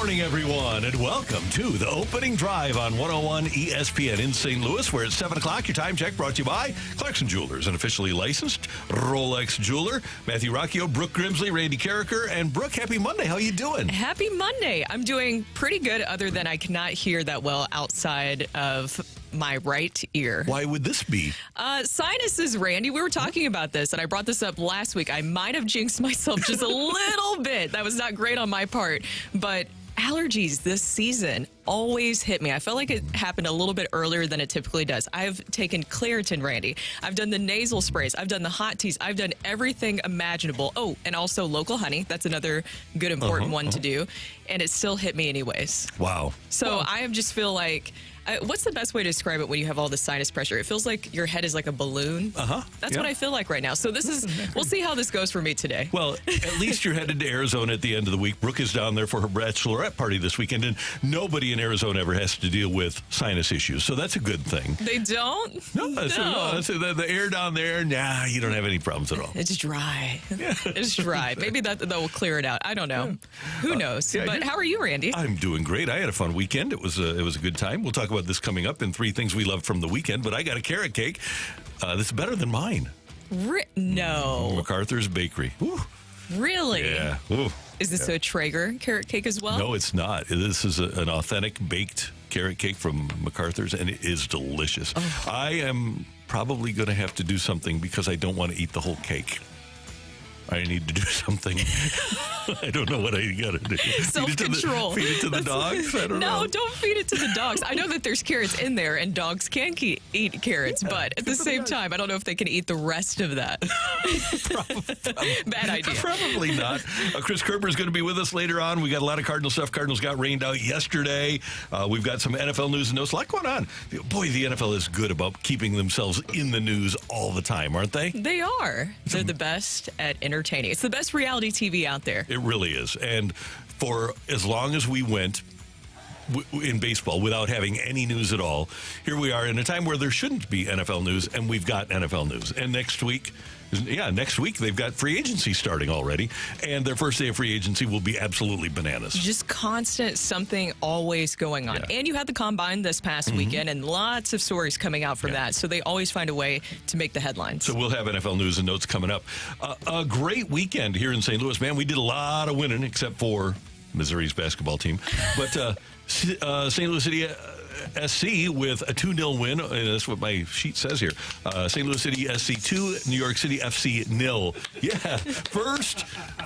morning, everyone, and welcome to the opening drive on 101 ESPN in St. Louis, where it's 7 o'clock. Your time check brought to you by Clarkson Jewelers, an officially licensed Rolex jeweler. Matthew Rocchio, Brooke Grimsley, Randy Carricker, and Brooke, happy Monday. How you doing? Happy Monday. I'm doing pretty good, other than I cannot hear that well outside of my right ear. Why would this be? Sinuses, Randy. We were talking about this, and I brought this up last week. I might have jinxed myself just a little bit. That was not great on my part, but allergies this season always hit me. I felt like it happened a little bit earlier than it typically does. I've taken Claritin, Randy. I've done the nasal sprays. I've done the hot teas. I've done everything imaginable. Oh, and also local honey. That's another good, important one to do. And it still hit me anyways. Wow. So I just feel like, what's the best way to describe it when you have all this sinus pressure? It feels like your head is like a balloon. That's what I feel like right now. So this is, we'll see how this goes for me today. Well, at least you're headed to Arizona at the end of the week. Brooke is down there for her bachelorette party this weekend, and nobody in Arizona ever has to deal with sinus issues. So that's a good thing. They don't? No. The air down there, nah, you don't have any problems at all. It's dry. It's dry. Maybe that will clear it out. I don't know. Who knows? But how are you, Randy? I'm doing great. I had a fun weekend. It was a good time. We'll talk about this coming up in 3 things we loved from the weekend, but I got a carrot cake that's better than mine. No. MacArthur's Bakery. Ooh. Really? Yeah. Ooh. Is this a Traeger carrot cake as well? No, it's not. This is an authentic baked carrot cake from MacArthur's, and it is delicious. I am probably going to have to do something because I don't want to eat the whole cake. I need to do something. I don't know what I got to do. Self-control. Feed it to the dogs? I don't know. No, don't feed it to the dogs. I know that there's carrots in there, and dogs can eat carrots, but at the same time, I don't know if they can eat the rest of that. Bad idea. Probably not. Chris Kerber is going to be with us later on. We got a lot of Cardinal stuff. Cardinals got rained out yesterday. We've got some NFL news and notes. A lot going on. Boy, the NFL is good about keeping themselves in the news all the time, aren't they? They are. They're the best at entertaining. It's the best reality TV out there. It really is. And for as long as we went in baseball without having any news at all, here we are in a time where there shouldn't be NFL news, and we've got NFL news. And next week they've got free agency starting already, and their first day of free agency will be absolutely bananas. Just constant something always going on. And you had the Combine this past weekend, and lots of stories coming out from that, so they always find a way to make the headlines. So we'll have NFL news and notes coming up. A great weekend here in St. Louis, man. We did a lot of winning, except for Missouri's basketball team. But St. Louis City SC with a 2-0 win. And that's what my sheet says here. St. Louis City SC 2, New York City FC-nil. Yeah,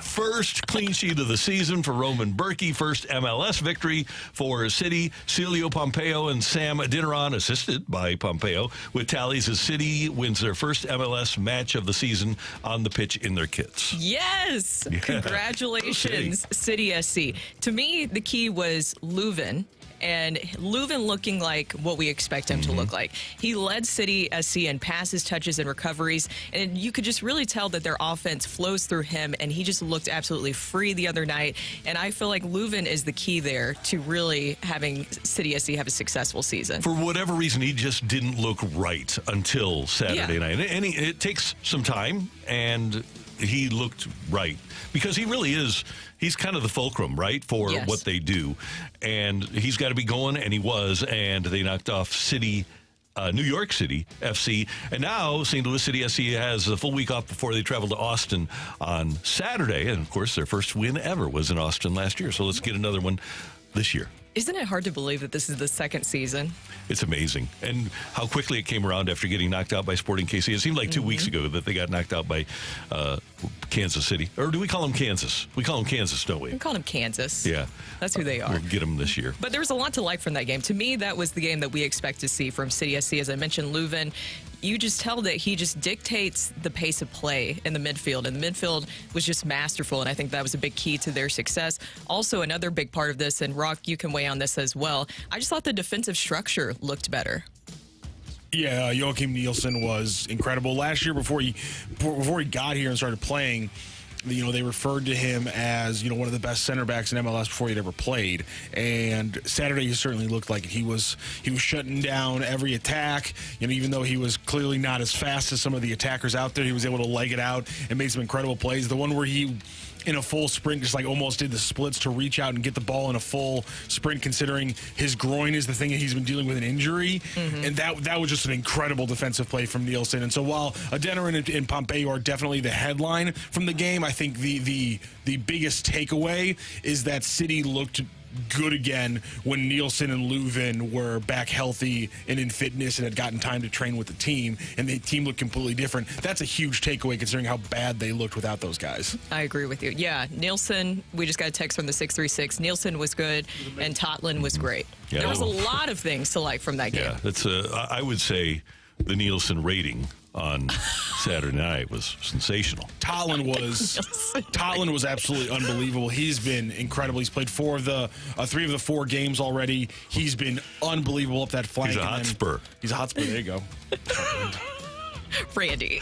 first clean sheet of the season for Roman Berkey. First MLS victory for City. Celio Pompeo and Sam Adeniran, assisted by Pompeo, with tallies as City wins their first MLS match of the season on the pitch in their kits. Yes! Yeah. Congratulations, City SC. To me, the key was Leuven. And Leuven looking like what we expect him to look like. He led City SC in passes, touches, and recoveries. And you could just really tell that their offense flows through him. And he just looked absolutely free the other night. And I feel like Leuven is the key there to really having City SC have a successful season. For whatever reason, he just didn't look right until Saturday night. And it takes some time, and he looked right. Because he really is, he's kind of the fulcrum, right, for what they do. And he's got to be going, and he was, and they knocked off New York City FC. And now St. Louis City SC has a full week off before they travel to Austin on Saturday. And, of course, their first win ever was in Austin last year. So let's get another one this year. Isn't it hard to believe that this is the second season? It's amazing. And how quickly it came around after getting knocked out by Sporting KC. It seemed like 2 weeks ago that they got knocked out by Kansas City. Or do we call them Kansas? We call them Kansas, don't we? We call them Kansas. Yeah. That's who they are. We'll get them this year. But there was a lot to like from that game. To me, that was the game that we expect to see from City SC. As I mentioned, Leuven, you just tell that he just dictates the pace of play in the midfield. And the midfield was just masterful, and I think that was a big key to their success. Also, another big part of this, and Rock, you can weigh on this as well, I just thought the defensive structure looked better. Yeah, Joachim Nielsen was incredible. Last year, before he got here and started playing, they referred to him as, one of the best center backs in MLS before he'd ever played. And Saturday, he certainly looked like it. He was shutting down every attack. Even though he was clearly not as fast as some of the attackers out there, he was able to leg it out and make some incredible plays. The one where he in a full sprint, just like almost did the splits to reach out and get the ball in a full sprint, considering his groin is the thing that he's been dealing with an injury. And that was just an incredible defensive play from Nielsen. And so while Adeniran and Pompeo are definitely the headline from the game, I think the biggest takeaway is that City looked good again when Nielsen and Leuven were back healthy and in fitness and had gotten time to train with the team, and the team looked completely different. That's a huge takeaway considering how bad they looked without those guys. I agree with you. Yeah, Nielsen, we just got a text from the 636. Nielsen was good, and Totland was great. Yeah. There was a lot of things to like from that game. Yeah, that's I would say the Nielsen rating on Saturday night was sensational. Totland was absolutely unbelievable. He's been incredible. He's played 3 of the 4 games already. He's been unbelievable up that flank. He's a Hotspur. He's a Hotspur. There you go. Randy.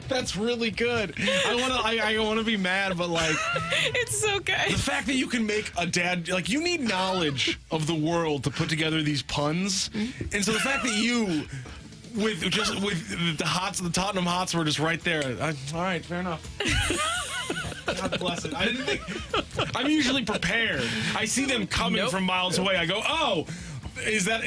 That's really good. I want to be mad, but like, It's okay. the fact that you can make a dad, like, you need knowledge of the world to put together these puns, and so the fact that you with the Tottenham Hotspur just right there. All right, fair enough. God bless it. I didn't think. I'm usually prepared. I see them coming from miles away. I go, oh. Is that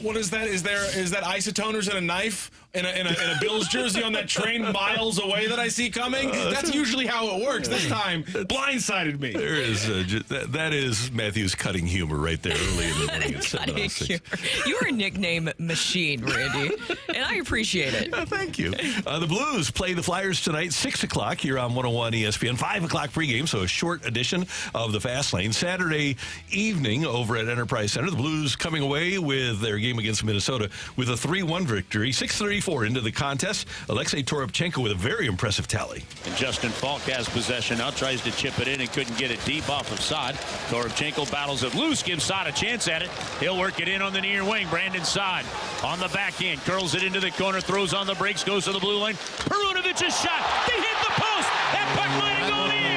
what is that? Is that isotoners and a knife and a Bills jersey on that train miles away that I see coming? That's usually how it works. This time, blindsided me. There is that is Matthew's cutting humor right there early in the morning at 7:06. You are a nickname machine, Randy, and I appreciate it. Thank you. The Blues play the Flyers tonight, 6 o'clock here on 101 ESPN. 5 o'clock pregame, so a short edition of the Fast Lane. Saturday evening over at Enterprise Center, the Blues coming away with their game against Minnesota with a 3-1 victory. 6:34 into the contest. Alexei Toropchenko with a very impressive tally. And Justin Falk has possession now, tries to chip it in and couldn't get it deep off of Saad. Toropchenko battles it loose, gives Saad a chance at it. He'll work it in on the near wing. Brandon Saad on the backhand, curls it into the corner, throws on the brakes, goes to the blue line. Perunovic's shot. They hit the post. That puck might have gone in.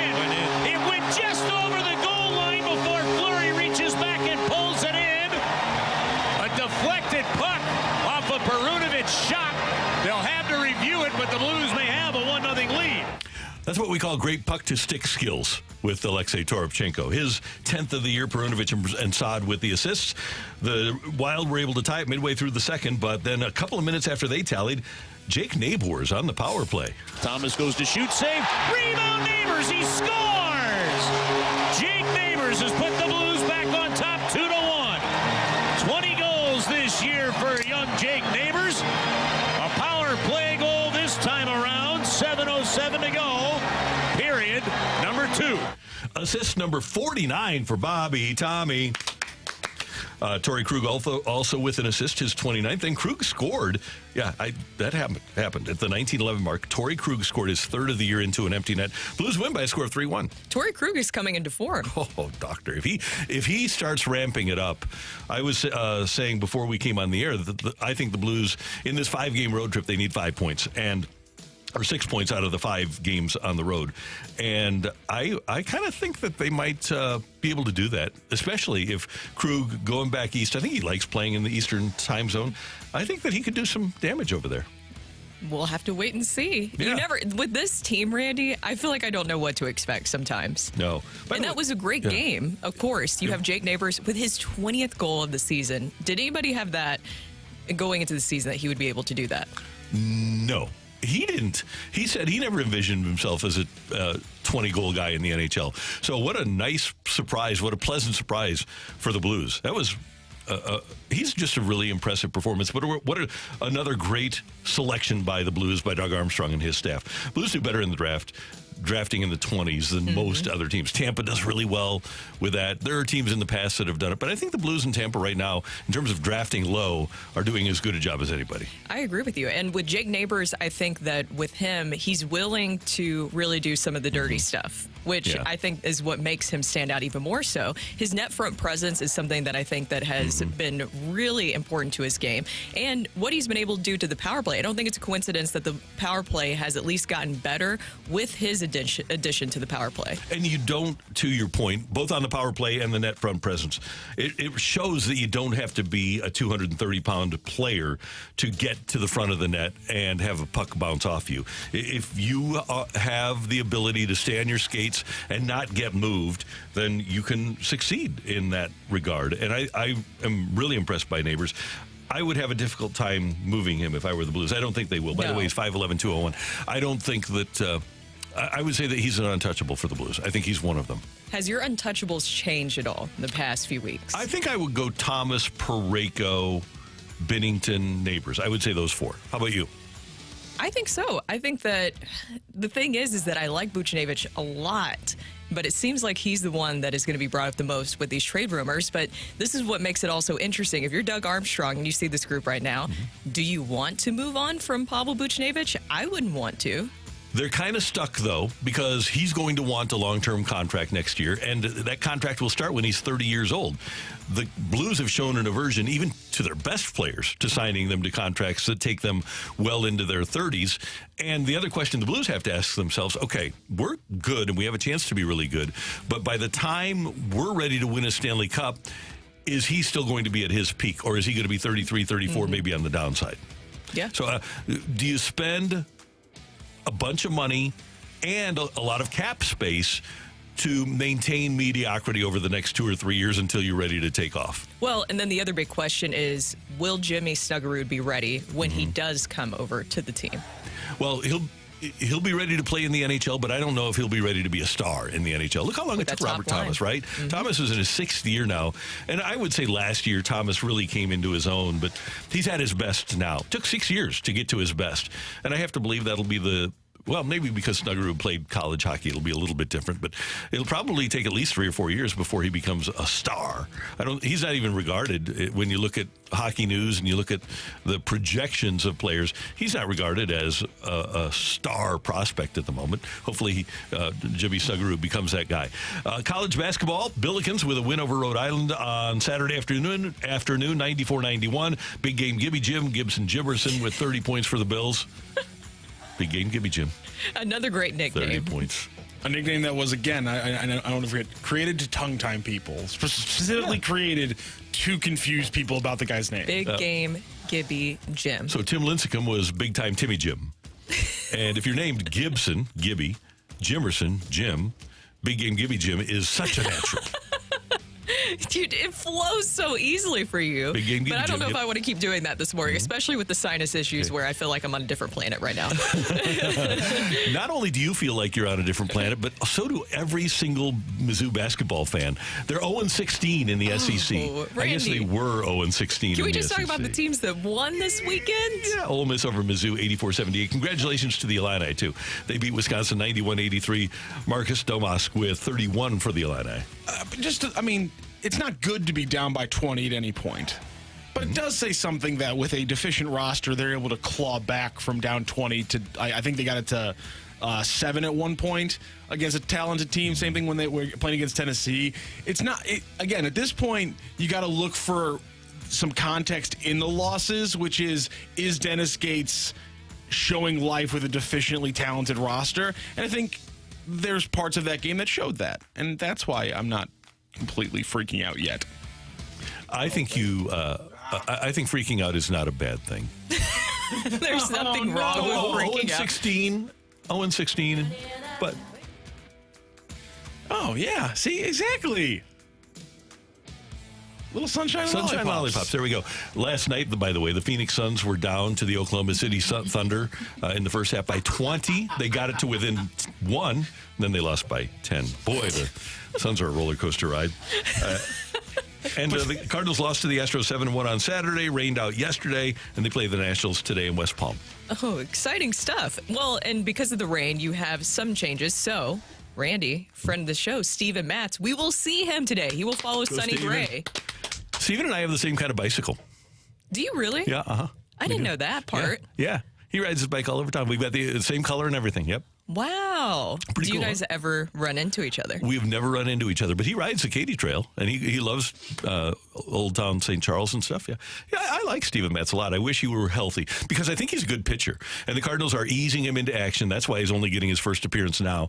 It went just over the goal line before Fleury reaches back and pulls it in. A deflected puck off of Perunovic's shot. They'll have to review it, but the Blues may have a 1-0 lead. That's what we call great puck-to-stick skills with Alexei Toropchenko. His 10th of the year, Perunovic and Saad with the assists. The Wild were able to tie it midway through the second, but then a couple of minutes after they tallied, Jake Neighbors on the power play. Thomas goes to shoot, save. Rebound, Neighbors, he scores! Jake Neighbors has put the Blues back on top 2-1. 20 goals this year for young Jake Neighbors. A power play goal this time around. 7:07 to go. Period number 2. Assist number 49 for Bobby Tommy. Torrey Krug also with an assist, his 29th. And Krug scored. Yeah, that happened at the 1911 mark. Torrey Krug scored his 3rd of the year into an empty net. Blues win by a score of 3-1. Torrey Krug is coming into form. Oh, doctor, if he starts ramping it up, I was saying before we came on the air that I think the Blues in this 5-game road trip, they need 5 points or 6 points out of the 5 games on the road. And I kind of think that they might be able to do that, especially if Krug going back east. I think he likes playing in the Eastern time zone. I think that he could do some damage over there. We'll have to wait and see. Yeah. With this team, Randy, I feel like I don't know what to expect sometimes. No. And that was a great game. Of course, you have Jake Neighbors with his 20th goal of the season. Did anybody have that going into the season that he would be able to do that? No. He didn't. He said he never envisioned himself as a 20-goal guy in the NHL. So what a nice surprise, what a pleasant surprise for the Blues. That was, he's just a really impressive performance. But another great selection by the Blues, by Doug Armstrong and his staff. Blues do better in the drafting in the 20s than most other teams. Tampa does really well with that. There are teams in the past that have done it, but I think the Blues in Tampa right now, in terms of drafting low, are doing as good a job as anybody. I agree with you. And with Jake Neighbors, I think that with him, he's willing to really do some of the dirty stuff, which I think is what makes him stand out even more so. His net front presence is something that I think that has been really important to his game. And what he's been able to do to the power play, I don't think it's a coincidence that the power play has at least gotten better with his addition to the power play. And you don't, to your point, both on the power play and the net front presence, it shows that you don't have to be a 230-pound player to get to the front of the net and have a puck bounce off you. If you have the ability to stay on your skates and not get moved, then you can succeed in that regard. And I am really impressed by Neighbors. I would have a difficult time moving him if I were the Blues. I don't think they will. By the way, he's 5'11", 201. I don't think that... I would say that he's an untouchable for the Blues. I think he's one of them. Has your untouchables changed at all in the past few weeks? I think I would go Thomas, Parayko, Binnington, Neighbors. I would say those four. How about you? I think so. I think that the thing is that I like Buchnevich a lot, but it seems like he's the one that is going to be brought up the most with these trade rumors. But this is what makes it also interesting. If you're Doug Armstrong and you see this group right now, do you want to move on from Pavel Buchnevich? I wouldn't want to. They're kind of stuck, though, because he's going to want a long-term contract next year, and that contract will start when he's 30 years old. The Blues have shown an aversion, even to their best players, to signing them to contracts that take them well into their 30s. And the other question the Blues have to ask themselves, okay, we're good and we have a chance to be really good, but by the time we're ready to win a Stanley Cup, is he still going to be at his peak, or is he going to be 33, 34, maybe on the downside? Yeah. So do you spend a bunch of money and a lot of cap space to maintain mediocrity over the next 2 or 3 years until you're ready to take off? Well, and then the other big question is, will Jimmy Snuggerud be ready when he does come over to the team? Well, he'll be ready to play in the NHL, but I don't know if he'll be ready to be a star in the NHL. Look how long it took Robert Thomas, right? Thomas is in his 6th year now, and I would say last year Thomas really came into his own, but he's at his best now. It took 6 years to get to his best, and I have to believe that'll be well, maybe because Snuggerud played college hockey, it'll be a little bit different, but it'll probably take at least 3 or 4 years before he becomes a star. He's not even regarded, when you look at Hockey News and you look at the projections of players, he's not regarded as a star prospect at the moment. Hopefully, Jimmy Snuggerud becomes that guy. College basketball, Billikens with a win over Rhode Island on Saturday afternoon, 94-91. Big game, Gibby Jim, Gibson Jimerson with 30 points for the Bills. Big game, Gibby Jim. Another great nickname. 30 points. A nickname that was, again, I don't forget, created to tongue-tie people. Specifically created to confuse people about the guy's name. Big game, Gibby Jim. So Tim Lincecum was big-time Timmy Jim. And if you're named Gibson, Gibby, Jimerson, Jim, big game Gibby Jim is such a natural. Dude, it flows so easily for you. Big game, but I don't know Jim. if I want to keep doing that this morning, especially with the sinus issues where I feel like I'm on a different planet right now. Not only do you feel like you're on a different planet, but so do every single Mizzou basketball fan. They're 0-16 in the SEC. Randy. I guess they were 0-16 in the SEC. Can we just talk about the teams that won this weekend? Yeah, Ole Miss over Mizzou, 84-78. Congratulations to the Illini, too. They beat Wisconsin 91-83. Marcus Domask with 31 for the Illini. It's not good to be down by 20 at any point. But it does say something that with a deficient roster, they're able to claw back from down 20 to, I think they got it to 7 at one point against a talented team. Same thing when they were playing against Tennessee. Again, at this point, you got to look for some context in the losses, which is Dennis Gates showing life with a deficiently talented roster? And I think there's parts of that game that showed that. And that's why I'm not completely freaking out yet. I think I think freaking out is not a bad thing. There's nothing wrong with freaking out. 0-16, but... Oh, yeah. See, exactly. Little sunshine lollipops. There we go. Last night, by the way, the Phoenix Suns were down to the Oklahoma City Thunder in the first half by 20. They got it to within 1. Then they lost by 10. Boy, the Suns are a roller coaster ride. And the Cardinals lost to the Astros 7-1 on Saturday, rained out yesterday, and they play the Nationals today in West Palm. Oh, exciting stuff. Well, and because of the rain, you have some changes. So, Randy, friend of the show, Steven Matz, we will see him today. He will follow Sonny Gray. Steven and I have the same kind of bicycle. Do you really? Yeah, I didn't know that part. Yeah. He rides his bike all over town. We've got the same color and everything. Yep. Wow. Pretty Do you cool, guys ever run into each other? We've never run into each other, but he rides the Katy Trail, and he loves Old Town St. Charles and stuff. Yeah, I like Steven Matz a lot. I wish he were healthy because I think he's a good pitcher, and the Cardinals are easing him into action. That's why he's only getting his first appearance now.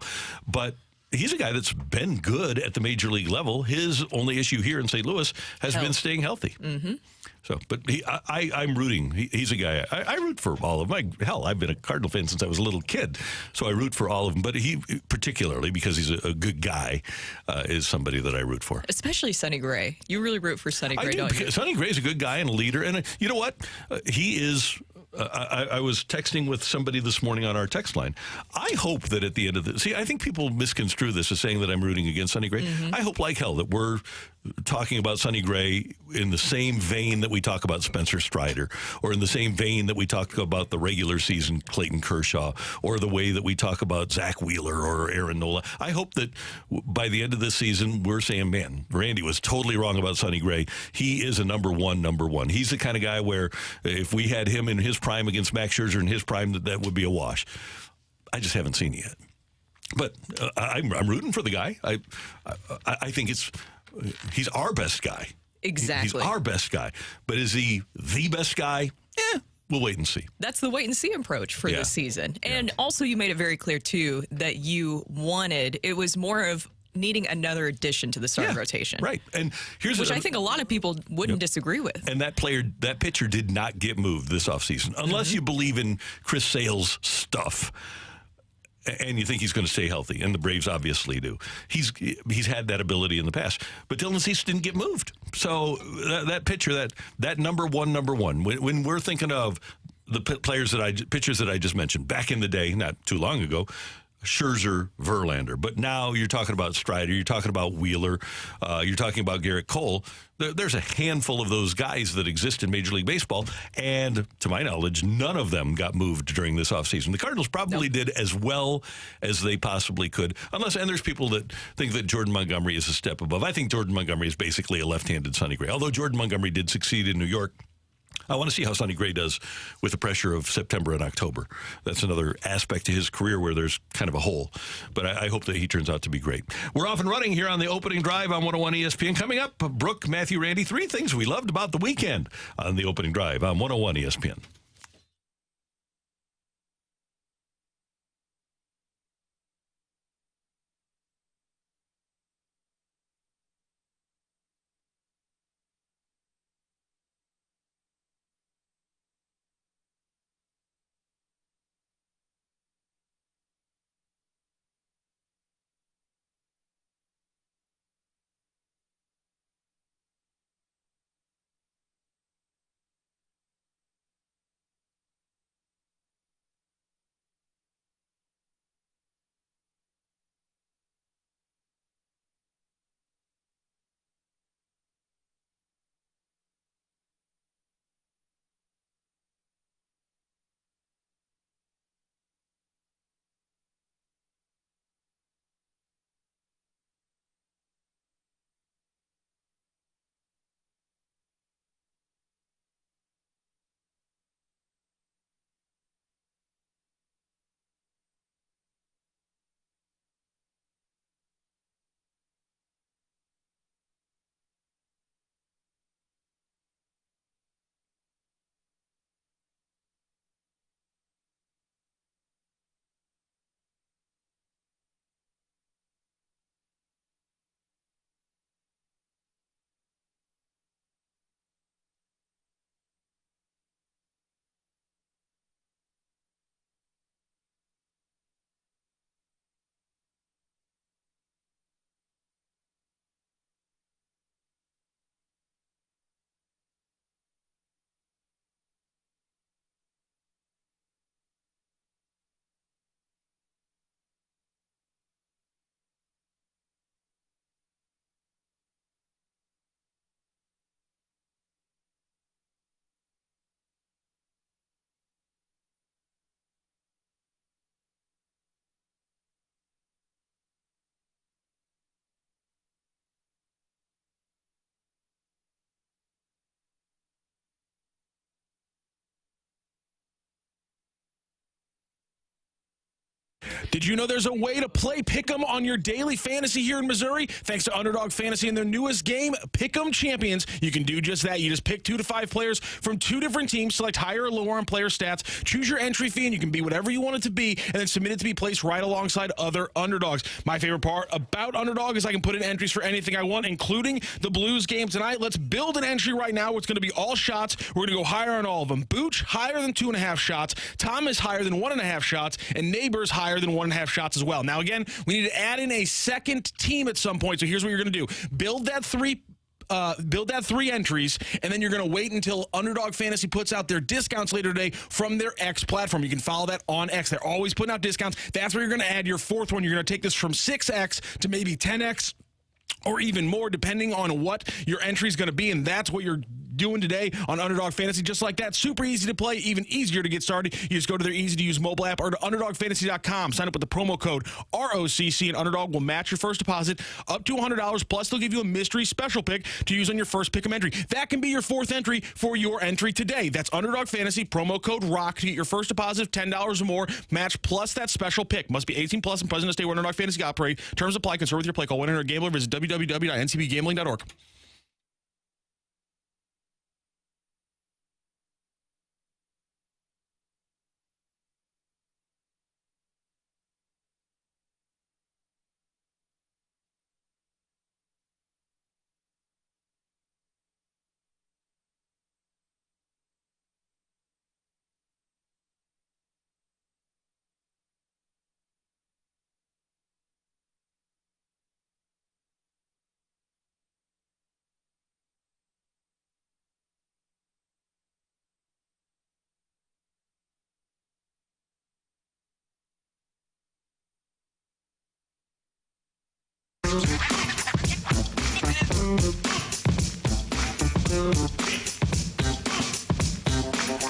But he's a guy that's been good at the major league level. His only issue here in St. Louis has been staying healthy. Mm-hmm. So, but I'm rooting. He's a guy. I root for all of them. Hell, I've been a Cardinal fan since I was a little kid, so I root for all of them. But he, particularly because he's a good guy, is somebody that I root for. Especially Sonny Gray. You really root for Sonny Gray, I do. don't you? Sonny Gray's a good guy and a leader, and you know what? He is. I was texting with somebody this morning on our text line. I hope that at the end of the... See, I think people misconstrue this as saying that I'm rooting against Sonny Gray. Mm-hmm. I hope like hell that we're talking about Sonny Gray in the same vein that we talk about Spencer Strider, or in the same vein that we talk about the regular season Clayton Kershaw, or the way that we talk about Zach Wheeler or Aaron Nola. I hope that by the end of this season, we're saying, man, Randy was totally wrong about Sonny Gray. He is a number one. He's the kind of guy where if we had him in his prime against Max Scherzer in his prime, that would be a wash. I just haven't seen it yet. But I'm rooting for the guy. I think he's our best guy. Exactly. He's our best guy. But is he the best guy? We'll wait and see. That's the wait and see approach for this season. And also you made it very clear, too, that it was more of needing another addition to the starting rotation. Right. And which I think a lot of people wouldn't disagree with. And that pitcher did not get moved this offseason. Unless you believe in Chris Sale's stuff and you think he's going to stay healthy, and the Braves obviously do. He's had that ability in the past. But Dylan Cease didn't get moved. So that pitcher, that number one, when we're thinking of the pitchers that I just mentioned back in the day, not too long ago, Scherzer, Verlander. But now you're talking about Strider, you're talking about Wheeler, you're talking about Garrett Cole. There's a handful of those guys that exist in Major League Baseball, and to my knowledge, none of them got moved during this offseason. The Cardinals probably did as well as they possibly could, and there's people that think that Jordan Montgomery is a step above. I think Jordan Montgomery is basically a left-handed Sonny Gray. Although Jordan Montgomery did succeed in New York, I want to see how Sonny Gray does with the pressure of September and October. That's another aspect to his career where there's kind of a hole. But I hope that he turns out to be great. We're off and running here on the opening drive on 101 ESPN. Coming up, Brooke, Matthew, Randy, 3 things we loved about the weekend on the opening drive on 101 ESPN. Did you know there's a way to play Pick'em on your daily fantasy here in Missouri? Thanks to Underdog Fantasy and their newest game, Pick'em Champions, you can do just that. You just pick 2 to 5 players from 2 different teams, select higher or lower on player stats, choose your entry fee, and you can be whatever you want it to be, and then submit it to be placed right alongside other underdogs. My favorite part about Underdog is I can put in entries for anything I want, including the Blues game tonight. Let's build an entry right now. It's going to be all shots. We're going to go higher on all of them. Booch, higher than 2.5 shots. Thomas, higher than 1.5 shots. And Neighbors, higher than 1.5 shots as well. Now, again, we need to add in a second team at some point. So here's what you're going to do. Build that 3 entries, and then you're going to wait until Underdog Fantasy puts out their discounts later today from their X platform. You can follow that on X. They're always putting out discounts. That's where you're going to add your 4th one. You're going to take this from 6X to maybe 10X. Or even more, depending on what your entry is going to be. And that's what you're doing today on Underdog Fantasy. Just like that. Super easy to play, even easier to get started. You just go to their easy-to-use mobile app or to UnderdogFantasy.com. Sign up with the promo code ROCC, and Underdog will match your first deposit up to $100. Plus, they'll give you a mystery special pick to use on your first pick'em entry. That can be your 4th entry for your entry today. That's Underdog Fantasy, promo code ROCK to get your first deposit of $10 or more. Match plus that special pick. Must be 18 plus and present to stay where Underdog Fantasy operate. Terms apply. Concern with your play. Call 1-800-GAMBLER. Visit www.ncbgambling.org. All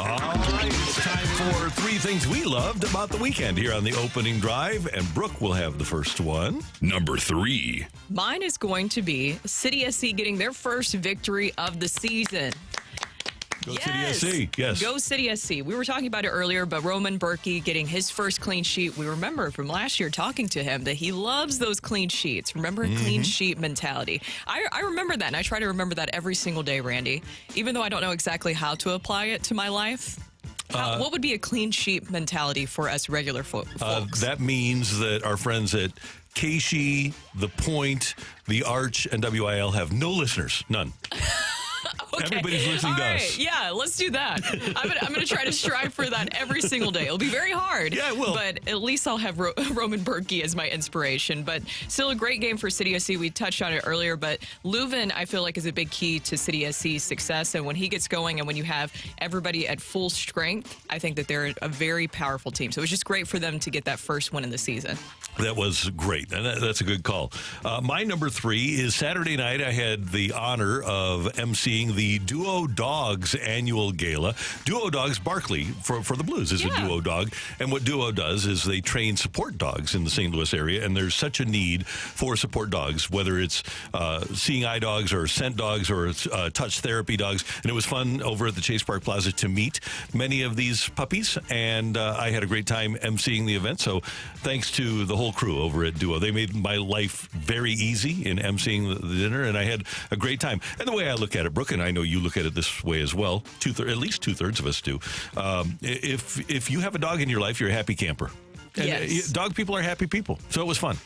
right, it's time for 3 things we loved about the weekend here on the opening drive, and Brooke will have the first one. Number 3. Mine is going to be City SC getting their first victory of the season. Go City SC, yes. Go City SC. We were talking about it earlier, but Roman Berkey getting his first clean sheet. We remember from last year talking to him that he loves those clean sheets. Remember, clean sheet mentality. I remember that, and I try to remember that every single day, Randy, even though I don't know exactly how to apply it to my life. What would be a clean sheet mentality for us regular folks? That means that our friends at Casey, The Point, The Arch, and WIL have no listeners. None. Okay. Everybody's listening to us. Yeah, let's do that. I'm gonna try to strive for that every single day. It'll be very hard. Yeah, it will. But at least I'll have Roman Berkey as my inspiration. But still a great game for City SC. We touched on it earlier, but Leuven, I feel like, is a big key to City SC's success. And when he gets going and when you have everybody at full strength, I think that they're a very powerful team. So it was just great for them to get that first win in the season. That was great, and that's a good call. My number 3 is Saturday night. I had the honor of emceeing the Duo Dogs annual gala. Duo Dogs, Barkley, for the Blues, is a duo dog. And what Duo does is they train support dogs in the St. Louis area, and there's such a need for support dogs, whether it's seeing eye dogs or scent dogs or touch therapy dogs. And it was fun over at the Chase Park Plaza to meet many of these puppies, and I had a great time emceeing the event. So thanks to the whole crew over at Duo. They made my life very easy in emceeing the dinner, and I had a great time. And the way I look at it, Brooke, and I know you look at it this way as well, at least 2/3 of us do. If you have a dog in your life, you're a happy camper. And yes. Dog people are happy people. So it was fun.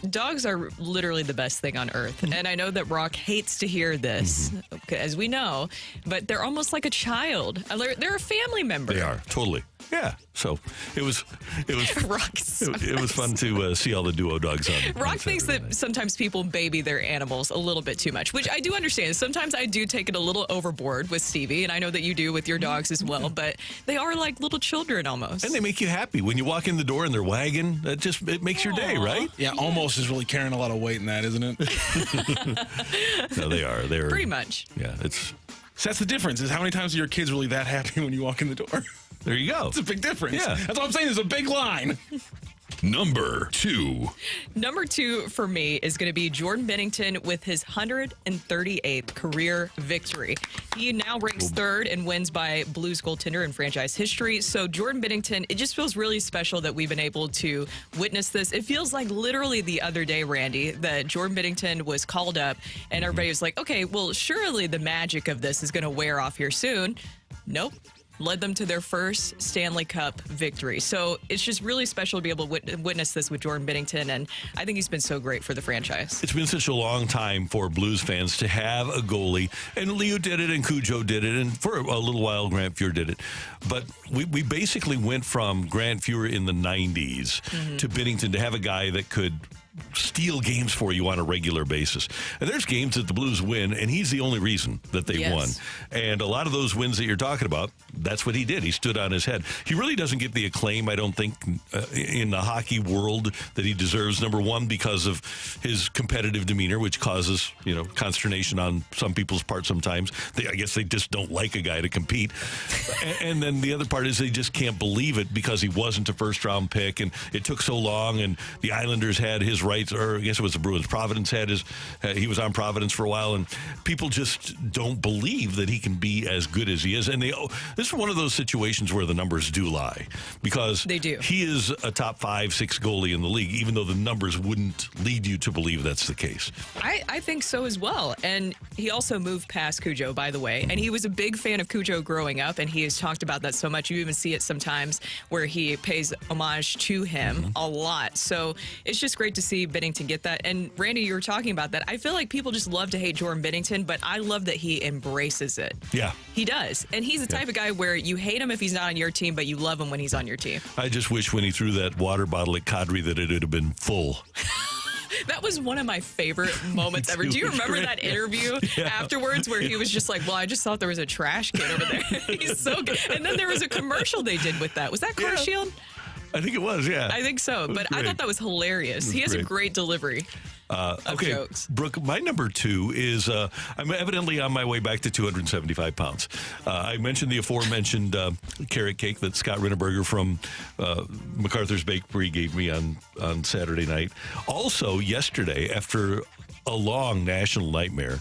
Dogs are literally the best thing on earth. And I know that Rock hates to hear this, as we know, but they're almost like a child. They're a family member. They are, totally. Yeah. So it was Rock's it was fun to see all the Duo dogs on. Rock thinks that sometimes people baby their animals a little bit too much, which I do understand. Sometimes I do take it a little overboard with Stevie, and I know that you do with your dogs as well, but they are like little children almost. And they make you happy. When you walk in the door and they're wagging, it makes your day, right? Yeah, almost is really carrying a lot of weight in that, isn't it? No, they are. They're pretty much. Yeah, So that's the difference, is how many times are your kids really that happy when you walk in the door? There you go. It's a big difference. Yeah. That's what I'm saying. There's a big line. Number 2. Number 2 for me is going to be Jordan Binnington with his 138th career victory. He now ranks 3rd in wins by Blues goaltender in franchise history. So Jordan Binnington, it just feels really special that we've been able to witness this. It feels like literally the other day, Randy, that Jordan Binnington was called up and everybody was like, okay, well, surely the magic of this is going to wear off here soon. Nope. Led them to their first Stanley Cup victory. So it's just really special to be able to witness this with Jordan Binnington, and I think he's been so great for the franchise. It's been such a long time for Blues fans to have a goalie, and Leo did it, and Cujo did it, and for a little while Grant Fuhr did it. But we basically went from Grant Fuhr in the 90s to Binnington to have a guy that could steal games for you on a regular basis. And there's games that the Blues win, and he's the only reason that they won. And a lot of those wins that you're talking about, that's what he did. He stood on his head. He really doesn't get the acclaim, I don't think, in the hockey world that he deserves. Number one, because of his competitive demeanor, which causes, consternation on some people's part sometimes. I guess they just don't like a guy to compete. And then the other part is they just can't believe it because he wasn't a first-round pick, and it took so long, and the Islanders had his rights, or I guess it was the Bruins. Providence had he was on Providence for a while, and people just don't believe that he can be as good as he is. And this is one of those situations where the numbers do lie, because they do. He is a top 5-6 goalie in the league, even though the numbers wouldn't lead you to believe that's the case. I think so as well. And he also moved past Cujo, by the way. And he was a big fan of Cujo growing up, and he has talked about that so much. You even see it sometimes where he pays homage to him a lot. So it's just great to see Binnington get that. And Randy, you were talking about that. I feel like people just love to hate Jordan Binnington, but I love that he embraces it. Yeah. He does. And he's the type of guy where you hate him if he's not on your team, but you love him when he's on your team. I just wish when he threw that water bottle at Kadri that it had been full. That was one of my favorite moments ever. Do you remember that interview afterwards where he was just like, well, I just thought there was a trash can over there. He's so good. And then there was a commercial they did with that. Was that Car Shield? I think it was, yeah. I think so. But I thought that was hilarious. He has a great delivery. Okay, jokes. Brooke, my number 2 is I'm evidently on my way back to 275 pounds. I mentioned the aforementioned carrot cake that Scott Rinneberger from MacArthur's Bakery gave me on Saturday night. Also, yesterday, after a long national nightmare,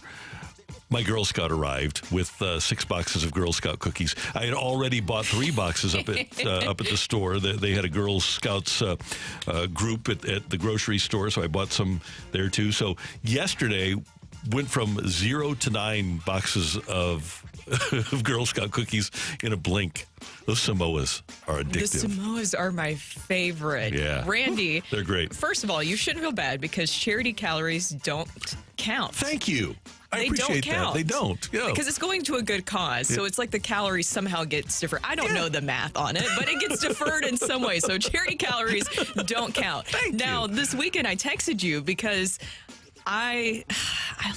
my Girl Scout arrived with 6 boxes of Girl Scout cookies. I had already bought 3 boxes up at the store. They had a Girl Scouts group at the grocery store, so I bought some there too. So yesterday went from 0 to 9 boxes of Girl Scout cookies in a blink. Those Samoas are addictive. The Samoas are my favorite. Yeah. Randy. They're great. First of all, you shouldn't feel bad because charity calories don't count. Thank you. I appreciate don't count. that. They don't. Yeah. Because it's going to a good cause. So it's like the calories somehow gets deferred. I don't know the math on it, but it gets deferred in some way. So charity calories don't count. Now, this weekend I texted you because I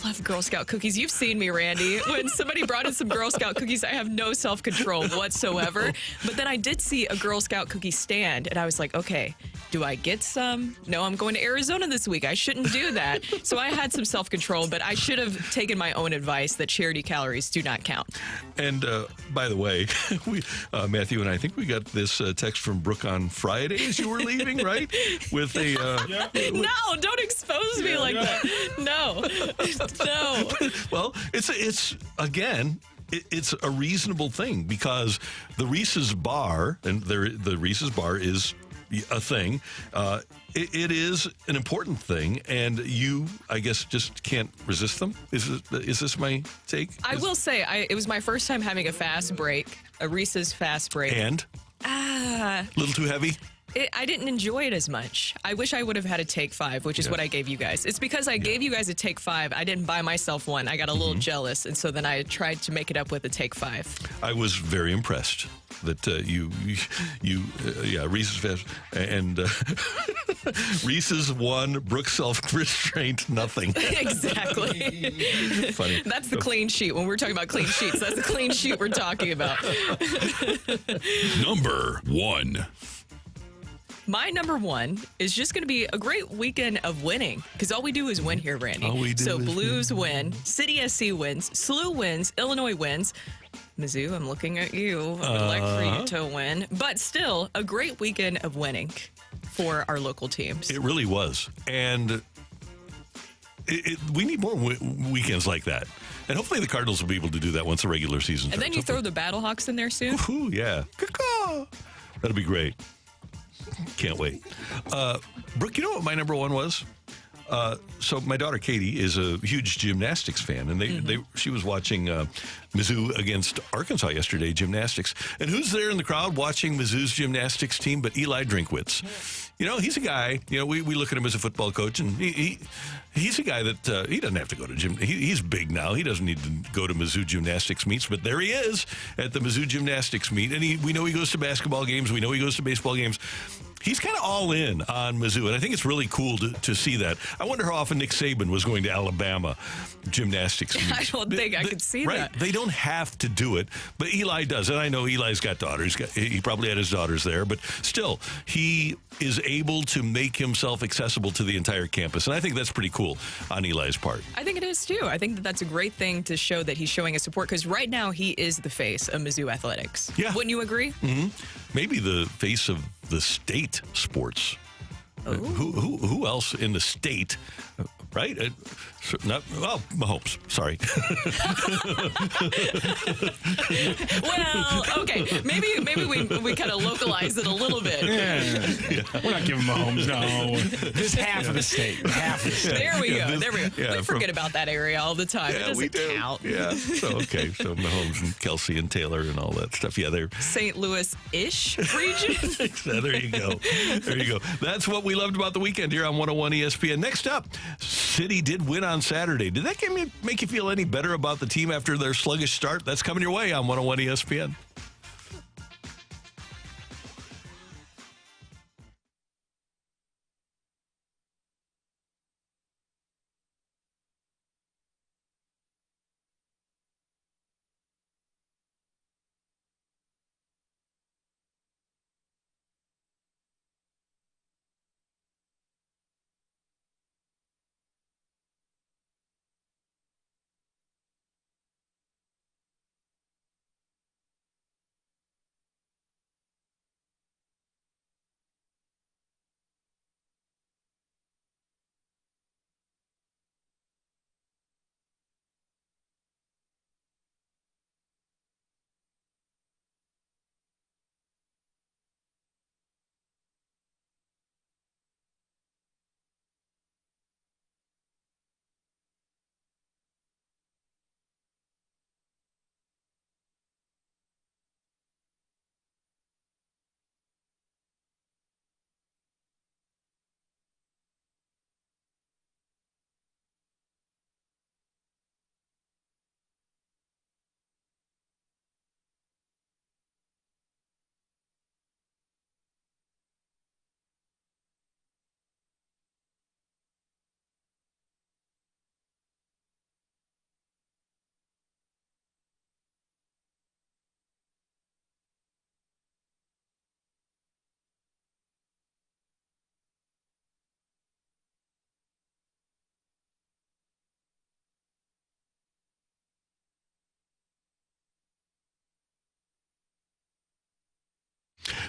love Girl Scout cookies. You've seen me, Randy. When somebody brought in some Girl Scout cookies, I have no self-control whatsoever. But then I did see a Girl Scout cookie stand, and I was like, okay, do I get some? No, I'm going to Arizona this week. I shouldn't do that. So I had some self-control, but I should have taken my own advice that charity calories do not count. And by the way, Matthew and I think we got this text from Brooke on Friday as you were leaving, right? With a no, don't expose me like that. No. Well, it's again, it's a reasonable thing because the Reese's Bar, and the Reese's Bar is a thing. It is an important thing, and you, I guess, just can't resist them. Is this my take? I will say, it was my first time having a fast break, a Reese's fast break. And? A little too heavy? I didn't enjoy it as much. I wish I would have had a Take 5, which is what I gave you guys. It's because I gave you guys a Take 5. I didn't buy myself one. I got a little jealous, and so then I tried to make it up with a Take 5. I was very impressed that Reese's fast and Reese's 1, Brooke's self-restraint, nothing. Exactly. Funny. That's the clean sheet. When we're talking about clean sheets, that's the clean sheet we're talking about. Number 1. My number 1 is just going to be a great weekend of winning because all we do is win here, Randy. All we do so is Blues win, City SC wins, SLU wins, Illinois wins. Mizzou, I'm looking at you. I would like for you to win. But still, a great weekend of winning for our local teams. It really was. And we need more weekends like that. And hopefully the Cardinals will be able to do that once the regular season starts. And then you throw the Battlehawks in there soon. Ooh, yeah. That'll be great. Can't wait. Brooke, you know what my number one was? So my daughter Katie is a huge gymnastics fan, and she was watching Mizzou against Arkansas yesterday, gymnastics. And who's there in the crowd watching Mizzou's gymnastics team but Eli Drinkwitz? You know, he's a guy, we look at him as a football coach, and he's a guy that he doesn't have to go to gym. He's big now. He doesn't need to go to Mizzou gymnastics meets, but there he is at the Mizzou gymnastics meet. And we know he goes to basketball games. We know he goes to baseball games. He's kind of all in on Mizzou, and I think it's really cool to see that. I wonder how often Nick Saban was going to Alabama gymnastics meets. I don't think I could see that. They don't have to do it, but Eli does. And I know Eli's got daughters. He probably had his daughters there, but still, he is able to make himself accessible to the entire campus, and I think that's pretty cool on Eli's part. I think it is, too. I think that's a great thing to show that he's showing his support, because right now he is the face of Mizzou athletics. Yeah. Wouldn't you agree? Mm-hmm. Maybe the face of the state sports. Who else in the state, right? Mahomes. Sorry. Well, okay. Maybe we kind of localize it a little bit. Yeah. We're not giving Mahomes, no. Just half of the state. Half of the state. There we go. Yeah, we forget about that area all the time. Yeah, it doesn't we do. count. Yeah. So Mahomes and Kelsey and Taylor and all that stuff. Yeah, they're St. Louis-ish region. There you go. There you go. That's what we loved about the weekend here on 101 ESPN. Next up, City did win on Saturday. Did that make you feel any better about the team after their sluggish start? That's coming your way on 101 ESPN.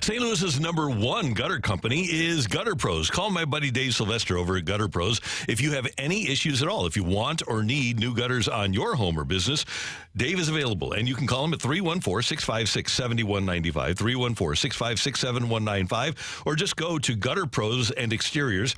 St. Louis's number one gutter company is Gutter Pros. Call my buddy Dave Sylvester over at Gutter Pros if you have any issues at all. If you want or need new gutters on your home or business, Dave is available, and you can call him at 314-656-7195, 314-656-7195, or just go to Gutter Pros and Exteriors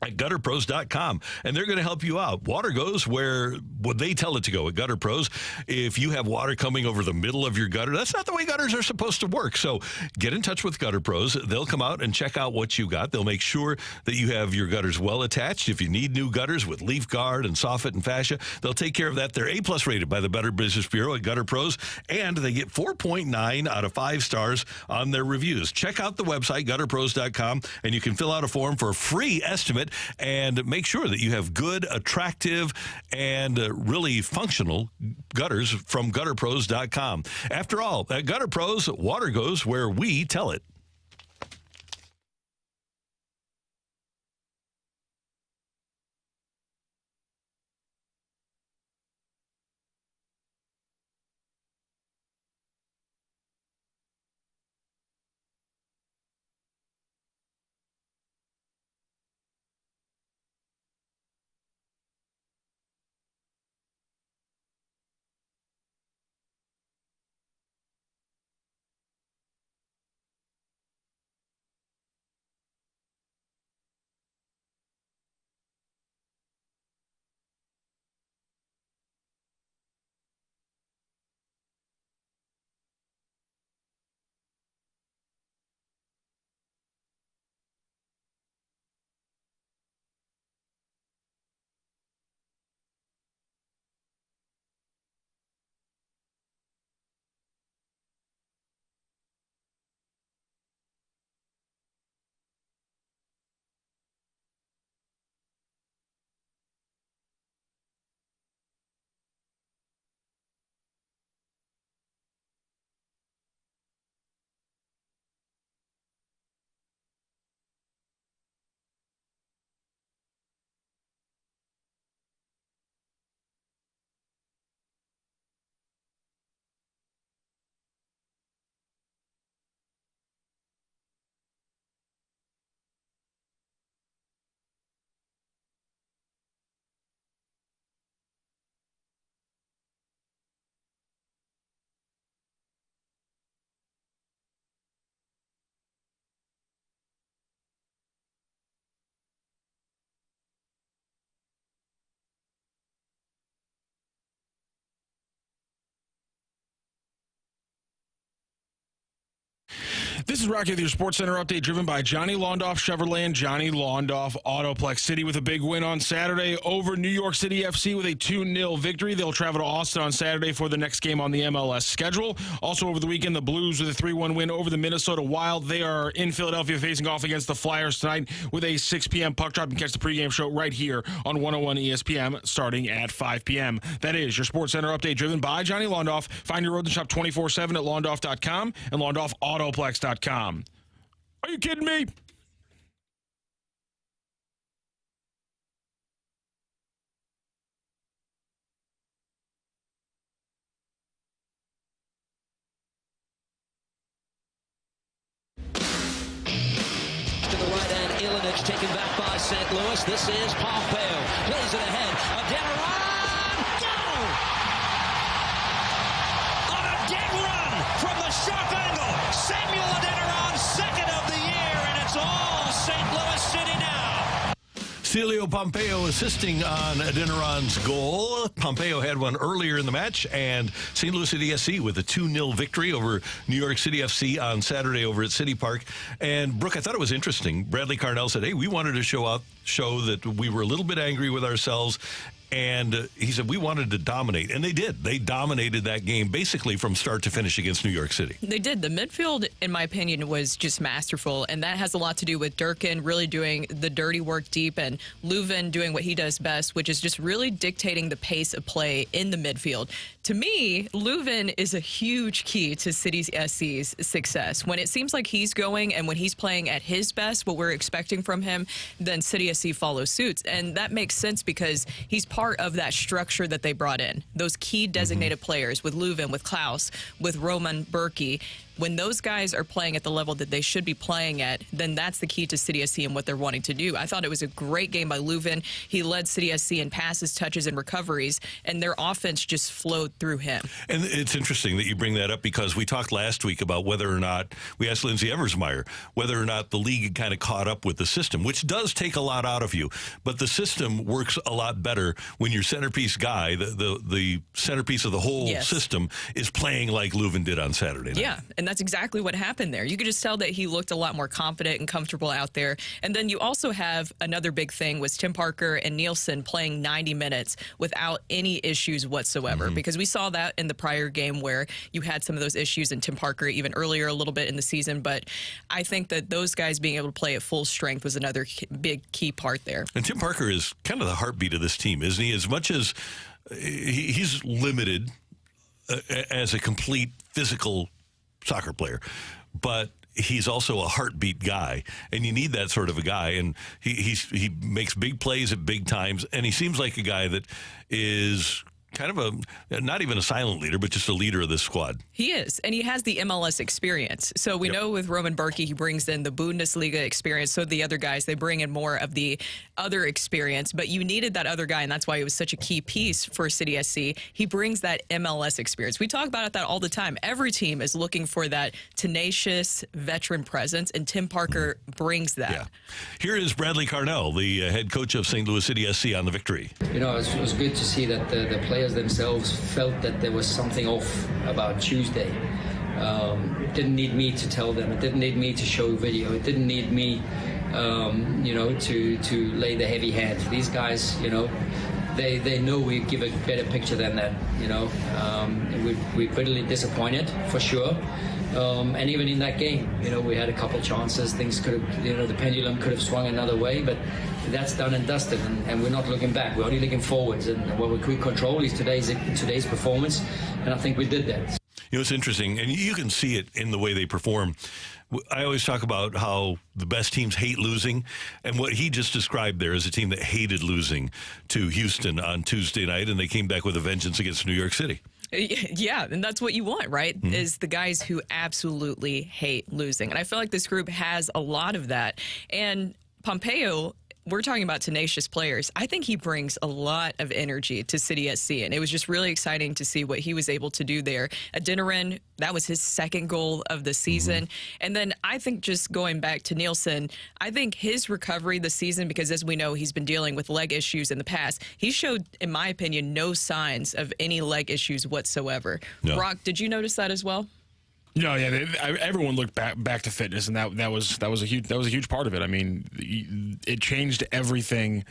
at gutterpros.com, and they're going to help you out. Water goes where they tell it to go at Gutter Pros. If you have water coming over the middle of your gutter, that's not the way gutters are supposed to work. So get in touch with Gutter Pros. They'll come out and check out what you got. They'll make sure that you have your gutters well attached. If you need new gutters with leaf guard and soffit and fascia, they'll take care of that. They're A+ rated by the Better Business Bureau at Gutter Pros, and they get 4.9 out of 5 stars on their reviews. Check out the website, gutterpros.com, and you can fill out a form for a free estimate and make sure that you have good, attractive, and really functional gutters from gutterpros.com. After all, at Gutter Pros, water goes where we tell it. This is Rocky with your Sports Center update, driven by Johnny Londoff Chevrolet and Johnny Londoff Autoplex. City with a big win on Saturday over New York City FC with a 2-0 victory. They'll travel to Austin on Saturday for the next game on the MLS schedule. Also over the weekend, the Blues with a 3-1 win over the Minnesota Wild. They are in Philadelphia facing off against the Flyers tonight with a 6 p.m. puck drop. You can catch the pregame show right here on 101 ESPN starting at 5 p.m. That is your Sports Center update, driven by Johnny Londoff. Find your road and shop 24/7 at londoff.com and londoffAutoplex.com. Are you kidding me? To the right end, Ilinich taken back by St. Louis. This is Pompeo. Plays it ahead. Adeniran. Go! On a dead run from the sharp angle. Samuel Adeniran, second of the year, and it's all St. Louis City now. Celio Pompeo assisting on Adeniran's goal. Pompeo had one earlier in the match, and St. Louis City SC with a 2-0 victory over New York City FC on Saturday over at City Park. And, Brooke, I thought it was interesting. Bradley Carnell said, hey, we wanted to show that we were a little bit angry with ourselves. And he said, we wanted to dominate. And they did. They dominated that game basically from start to finish against New York City. They did. The midfield, in my opinion, was just masterful. And that has a lot to do with Durkin really doing the dirty work deep and Leuven doing what he does best, which is just really dictating the pace of play in the midfield. To me, Leuven is a huge key to City SC's success. When it seems like he's going and when he's playing at his best, what we're expecting from him, then City SC follows suit. And that makes sense because he's part of that structure that they brought in. Those key designated players with Leuven, with Klaus, with Roman Berkey. When those guys are playing at the level that they should be playing at, then that's the key to City SC and what they're wanting to do. I thought it was a great game by Leuven. He led City SC in passes, touches, and recoveries, and their offense just flowed through him. And it's interesting that you bring that up because we talked last week about whether or not, we asked Lindsay Eversmeyer, whether or not the league had kind of caught up with the system, which does take a lot out of you. But the system works a lot better when your centerpiece guy, the centerpiece of the whole system, is playing like Leuven did on Saturday night. Yeah, and that's exactly what happened there. You could just tell that he looked a lot more confident and comfortable out there. And then you also have another big thing was Tim Parker and Nielsen playing 90 minutes without any issues whatsoever. Because we saw that in the prior game where you had some of those issues in Tim Parker even earlier a little bit in the season. But I think that those guys being able to play at full strength was another big key part there. And Tim Parker is kind of the heartbeat of this team, isn't he? As much as he's limited as a complete physical soccer player, but he's also a heartbeat guy, and you need that sort of a guy. And he makes big plays at big times, and he seems like a guy that is kind of not even a silent leader, but just a leader of this squad. He is, and he has the MLS experience. So we know with Roman Berkey, he brings in the Bundesliga experience. So the other guys, they bring in more of the other experience, but you needed that other guy, and that's why he was such a key piece for City SC. He brings that MLS experience. We talk about that all the time. Every team is looking for that tenacious veteran presence, and Tim Parker brings that. Yeah. Here is Bradley Carnell, the head coach of St. Louis City SC, on the victory. You know, it was good to see that the players themselves felt that there was something off about Tuesday. It didn't need me to tell them. It didn't need me to show video. It didn't need me, to lay the heavy hand. These guys, they know we give a better picture than that. We're bitterly disappointed for sure. And even in that game, we had a couple chances. Things could have, the pendulum could have swung another way, but that's done and dusted, and we're not looking back. We're only looking forwards, and what we could control is today's performance, and I think we did that. It's interesting, and you can see it in the way they perform. I always talk about how the best teams hate losing, and what he just described there is a team that hated losing to Houston on Tuesday night, and they came back with a vengeance against New York City. Yeah, and that's what you want, right? Is the guys who absolutely hate losing. And I feel like this group has a lot of that. And Pompeo, we're talking about tenacious players. I think he brings a lot of energy to City SC, and it was just really exciting to see what he was able to do there. Adeniran, that was his second goal of the season. And then I think just going back to Nielsen, I think his recovery this season, because as we know, he's been dealing with leg issues in the past, he showed, in my opinion, no signs of any leg issues whatsoever. No. Brock, did you notice that as well? No, yeah, everyone looked back to fitness, and that was a huge part of it. I mean, it changed everything.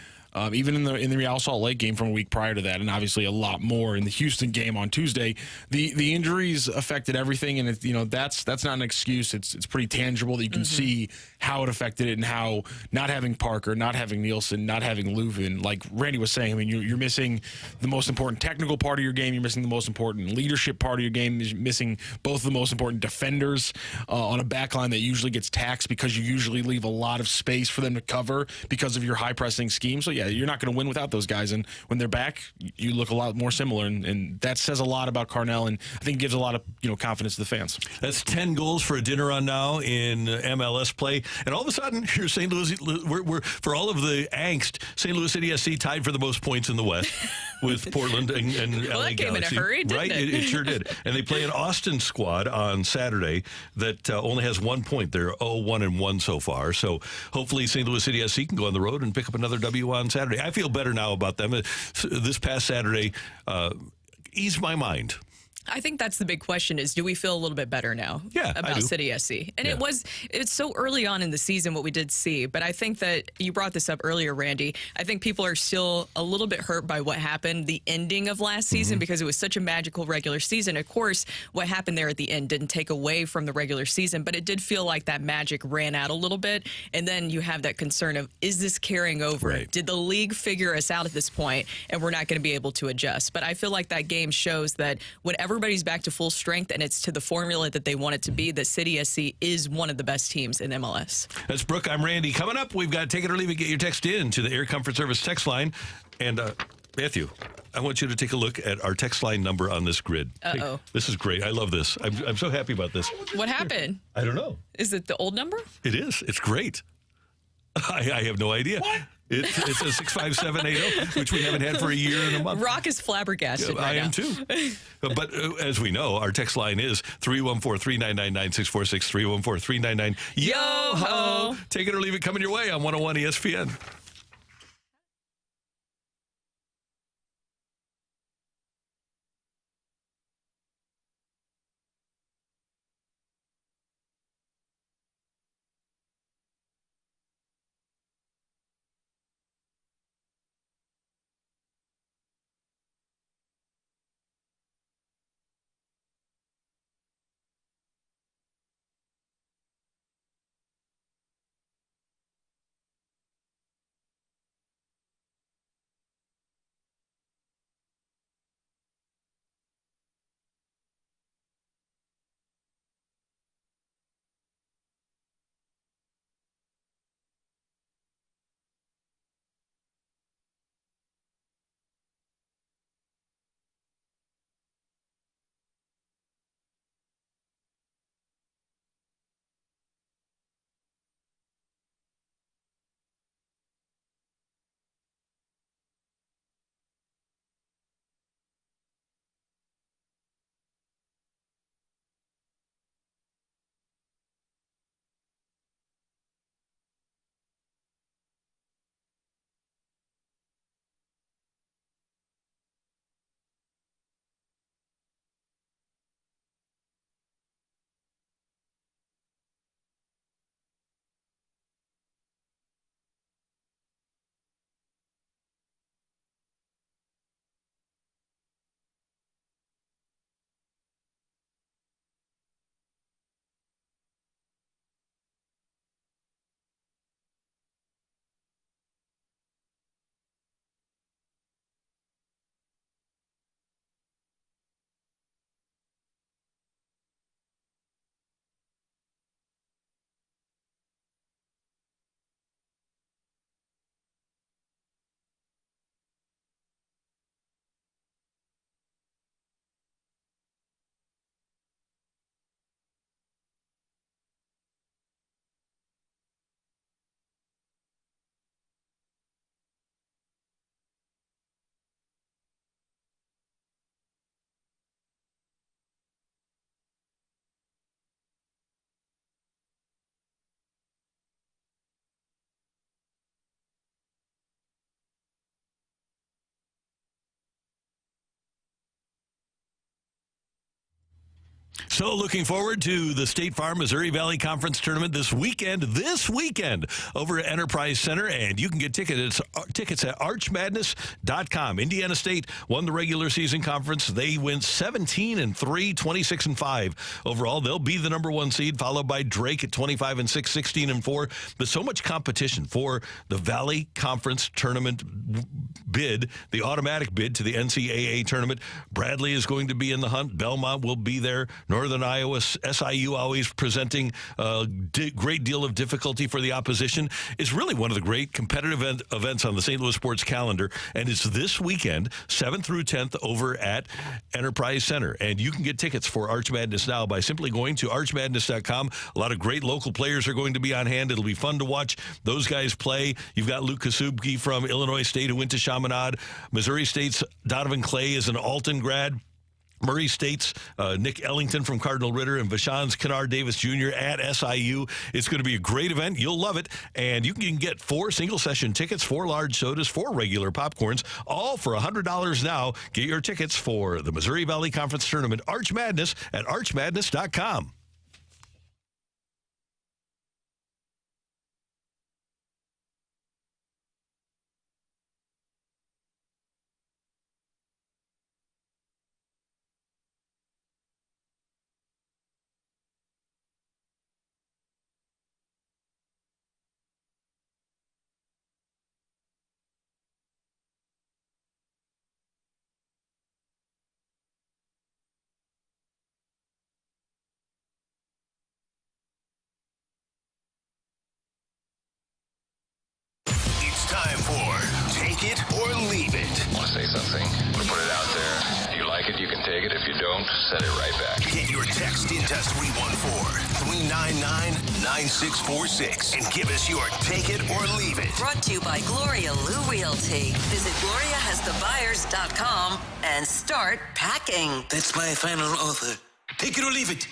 Even in the Real Salt Lake game from a week prior to that, and obviously a lot more in the Houston game on Tuesday, the injuries affected everything, and that's not an excuse. It's pretty tangible that you can see how it affected it, and how not having Parker, not having Nielsen, not having Leuven, like Randy was saying. I mean, you're missing the most important technical part of your game. You're missing the most important leadership part of your game. You're missing both the most important defenders on a back line that usually gets taxed, because you usually leave a lot of space for them to cover because of your high pressing scheme. So yeah, you're not going to win without those guys. And when they're back, you look a lot more similar. And that says a lot about Carnell, and I think gives a lot of confidence to the fans. That's 10 goals for a dinner on now in MLS play. And all of a sudden, here's St. Louis. We're for all of the angst, St. Louis City SC tied for the most points in the West with Portland and Well, LA that came Galaxy. in a hurry, didn't right? it? It sure did. And they play an Austin squad on Saturday that only has 1 point. They're 0-1-1 so far. So hopefully St. Louis City SC can go on the road and pick up another W on Saturday. I feel better now about them. This past Saturday eased my mind. I think that's the big question: is do we feel a little bit better now I about do. City SC? And Yeah. it's so early on in the season what we did see, but I think that you brought this up earlier, Randy. I think people are still a little bit hurt by what happened, the ending of last season, because it was such a magical regular season. Of course, what happened there at the end didn't take away from the regular season, but it did feel like that magic ran out a little bit. And then you have that concern of, is this carrying over? Right. Did the league figure us out at this point and we're not going to be able to adjust? But I feel like that game shows that when everybody's back to full strength and it's to the formula that they want it to be, that City SC is one of the best teams in MLS. That's Brooke. I'm Randy. Coming up, we've got Take It or Leave It. Get your text in to the Air Comfort Service text line. And Matthew, I want you to take a look at our text line number on this grid. Uh-oh. This is great. I love this. I'm so happy about this. What happened? I don't know. Is it the old number? It is. It's great. I have no idea. What? It's a 65780, which we haven't had for a year and a month. Rock is flabbergasted right I am now. too. But as we know, our text line is 314-399-9646, 314-399. Yo-ho! Take it or leave it coming your way on 101 ESPN. So looking forward to the State Farm Missouri Valley Conference Tournament this weekend over at Enterprise Center, and you can get tickets at archmadness.com. Indiana State won the regular season conference. They went 17-3, 26-5 overall. They'll be the number 1 seed, followed by Drake at 25-6, 16-4. But so much competition for the Valley Conference Tournament bid, the automatic bid to the NCAA tournament. Bradley is going to be in the hunt. Belmont will be there. Northern Iowa, SIU always presenting a great deal of difficulty for the opposition. It's really one of the great competitive events on the St. Louis sports calendar, and it's this weekend, 7th through 10th, over at Enterprise Center. And you can get tickets for Arch Madness now by simply going to archmadness.com. A lot of great local players are going to be on hand. It'll be fun to watch those guys play. You've got Luke Kasubke from Illinois State who went to Chaminade. Missouri State's Donovan Clay is an Alton grad. Murray State's Nick Ellington from Cardinal Ritter, and Vashon's Kennard Davis Jr. at SIU. It's going to be a great event. You'll love it. And you can get 4 single-session tickets, 4 large sodas, 4 regular popcorns, all for $100 now. Get your tickets for the Missouri Valley Conference Tournament, Arch Madness, at archmadness.com. Time for Take It or Leave It. Want to say something? Want to put it out there? If you like it, you can take it. If you don't, send it right back. Get your text into 314-399-9646 and give us your Take It or Leave It. Brought to you by Gloria Lou Realty. Visit GloriaHasTheBuyers.com and start packing. That's my final offer. Take it or leave it.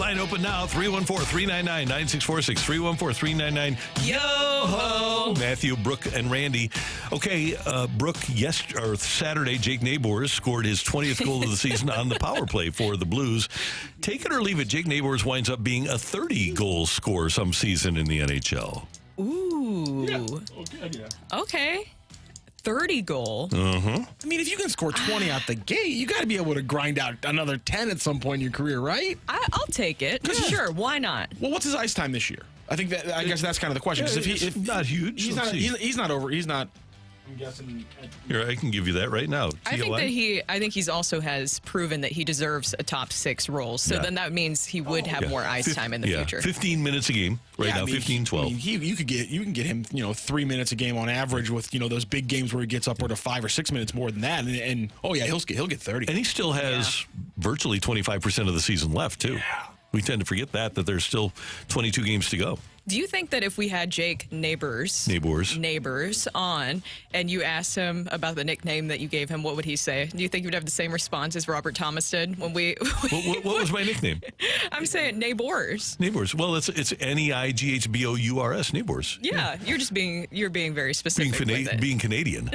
Line open now, 314-399-9646, 314-399-YO-HO. Matthew, Brooke, and Randy. Okay, Brooke, Saturday, Jake Nabors scored his 20th goal of the season on the power play for the Blues. Take it or leave it, Jake Nabors winds up being a 30-goal scorer some season in the NHL. Ooh. Yeah. Okay. 30 goal. I mean, if you can score 20 out the gate, you got to be able to grind out another 10 at some point in your career, right? I'll take it. Yeah. Sure, why not? Well, what's his ice time this year? I guess that's kind of the question. Because It's not huge. he's Let's not, see. he's not over. He's not. I'm guessing. Here, I can give you that right now. I think he's also has proven that he deserves a top 6 role. So Yeah. then that means he would have more ice time in the future. 15 minutes a game now, 15, 12. I mean, you can get him 3 minutes a game on average with those big games where he gets upward of 5 or 6 minutes more than that, and he'll get 30. And he still has virtually 25% of the season left, too. Yeah. We tend to forget that there's still 22 games to go. Do you think that if we had Jake Nabors on and you asked him about the nickname that you gave him, what would he say? Do you think he would have the same response as Robert Thomas did when we... What was my nickname? I'm saying Nabors. Nabors. Well, it's Neihbours. Nabors. Yeah, you're being very specific with it. Being Canadian.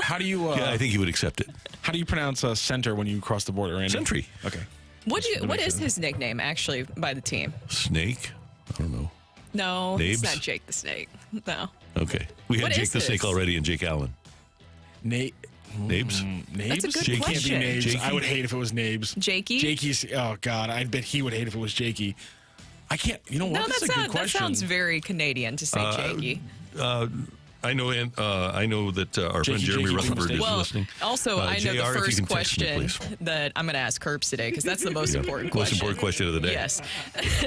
How do you? I think he would accept it. How do you pronounce center when you cross the border, Randy? Sentry. Okay. What is his nickname actually by the team? Snake? I don't know. No, Nabes? it's not Jake the Snake. No. Okay. We had What Jake is the Snake this? already and Jake Allen. Nabes? That's Nabes? a good Jakey? question. Can't be Nabes. Jakey? I would hate if it was Nabes. Jakey? Jakey's. Oh God, I bet he would hate if it was Jakey. I can't. You know what? No, That's a good that question. sounds very Canadian to say Jakey. I know that our friend Jakey, Jeremy Jakey, Rutherford is Well, listening. also, I know JR, the if you first can text me, question please. that I'm going to ask Kerbs today because that's the most important Most question. important question of the day. Yes.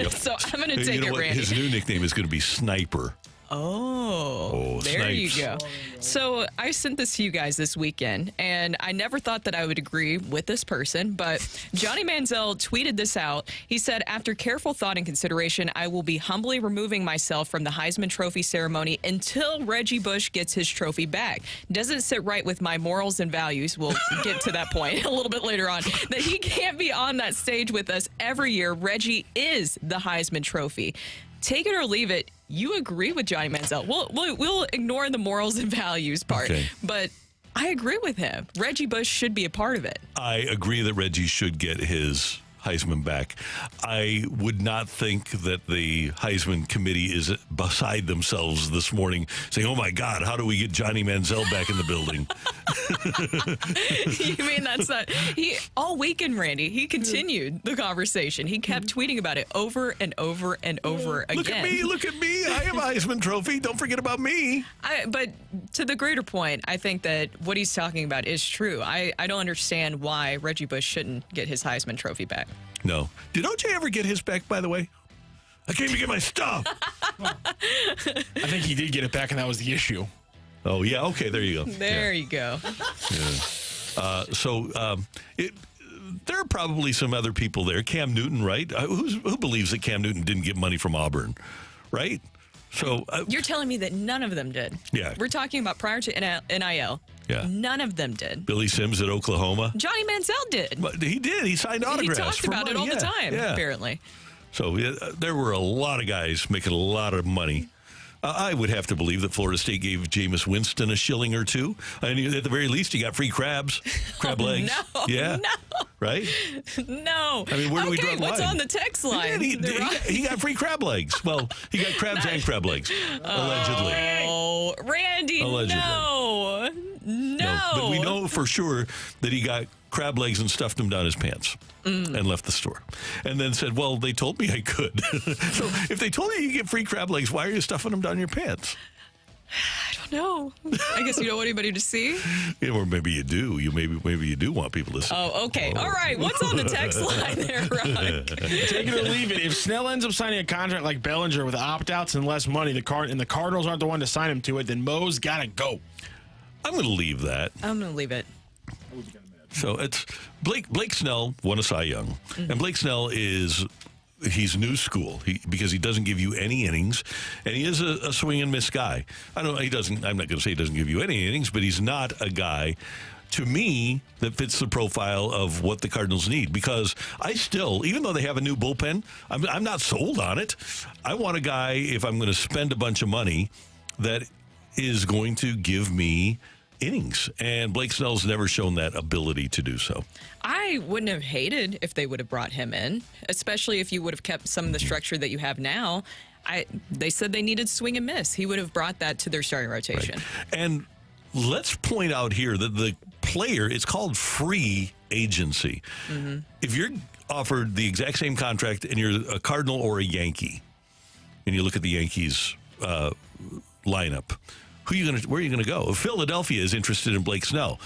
So I'm going to take You know it, what? Randy. His new nickname is going to be Sniper. Oh, there snipes. you go. So I sent this to you guys this weekend, and I never thought that I would agree with this person, but Johnny Manziel tweeted this out. He said, after careful thought and consideration, I will be humbly removing myself from the Heisman Trophy ceremony until Reggie Bush gets his trophy back. Doesn't sit right with my morals and values. We'll get to that point a little bit later on, that he can't be on that stage with us every year. Reggie is the Heisman Trophy. Take it or leave it. You agree with Johnny Manziel. We'll ignore the morals and values part. Okay. But I agree with him. Reggie Bush should be a part of it. I agree that Reggie should get his Heisman back. I would not think that the Heisman committee is beside themselves this morning saying, oh my God, how do we get Johnny Manziel back in the building? You mean that's not... all weekend, Randy, he continued the conversation. He kept tweeting about it over and over and over again. Look at me. I have a Heisman trophy. Don't forget about me. But to the greater point, I think that what he's talking about is true. I don't understand why Reggie Bush shouldn't get his Heisman trophy back. No. Did OJ ever get his back, by the way? I came to get my stuff. I think he did get it back, and that was the issue. Oh, yeah. Okay, there you go. There you go. Yeah. There are probably some other people there. Cam Newton, right? Who believes that Cam Newton didn't get money from Auburn, right? So you're telling me that none of them did? Yeah. We're talking about prior to NIL. Yeah. None of them did. Billy Sims at Oklahoma. Johnny Manziel did. But he did. He signed autographs. He talked for about money. it all the time, apparently. So there were a lot of guys making a lot of money. I would have to believe that Florida State gave Jameis Winston a shilling or two. I mean, at the very least, he got free crab legs. No, yeah, no. Right? No. I mean, where do we draw the line? What's on the text line? He got free crab legs. Well, he got crabs and crab legs, allegedly. Oh, Randy, allegedly. No. But we know for sure that he got crab legs and stuffed them down his pants and left the store. And then said, well, they told me I could. So if they told you get free crab legs, why are you stuffing them down your pants? I don't know. I guess you don't want anybody to see. Yeah, or maybe you do. Maybe you do want people to see. Oh, okay. All right. What's on the text line there, Ron? Take it or leave it. If Snell ends up signing a contract like Bellinger with opt-outs and less money, the Cardinals aren't the one to sign him to it, then Mo's got to go. I'm going to leave that. I'm going to leave it. So it's Blake Snell won a Cy Young, and Blake Snell he's new school because he doesn't give you any innings, and he is a swing and miss guy. I'm not going to say he doesn't give you any innings, but he's not a guy to me that fits the profile of what the Cardinals need, because I still, even though they have a new bullpen, I'm not sold on it. I want a guy, if I'm going to spend a bunch of money, that is going to give me innings, and Blake Snell's never shown that ability to do so. I wouldn't have hated if they would have brought him in, especially if you would have kept some of the structure that you have now. They said they needed swing and miss. He would have brought that to their starting rotation. Right. And let's point out here that the player, it's called free agency. Mm-hmm. If you're offered the exact same contract and you're a Cardinal or a Yankee, and you look at the Yankees lineup, where are you going to go? If Philadelphia is interested in Blake Snell,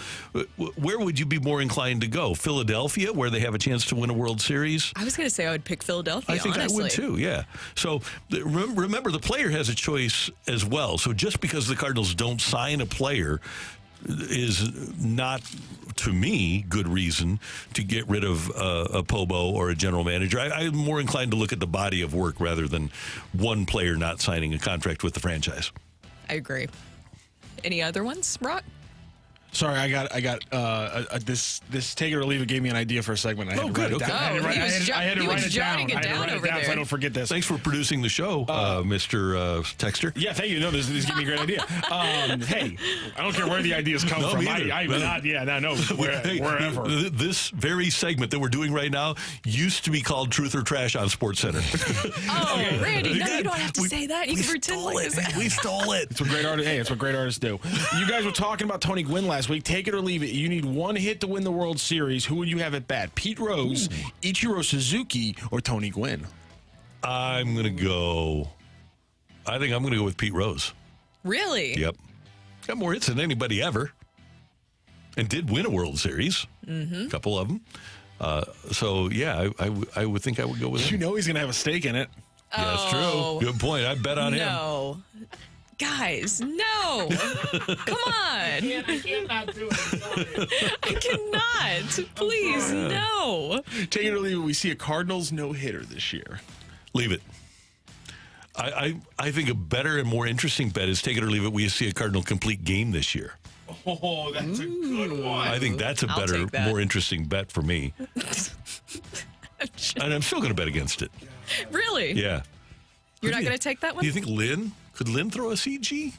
where would you be more inclined to go? Philadelphia, where they have a chance to win a World Series? I was going to say I would pick Philadelphia, I think honestly. I would too, yeah. So remember, the player has a choice as well. So just because the Cardinals don't sign a player is not, to me, good reason to get rid of a Pobo or a general manager. I'm more inclined to look at the body of work rather than one player not signing a contract with the franchise. I agree. Any other ones, Brock? Sorry, I got this take it or leave it gave me an idea for a segment. I had to write it down. I had to write it down so I don't forget this. Thanks for producing the show, Mr. Texter. Yeah, thank you. No, this gave me a great idea. Hey, I don't care where the ideas come from. Wherever. This very segment that we're doing right now used to be called Truth or Trash on SportsCenter. Okay. Randy, no, you don't have to say that. You can pretend like this. We stole it. It's what great artists. Hey, it's what great artists do. You guys were talking about Tony Gwynn last week. Take it or leave it. You need one hit to win the World Series. Who would you have at bat? Pete Rose, Ichiro Suzuki, or Tony Gwynn? I think I'm going to go with Pete Rose. Really? Yep. Got more hits than anybody ever. And did win a World Series. A couple of them. So, yeah, I would think I would go with him. You know he's going to have a stake in it. Yeah, that's true. Good point. I bet on him. No. Guys, no. Come on. I cannot do it. I cannot. Please, no. Take it or leave it. We see a Cardinals no-hitter this year. Leave it. I think a better and more interesting bet is take it or leave it. We see a Cardinal complete game this year. Oh, that's a good one. I think that's a better, more interesting bet for me. And I'm still going to bet against it. Really? Yeah. You're not going to take that one? Do you think could Lynn throw a CG?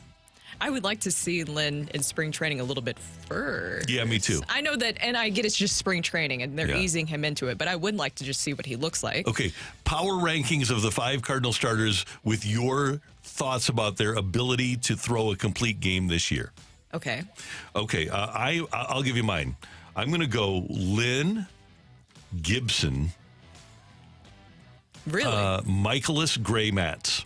I would like to see Lynn in spring training a little bit first. Yeah, me too. I know that, and I get it's just spring training and they're Yeah. easing him into it, but I would like to just see what he looks like. Okay, power rankings of the 5 Cardinal starters with your thoughts about their ability to throw a complete game this year. Okay. Okay, I'll give you mine. I'm going to go Lynn, Gibson, Really? Michaelis, Gray, Matz.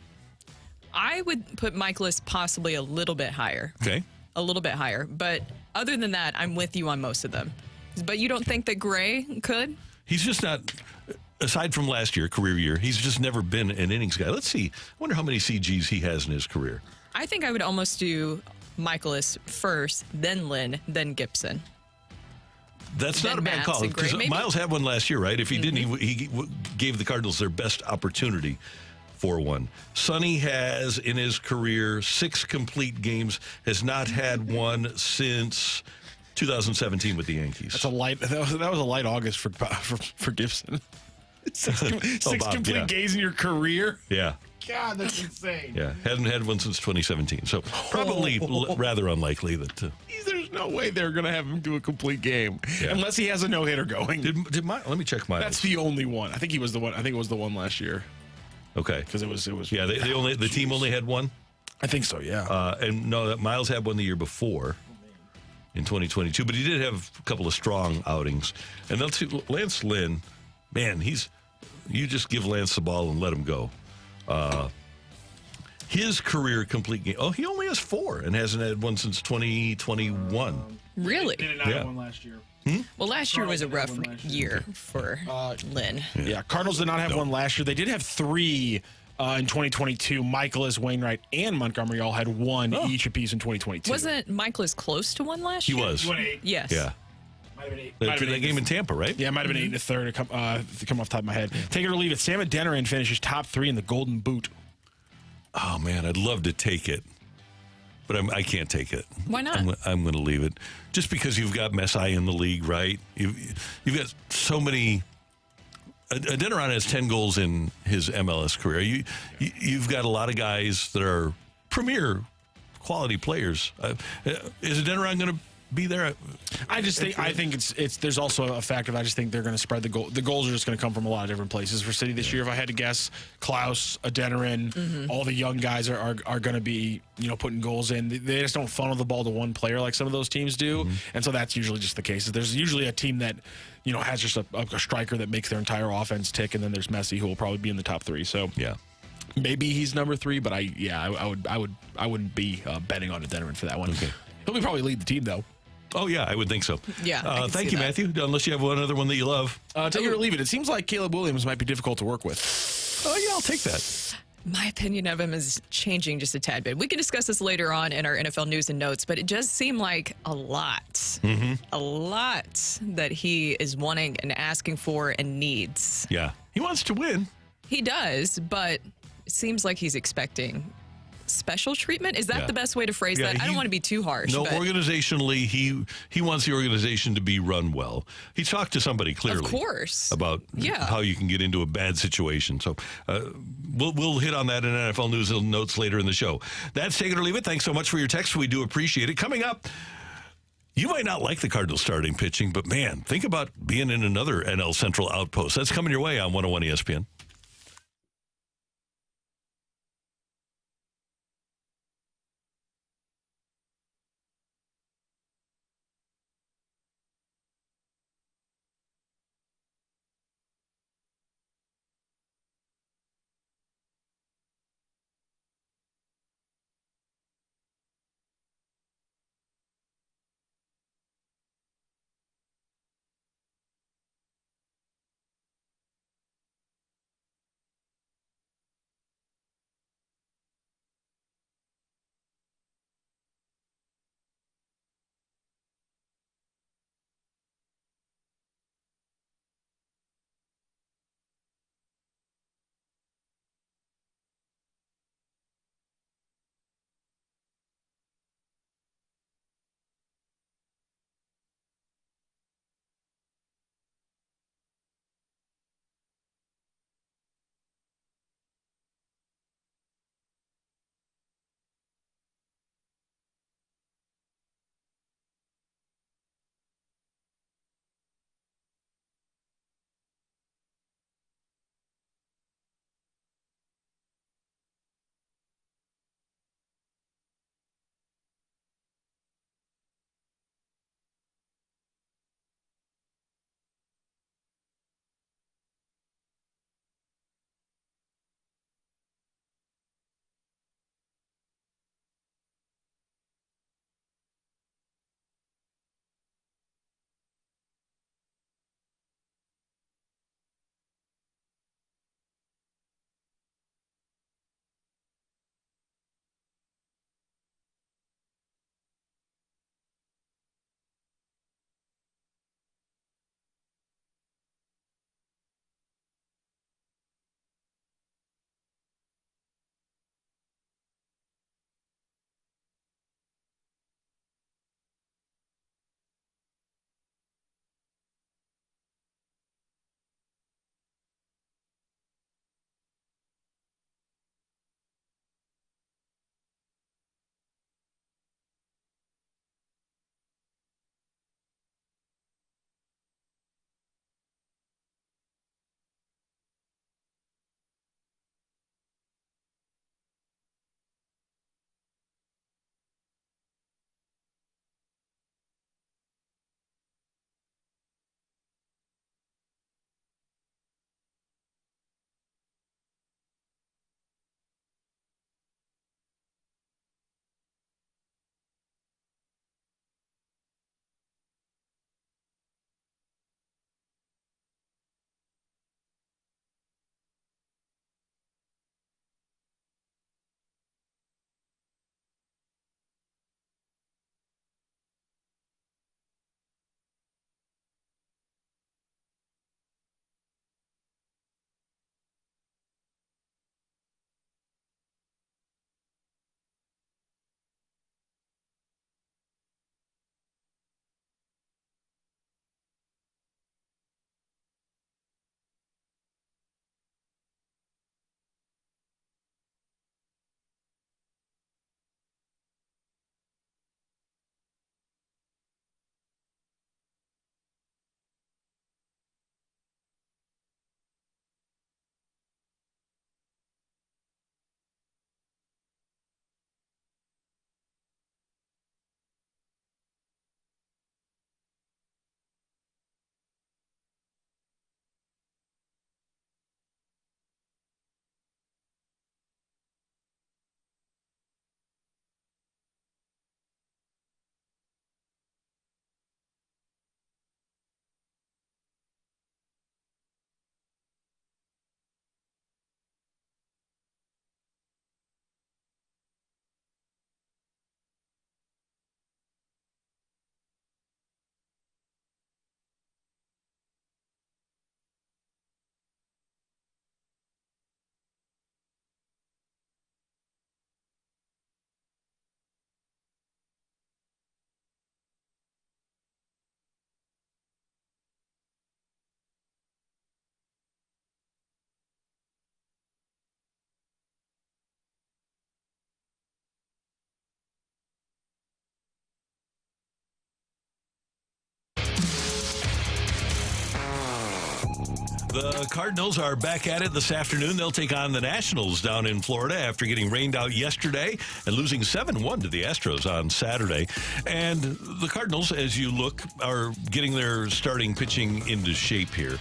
I would put Michaelis possibly a little bit higher. Okay. A little bit higher. But other than that, I'm with you on most of them. But you don't think that Gray could? He's just not, aside from last year, career year, he's just never been an innings guy. Let's see. I wonder how many CGs he has in his career. I think I would almost do Michaelis first, then Lynn, then Gibson. That's Then not a bad Matz call. and Gray, Because maybe? Miles had one last year, right? If he didn't, he gave the Cardinals their best opportunity for one. Sonny has, in his career, 6 complete games, has not had one since 2017 with the Yankees. That's a light. That was a light August for Gibson. Six Bob, complete yeah. games in your career. Yeah. God, that's insane. Yeah. Hadn't had one since 2017. So probably rather unlikely that. There's no way they're going to have him do a complete game Yeah. unless he has a no-hitter going. Let me check my. That's the only one. I think he was the one. I think it was the one last year Okay. because it was. Yeah, the team only had one. I think so. Yeah. And no, Miles had one the year before in 2022, but he did have a couple of strong outings. And let's see, Lance Lynn, man, you just give Lance the ball and let him go. His career complete game. Oh, he only has 4 and hasn't had one since 2021. Really? Did not have one last year. Well, last year was a rough Cardinals did have one last year for Lynn. Yeah, Cardinals did not have one last year. They did have 3 in 2022. Michaelis, Wainwright, and Montgomery all had one each apiece in 2022. Wasn't Michaelis close to one last He year? was. He won 8. Yes. Yeah. Might have been 8. That game in Tampa, right? Yeah, it might have been 8 and a third to come off the top of my head. Take it or leave it. Sam Adeniran finishes top 3 in the Golden Boot. Oh, man, I'd love to take it, but I can't take it. Why not? I'm going to leave it. Just because you've got Messiah in the league, right? You've got so many. Adeniran has 10 goals in his MLS career. You've got a lot of guys that are premier quality players. Is Adeniran going to be there? I think it's. There's also a fact of I just think they're going to spread the goal. The goals are just going to come from a lot of different places for City this year. If I had to guess, Klaus, Adeniran, all the young guys are going to be putting goals in. They just don't funnel the ball to one player like some of those teams do, and so that's usually just the case. There's usually a team that has just a striker that makes their entire offense tick, and then there's Messi who will probably be in the top 3. So Yeah. maybe he's number 3, but I wouldn't be betting on Adeniran for that one. Okay. He'll probably lead the team though. Oh, yeah, I would think so. Yeah, I can thank see you, that. Matthew. Unless you have one other one that you love. Take it or leave it. It seems like Caleb Williams might be difficult to work with. Oh, yeah, I'll take that. My opinion of him is changing just a tad bit. We can discuss this later on in our NFL news and notes, but it does seem like a lot that he is wanting and asking for and needs. Yeah. He wants to win. He does, but it seems like he's expecting special treatment. Is that Yeah. the best way to phrase Yeah, that? I don't want to be too harsh. No, but organizationally, he wants the organization to be run well. He talked to somebody clearly, Of course. about Yeah. how you can get into a bad situation. So we'll hit on that in NFL news and notes later in the show. That's Take It or Leave It. Thanks so much for your text. We do appreciate it. Coming up, you might not like the Cardinals starting pitching, but man, think about being in another NL Central outpost. That's coming your way on 101 ESPN. The Cardinals are back at it this afternoon. They'll take on the Nationals down in Florida after getting rained out yesterday and losing 7-1 to the Astros on Saturday. And the Cardinals, as you look, are getting their starting pitching into shape here.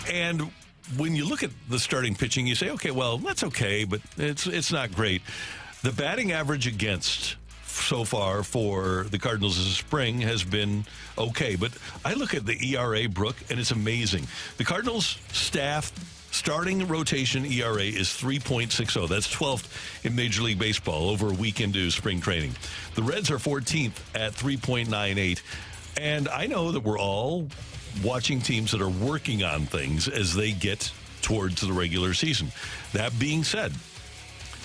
And when you look at the starting pitching, you say, okay, well, that's okay, but it's not great. The batting average against so far for the Cardinals this spring has been okay. But I look at the ERA, Brooke, and it's amazing. The Cardinals staff starting rotation ERA is 3.60. That's 12th in Major League Baseball over a week into spring training. The Reds are 14th at 3.98. And I know that we're all watching teams that are working on things as they get towards the regular season. That being said,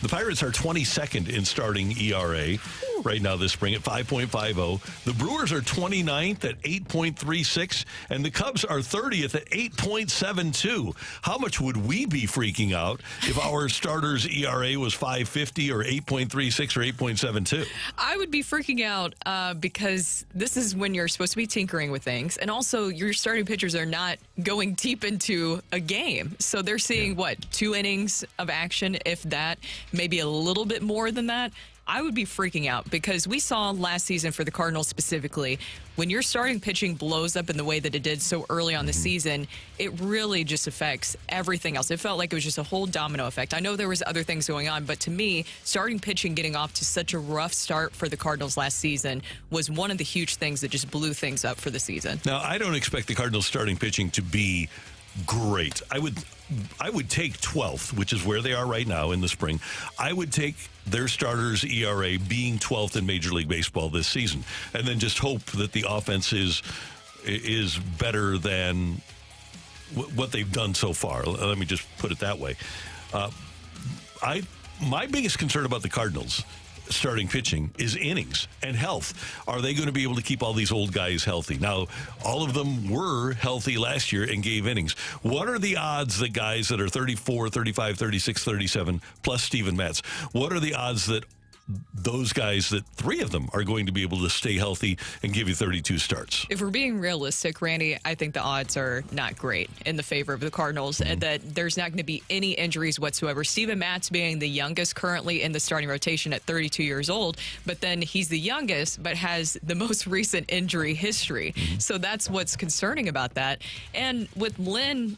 the Pirates are 22nd in starting ERA right now this spring at 5.50. The Brewers are 29th at 8.36, and the Cubs are 30th at 8.72. How much would we be freaking out if our starters' ERA was 5.50 or 8.36 or 8.72? I would be freaking out because this is when you're supposed to be tinkering with things, and also your starting pitchers are not going deep into a game. So they're seeing, 2 innings of action, if that, maybe a little bit more than that. I would be freaking out because we saw last season for the Cardinals specifically, when your starting pitching blows up in the way that it did so early on the season, it really just affects everything else. It felt like it was just a whole domino effect. I know there was other things going on, but to me, starting pitching getting off to such a rough start for the Cardinals last season was one of the huge things that just blew things up for the season. Now, I don't expect the Cardinals starting pitching to be great. I would take 12th, which is where they are right now in the spring. I would take their starters' ERA being 12th in Major League Baseball this season, and then just hope that the offense is better than what they've done so far. Let me just put it that way. My biggest concern about the Cardinals starting pitching is innings and health. Are they going to be able to keep all these old guys healthy? Now, all of them were healthy last year and gave innings. What are the odds that guys that are 34, 35, 36, 37, plus Steven Matz, what are the odds that those guys, that 3 of them are going to be able to stay healthy and give you 32 starts? If we're being realistic, Randy, I think the odds are not great in the favor of the Cardinals, and that there's not going to be any injuries whatsoever. Steven Matz being the youngest currently in the starting rotation at 32 years old, but then he's the youngest but has the most recent injury history. So that's what's concerning about that. And with Lynn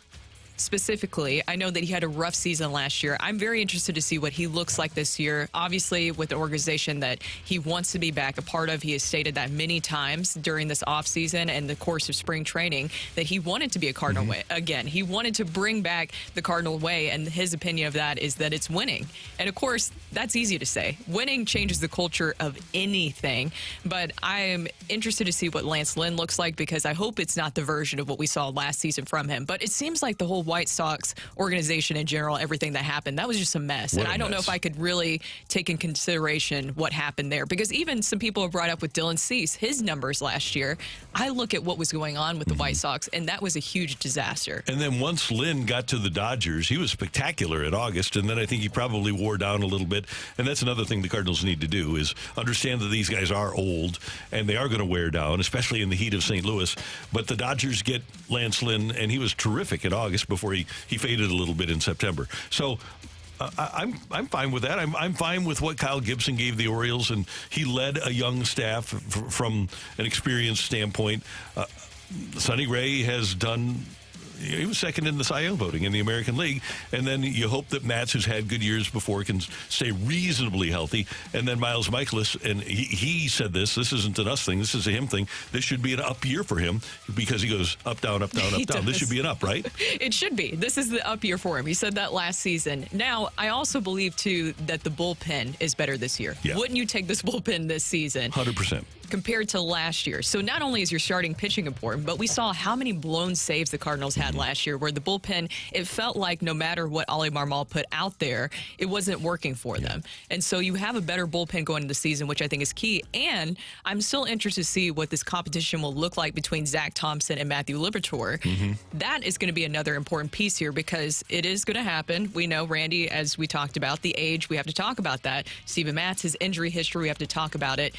specifically, I know that he had a rough season last year. I'm very interested to see what he looks like this year. Obviously, with the organization that he wants to be back a part of, he has stated that many times during this offseason and the course of spring training that he wanted to be a Cardinal way. Again, he wanted to bring back the Cardinal way, and his opinion of that is that it's winning. And of course, that's easy to say. Winning changes the culture of anything, but I am interested to see what Lance Lynn looks like, because I hope it's not the version of what we saw last season from him. But it seems like the whole White Sox organization in general, everything that happened, that was just a mess. And I don't know if I could really take in consideration what happened there, because even some people have brought up with Dylan Cease, his numbers last year. I look at what was going on with the White Sox, and that was a huge disaster. And then once Lynn got to the Dodgers, he was spectacular in August, and then I think he probably wore down a little bit. And that's another thing the Cardinals need to do, is understand that these guys are old and they are going to wear down, especially in the heat of St. Louis. But the Dodgers get Lance Lynn, and he was terrific in August before he faded a little bit in September. So I'm fine with that. I'm fine with what Kyle Gibson gave the Orioles, and he led a young staff from an experience standpoint. Sonny Ray has done. He was second in the Cy Young voting in the American League. And then you hope that Matz, who's had good years before, can stay reasonably healthy. And then Miles Michaelis, and he said this isn't an us thing, this is a him thing. This should be an up year for him, because he goes up, down, up, down, up, down. This should be an up, right? It should be. This is the up year for him. He said that last season. Now, I also believe, too, that the bullpen is better this year. Yeah. Wouldn't you take this bullpen this season? 100%. Compared to last year. So not only is your starting pitching important, but we saw how many blown saves the Cardinals had last year, where the bullpen, it felt like no matter what Ollie Marmol put out there, it wasn't working for them. And so you have a better bullpen going into the season, which I think is key. And I'm still interested to see what this competition will look like between Zach Thompson and Matthew Liberatore. That is going to be another important piece here, because it is going to happen. We know, Randy, as we talked about, the age, we have to talk about that. Steven Matz, his injury history, we have to talk about it.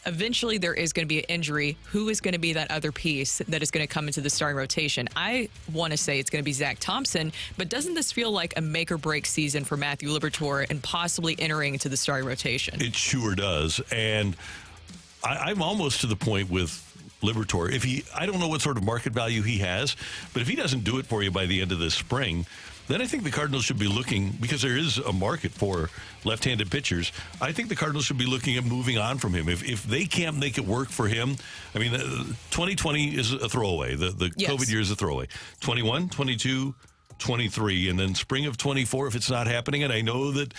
eventually there is going to be an injury. Who is going to be that other piece that is going to come into the starting rotation? I want to say it's going to be Zach Thompson, but doesn't this feel like a make or break season for Matthew Liberatore and possibly entering into the starting rotation? It sure does. And I'm almost to the point with Liberatore. I don't know what sort of market value he has, but if he doesn't do it for you by the end of this spring, then I think the Cardinals should be looking, because there is a market for left-handed pitchers, I think the Cardinals should be looking at moving on from him. If they can't make it work for him, I mean, 2020 is a throwaway. The Yes. COVID year is a throwaway. 21, 22, 23, and then spring of 24 if it's not happening. And I know that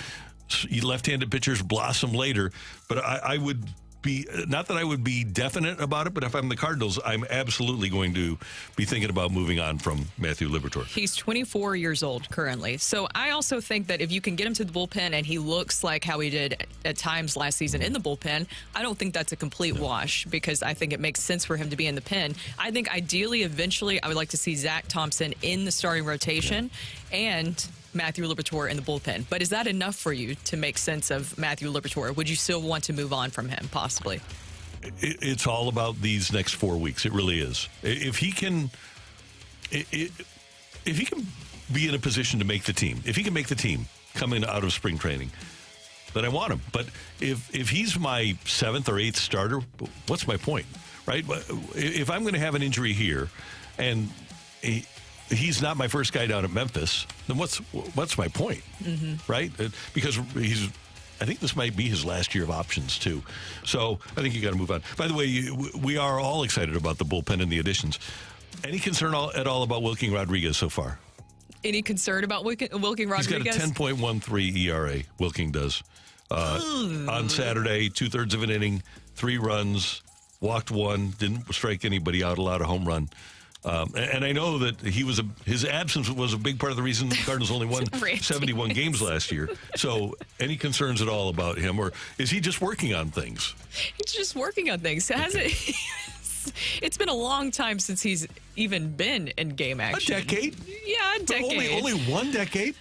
left-handed pitchers blossom later, but I would be, not that I would be definite about it, but if I'm the Cardinals, I'm absolutely going to be thinking about moving on from Matthew Liberatore. He's 24 years old currently. So I also think that if you can get him to the bullpen and he looks like how he did at times last season in the bullpen, I don't think that's a complete wash, because I think it makes sense for him to be in the pen. I think ideally, eventually, I would like to see Zach Thompson in the starting rotation and Matthew Liberatore in the bullpen. But is that enough for you to make sense of Matthew Liberatore? Would you still want to move on from him, possibly? It's all about these next 4 weeks. It really is. If he can be in a position to make the team, if he can make the team coming out of spring training, then I want him. But if he's my 7th or 8th starter, what's my point, right? If I'm going to have an injury here and he's not my first guy down at Memphis, then what's my point, right? Because I think this might be his last year of options, too. So I think you got to move on. By the way, we are all excited about the bullpen and the additions. Any concern at all about Wilking Rodriguez so far? Any concern about Wilking Rodriguez? He's got a 10.13 ERA, Wilking does. On Saturday, 2/3 of an inning, 3 runs, walked 1, didn't strike anybody out, allowed a home run. And I know that his absence was a big part of the reason the Cardinals only won 71 games last year. So any concerns at all about him, or is he just working on things? He's just working on things. It's been a long time since he's even been in game action. A decade? Yeah, a decade. Only 1 decade?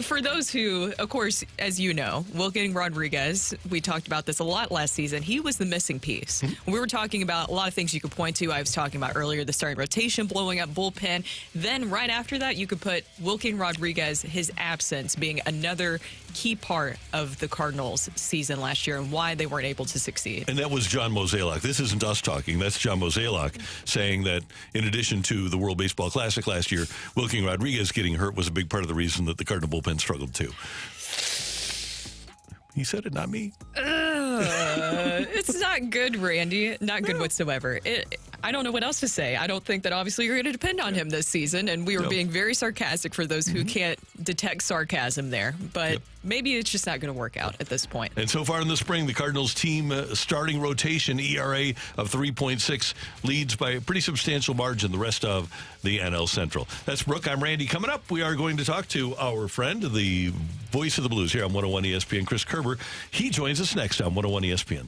For those who, of course, as you know, Wilking Rodriguez, we talked about this a lot last season. He was the missing piece. We were talking about a lot of things you could point to. I was talking about earlier the starting rotation, blowing up bullpen. Then right after that, you could put Wilking Rodriguez, his absence being another key part of the Cardinals' season last year and why they weren't able to succeed. And that was John Mozeliak. This isn't us talking. That's John Mozeliak saying that in addition to the World Baseball Classic last year, Wilking Rodriguez getting hurt was a big part of the reason that the Cardinal bullpen struggled too. He said it, not me. It's not good, Randy. Not good whatsoever. I don't know what else to say. I don't think that obviously you're going to depend on him this season, and we were being very sarcastic for those who can't detect sarcasm there. But maybe it's just not going to work out at this point. And so far in the spring, the Cardinals team starting rotation ERA of 3.6 leads by a pretty substantial margin the rest of the NL Central. That's Brooke. I'm Randy. Coming up, we are going to talk to our friend, the voice of the Blues here on 101 ESPN, Chris Kerber. He joins us next on 101 ESPN.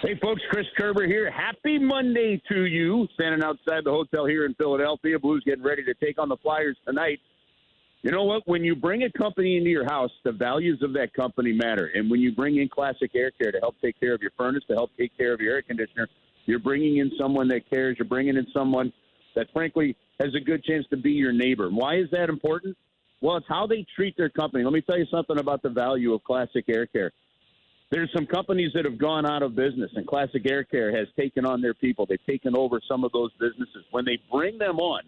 Hey, folks, Chris Kerber here. Happy Monday to you. Standing outside the hotel here in Philadelphia. Blues getting ready to take on the Flyers tonight. You know what? When you bring a company into your house, the values of that company matter. And when you bring in Classic Air Care to help take care of your furnace, to help take care of your air conditioner, you're bringing in someone that cares. You're bringing in someone that, frankly, has a good chance to be your neighbor. Why is that important? Well, it's how they treat their company. Let me tell you something about the value of Classic Air Care. There's some companies that have gone out of business, and Classic Air Care has taken on their people. They've taken over some of those businesses. When they bring them on,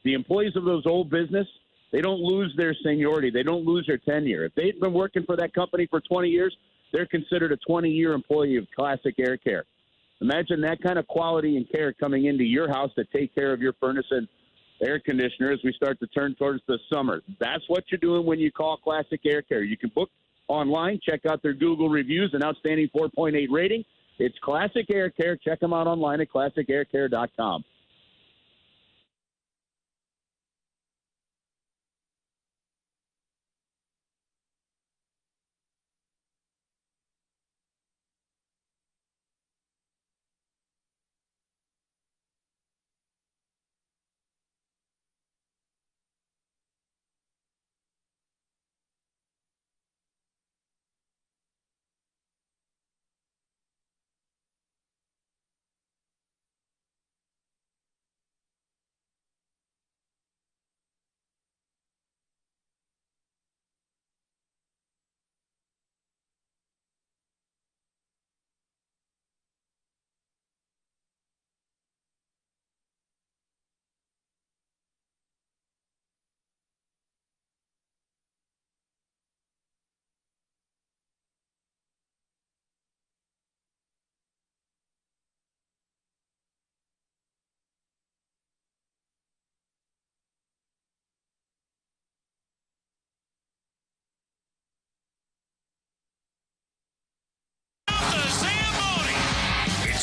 the employees of those old business, they don't lose their seniority. They don't lose their tenure. If they've been working for that company for 20 years, they're considered a 20-year employee of Classic Air Care. Imagine that kind of quality and care coming into your house to take care of your furnace and air conditioner as we start to turn towards the summer. That's what you're doing when you call Classic Air Care. You can book online, check out their Google reviews, an outstanding 4.8 rating. It's Classic Air Care. Check them out online at classicaircare.com.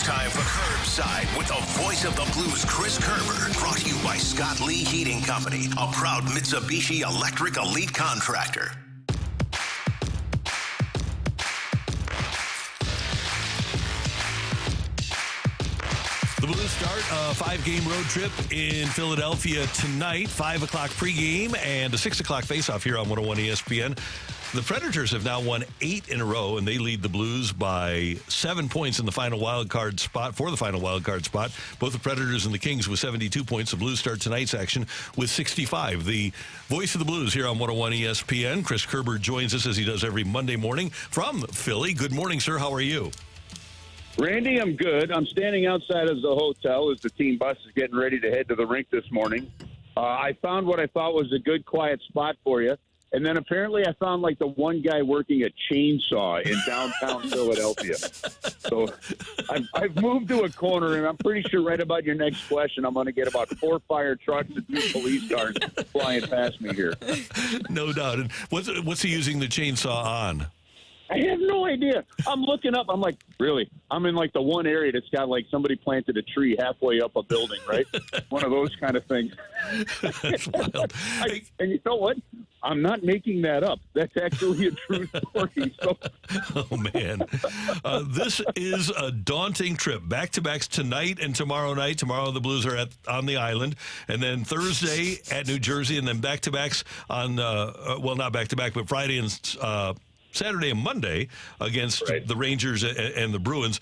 Time for Kerbside with the voice of the Blues, Chris Kerber. Brought to you by Scott Lee Heating Company, a proud Mitsubishi Electric Elite contractor. The Blues start a 5-game road trip in Philadelphia tonight. 5 o'clock pregame and a 6 o'clock faceoff here on 101 ESPN. The Predators have now won 8 in a row, and they lead the Blues by 7 points in the final wild card spot. For the final wild card spot, both the Predators and the Kings with 72 points. The Blues start tonight's action with 65. The voice of the Blues here on 101 ESPN, Chris Kerber, joins us as he does every Monday morning from Philly. Good morning, sir. How are you? Randy, I'm good. I'm standing outside of the hotel as the team bus is getting ready to head to the rink this morning. I found what I thought was a good, quiet spot for you. And then apparently I found like the one guy working a chainsaw in downtown Philadelphia. So I've moved to a corner, and I'm pretty sure right about your next question, I'm going to get about 4 fire trucks and 2 police cars flying past me here. No doubt. And what's he using the chainsaw on? I have no idea. I'm looking up. I'm like, really? I'm in like the one area that's got like somebody planted a tree halfway up a building, right? One of those kind of things. That's wild. And you know what? I'm not making that up. That's actually a true story. So. Oh, man. This is a daunting trip. Back-to-backs tonight and tomorrow night. Tomorrow the Blues are on the island. And then Thursday at New Jersey. And then back-to-backs on, well, not back-to-back, but Friday and Saturday and Monday against the Rangers and the Bruins.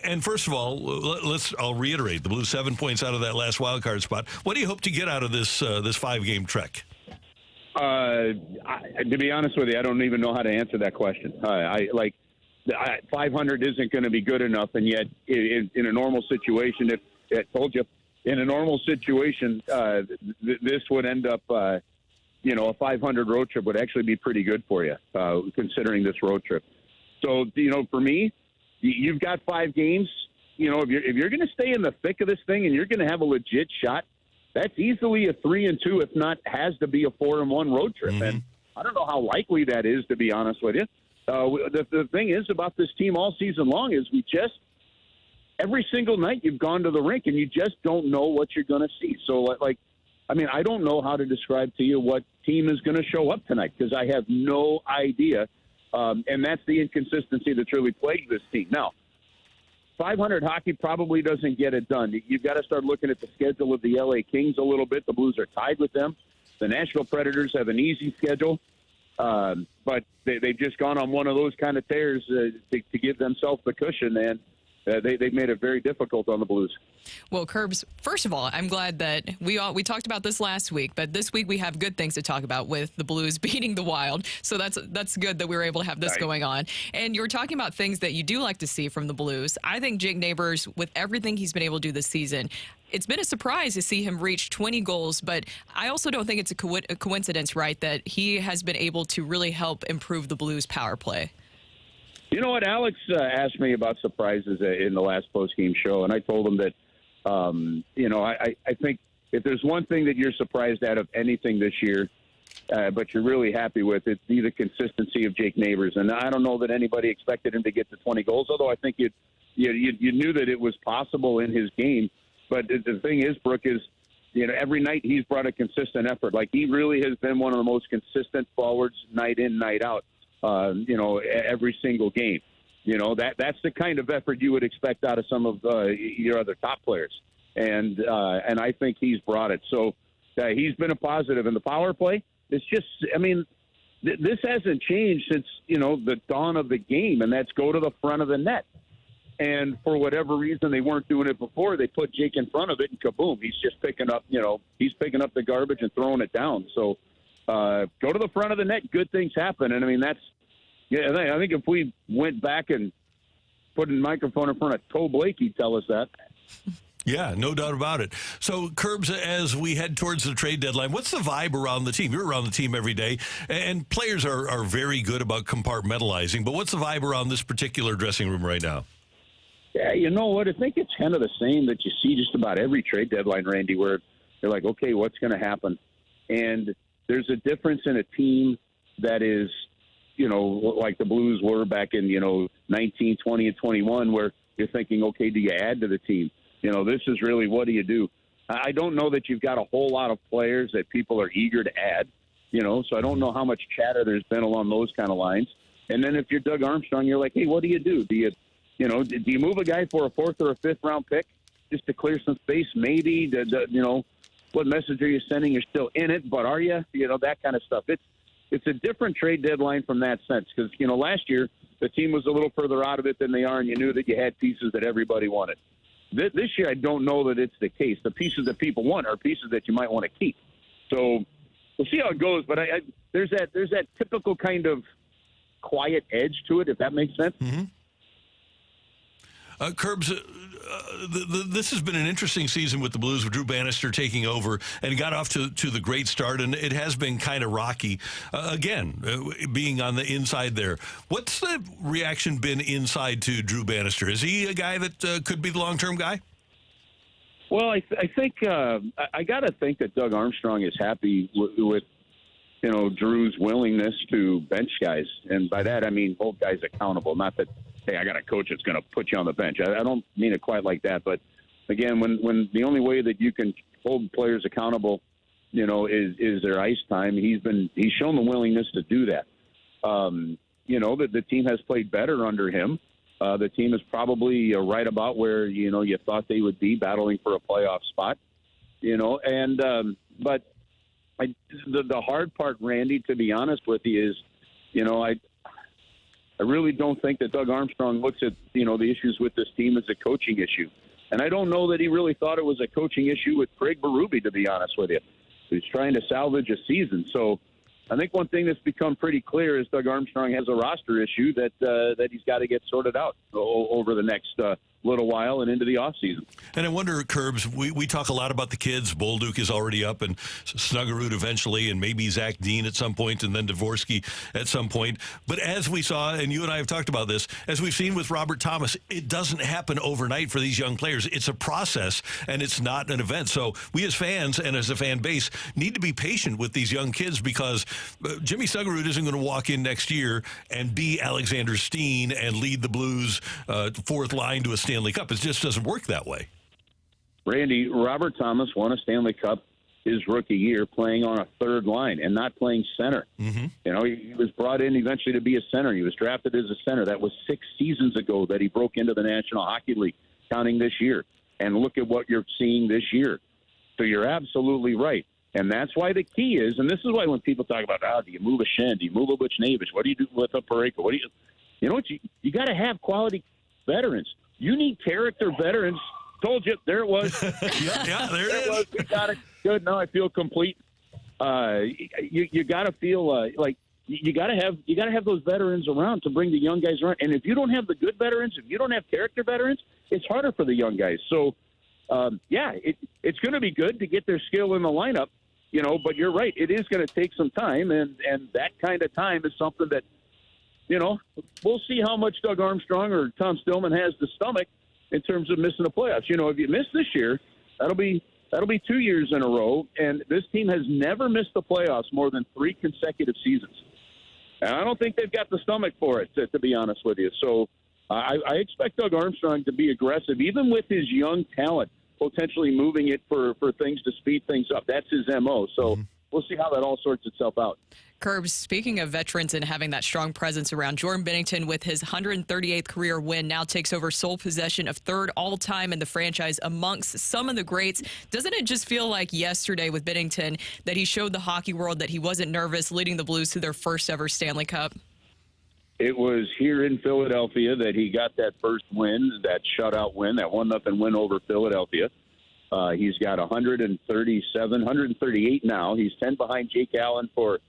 And first of all, I'll reiterate, the Blues 7 points out of that last wild card spot. What do you hope to get out of this 5-game trek? To be honest with you, I don't even know how to answer that question. 500 isn't going to be good enough, and yet in a normal situation, if I told you, in a normal situation, this would end up a 500 road trip would actually be pretty good for you, considering this road trip. So, for me, you've got 5 games. If you're going to stay in the thick of this thing and you're going to have a legit shot, that's easily a 3-2, if not has to be a 4-1 road trip. Mm-hmm. And I don't know how likely that is, to be honest with you. The thing is about this team all season long is every single night you've gone to the rink and you just don't know what you're going to see. So, I don't know how to describe to you what team is going to show up tonight because I have no idea. And that's the inconsistency that's really plagued this team. Now, .500 hockey probably doesn't get it done. You've got to start looking at the schedule of the LA Kings a little bit. The Blues are tied with them. The Nashville Predators have an easy schedule, but they've just gone on one of those kind of tears to give themselves the cushion, and they've made it very difficult on the Blues. Well, Kerbs, first of all, I'm glad that we talked about this last week, but this week we have good things to talk about with the Blues beating the Wild. So that's good that we were able to have this going on. And you were talking about things that you do like to see from the Blues. I think Jake Neighbors, with everything he's been able to do this season, it's been a surprise to see him reach 20 goals, but I also don't think it's a coincidence, right, that he has been able to really help improve the Blues power play. You know what? Alex asked me about surprises in the last postgame show, and I told him that, I think if there's one thing that you're surprised out of anything this year, but you're really happy with, it's the consistency of Jake Neighbors. And I don't know that anybody expected him to get to 20 goals, although I think you knew that it was possible in his game. But the thing is, Brooke, is every night he's brought a consistent effort. Like, he really has been one of the most consistent forwards night in, night out. Every single game. That's the kind of effort you would expect out of some of your other top players. And I think he's brought it. So he's been a positive. And the power play, it's just, this hasn't changed since, the dawn of the game, and that's go to the front of the net. And for whatever reason, they weren't doing it before. They put Jake in front of it, and kaboom, he's just picking up the garbage and throwing it down. So, go to the front of the net, good things happen. And, I think if we went back and put a microphone in front of Toe Blake, he'd tell us that. Yeah, no doubt about it. So, Kerbs, as we head towards the trade deadline, what's the vibe around the team? You're around the team every day, and players are very good about compartmentalizing, but what's the vibe around this particular dressing room right now? Yeah, you know what? I think it's kind of the same that you see just about every trade deadline, Randy, where you're like, okay, what's going to happen? And there's a difference in a team that is, like the Blues were back in, 19, 20, and 21, where you're thinking, okay, do you add to the team? This is really, what do you do? I don't know that you've got a whole lot of players that people are eager to add, so I don't know how much chatter there's been along those kind of lines. And then if you're Doug Armstrong, you're like, hey, what do you do? Do you move a guy for a 4th or a 5th round pick just to clear some space? Maybe, what message are you sending? You're still in it, but are you? That kind of stuff. It's a different trade deadline from that sense because, last year the team was a little further out of it than they are, and you knew that you had pieces that everybody wanted. This year, I don't know that it's the case. The pieces that people want are pieces that you might want to keep. So we'll see how it goes, but there's that typical kind of quiet edge to it, if that makes sense. Mm-hmm. Kerbs, this has been an interesting season with the Blues, with Drew Bannister taking over, and got off to the great start, and it has been kind of rocky. Being on the inside there. What's the reaction been inside to Drew Bannister? Is he a guy that could be the long-term guy? Well, I think I got to think that Doug Armstrong is happy with Drew's willingness to bench guys. And by that, I mean hold guys accountable, not that, hey, I got a coach that's going to put you on the bench. I don't mean it quite like that. But, again, when the only way that you can hold players accountable, is their ice time, he's shown the willingness to do that. The team has played better under him. The team is probably right about where, you thought they would be, battling for a playoff spot. But the hard part, Randy, to be honest with you, is, I really don't think that Doug Armstrong looks at, the issues with this team as a coaching issue. And I don't know that he really thought it was a coaching issue with Craig Berube, to be honest with you. He's trying to salvage a season. So I think one thing that's become pretty clear is Doug Armstrong has a roster issue that he's got to get sorted out over the next little while and into the offseason. And I wonder, Kerbs, we talk a lot about the kids. Bolduc is already up, and Snuggerud eventually, and maybe Zach Dean at some point, and then Dvorsky at some point. But as we saw, and you and I have talked about this, as we've seen with Robert Thomas, it doesn't happen overnight for these young players. It's a process, and it's not an event. So we as fans and as a fan base need to be patient with these young kids, because Jimmy Snuggerud isn't going to walk in next year and be Alexander Steen and lead the Blues fourth line to a Stanley Cup. It just doesn't work that way. Randy, Robert Thomas won a Stanley Cup, his rookie year playing on a third line and not playing center. Mm-hmm. You know, he was brought in eventually to be a center. He was drafted as a center. That was 6 seasons ago that he broke into the National Hockey League, counting this year. And look at what you're seeing this year. So you're absolutely right. And that's why the key is, and this is why when people talk about, do you move a Shen? Do you move a Butch-Navish? What do you do with a Parayko? What do you know what? You got to have quality veterans. You need character veterans. Told you, there it was. yeah, there it was. We got it. Good. Now I feel complete. You got to feel like you got to have those veterans around to bring the young guys around. And if you don't have the good veterans, if you don't have character veterans, it's harder for the young guys. So, it's going to be good to get their skill in the lineup, you know. But you're right; it is going to take some time, and that kind of time is something that, you know, we'll see how much Doug Armstrong or Tom Stillman has the stomach in terms of missing the playoffs. You know, if you miss this year, that'll be 2 years in a row, and this team has never missed the playoffs more than 3 consecutive seasons. And I don't think they've got the stomach for it, to be honest with you. So I expect Doug Armstrong to be aggressive, even with his young talent, potentially moving it for things to speed things up. That's his MO. So we'll see how that all sorts itself out. Kerbs, speaking of veterans and having that strong presence around, Jordan Binnington with his 138th career win now takes over sole possession of third all-time in the franchise amongst some of the greats. Doesn't it just feel like yesterday with Binnington that he showed the hockey world that he wasn't nervous leading the Blues to their first ever Stanley Cup? It was here in Philadelphia that he got that first win, that shutout win, that 1-0 win over Philadelphia. He's got 138 now. He's 10 behind Jake Allen for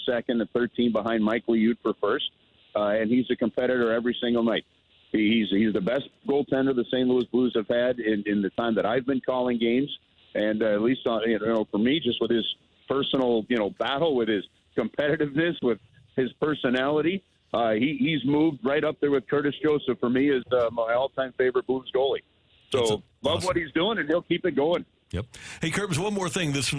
second and 13 behind Mike Liut for first. And he's a competitor every single night. He's the best goaltender the St. Louis Blues have had in the time that I've been calling games. And at least, for me, just with his personal, battle, with his competitiveness, with his personality, he's moved right up there with Curtis Joseph for me as my all-time favorite Blues goalie. So love what he's doing, and he'll keep it going. Yep. Hey, Kerbs, one more thing. This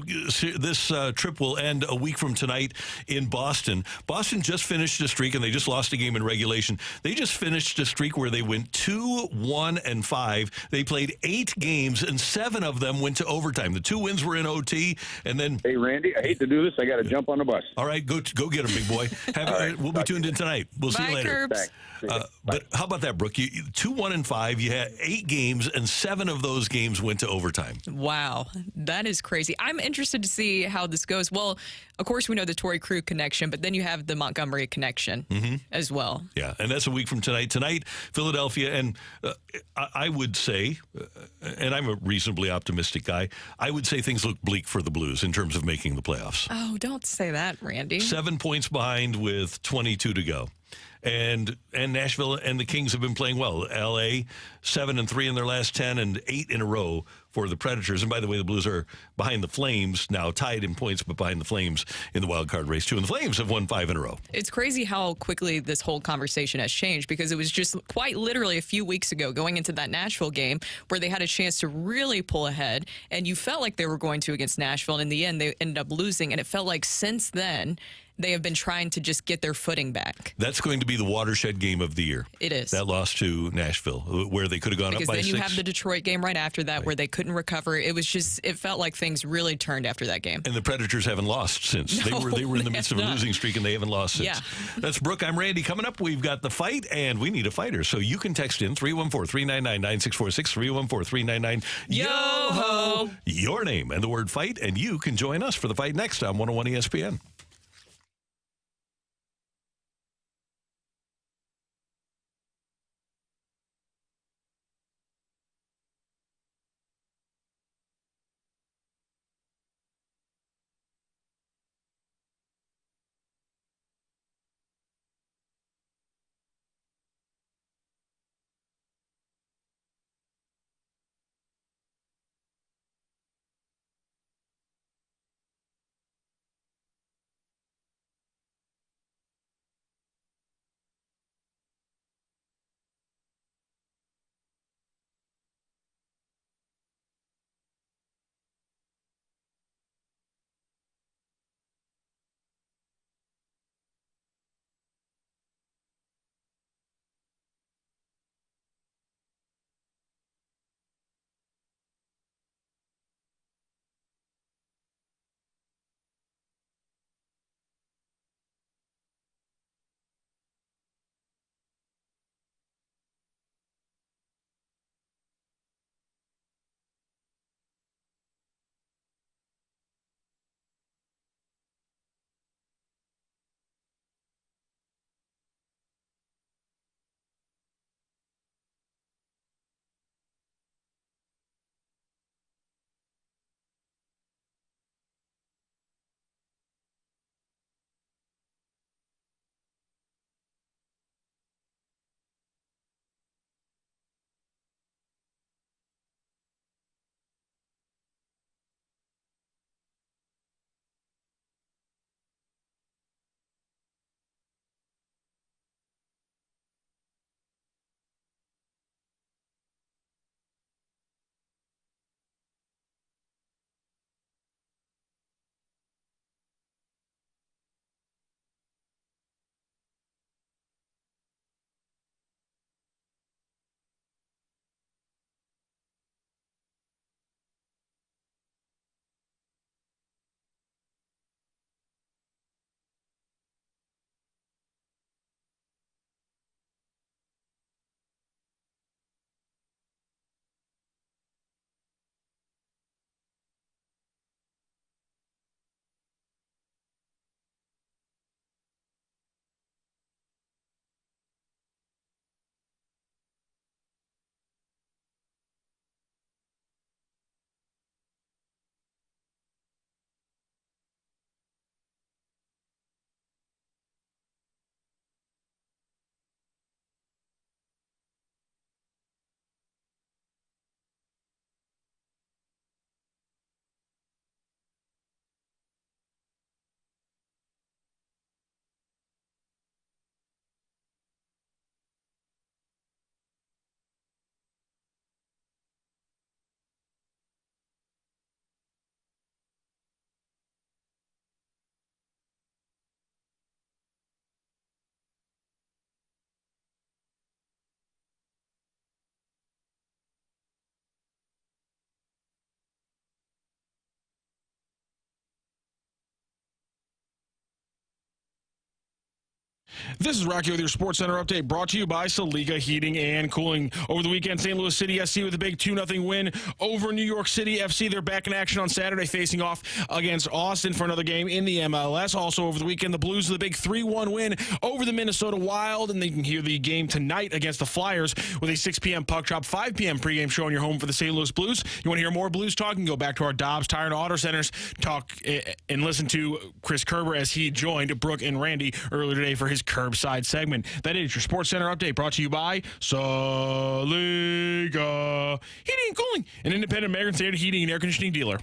trip will end a week from tonight in Boston. Boston just finished a streak, and they just lost a game in regulation. They just finished a streak where they went 2-1-5. They played 8 games, and 7 of them went to overtime. The 2 wins were in OT, and then... Hey, Randy, I hate to do this. I got to jump on the bus. All right, go get him, big boy. We'll be tuned in tonight. We'll see you later. Kerbs. But how about that, Brooke? 2-1-5. You had 8 games, and 7 of those games went to overtime. Wow, that is crazy. I'm interested to see how this goes. Well, of course, we know the Torrey Crew connection, but then you have the Montgomery connection as well. Yeah, and that's a week from tonight. Tonight, Philadelphia, and I would say, and I'm a reasonably optimistic guy, I would say things look bleak for the Blues in terms of making the playoffs. Oh, don't say that, Randy. 7 points behind with 22 to go. And Nashville and the Kings have been playing well. L.A. 7-3 in their last 10 and 8 in a row for the Predators. And by the way, the Blues are behind the Flames now, tied in points, but behind the Flames in the wild card race too. And the Flames have won 5 in a row. It's crazy how quickly this whole conversation has changed, because it was just quite literally a few weeks ago going into that Nashville game where they had a chance to really pull ahead, and you felt like they were going to against Nashville, and in the end they ended up losing. And it felt like since then they have been trying to just get their footing back. That's going to be the watershed game of the year. It is. That loss to Nashville, where they could have gone up by 6. Because then you have the Detroit game right after that, where they couldn't recover. It was just, it felt like things really turned after that game. And the Predators haven't lost since. No, they were in the midst of a losing streak, and they haven't lost since. Yeah. That's Brooke. I'm Randy. Coming up, we've got the fight, and we need a fighter. So you can text in 314-399-9646, 314-399 Yo-ho! your name and the word fight, and you can join us for the fight next on 101 ESPN. This is Rocky with your Sports Center update, brought to you by Saliga Heating and Cooling. Over the weekend, St. Louis City SC with a big 2-0 win over New York City FC. They're back in action on Saturday, facing off against Austin for another game in the MLS. Also over the weekend, the Blues with a big 3-1 win over the Minnesota Wild, and they can hear the game tonight against the Flyers with a 6 p.m. puck drop, 5 p.m. pregame show in your home for the St. Louis Blues. You want to hear more Blues talk? You can go back to our Dobbs Tire and Auto Centers talk and listen to Chris Kerber as he joined Brooke and Randy earlier today for his Kerbside segment. That is your Sports Center update, brought to you by Saliga Heating and Cooling, an independent American Standard heating and air conditioning dealer.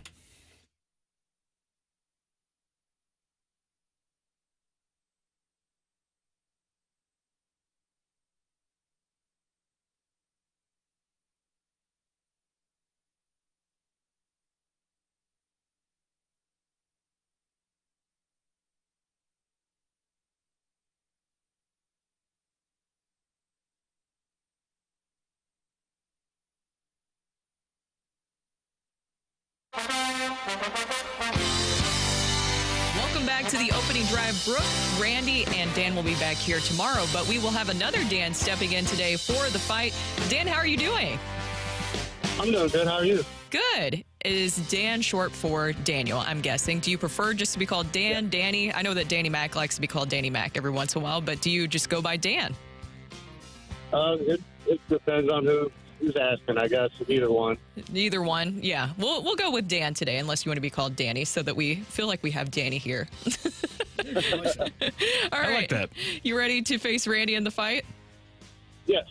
Welcome back to the opening drive. Brooke, Randy, and Dan will be back here tomorrow, but we will have another Dan stepping in today for the fight. Dan, how are you doing? I'm doing good. How are you? Good. Is Dan short for Daniel, I'm guessing? Do you prefer just to be called Dan, Danny? I know that Danny Mac likes to be called Danny Mac every once in a while, but do you just go by Dan? It depends on who's asking, I guess. Either one. Either one, yeah. We'll go with Dan today, unless you want to be called Danny, so that we feel like we have Danny here. All right. I like that. You ready to face Randy in the fight? Yes.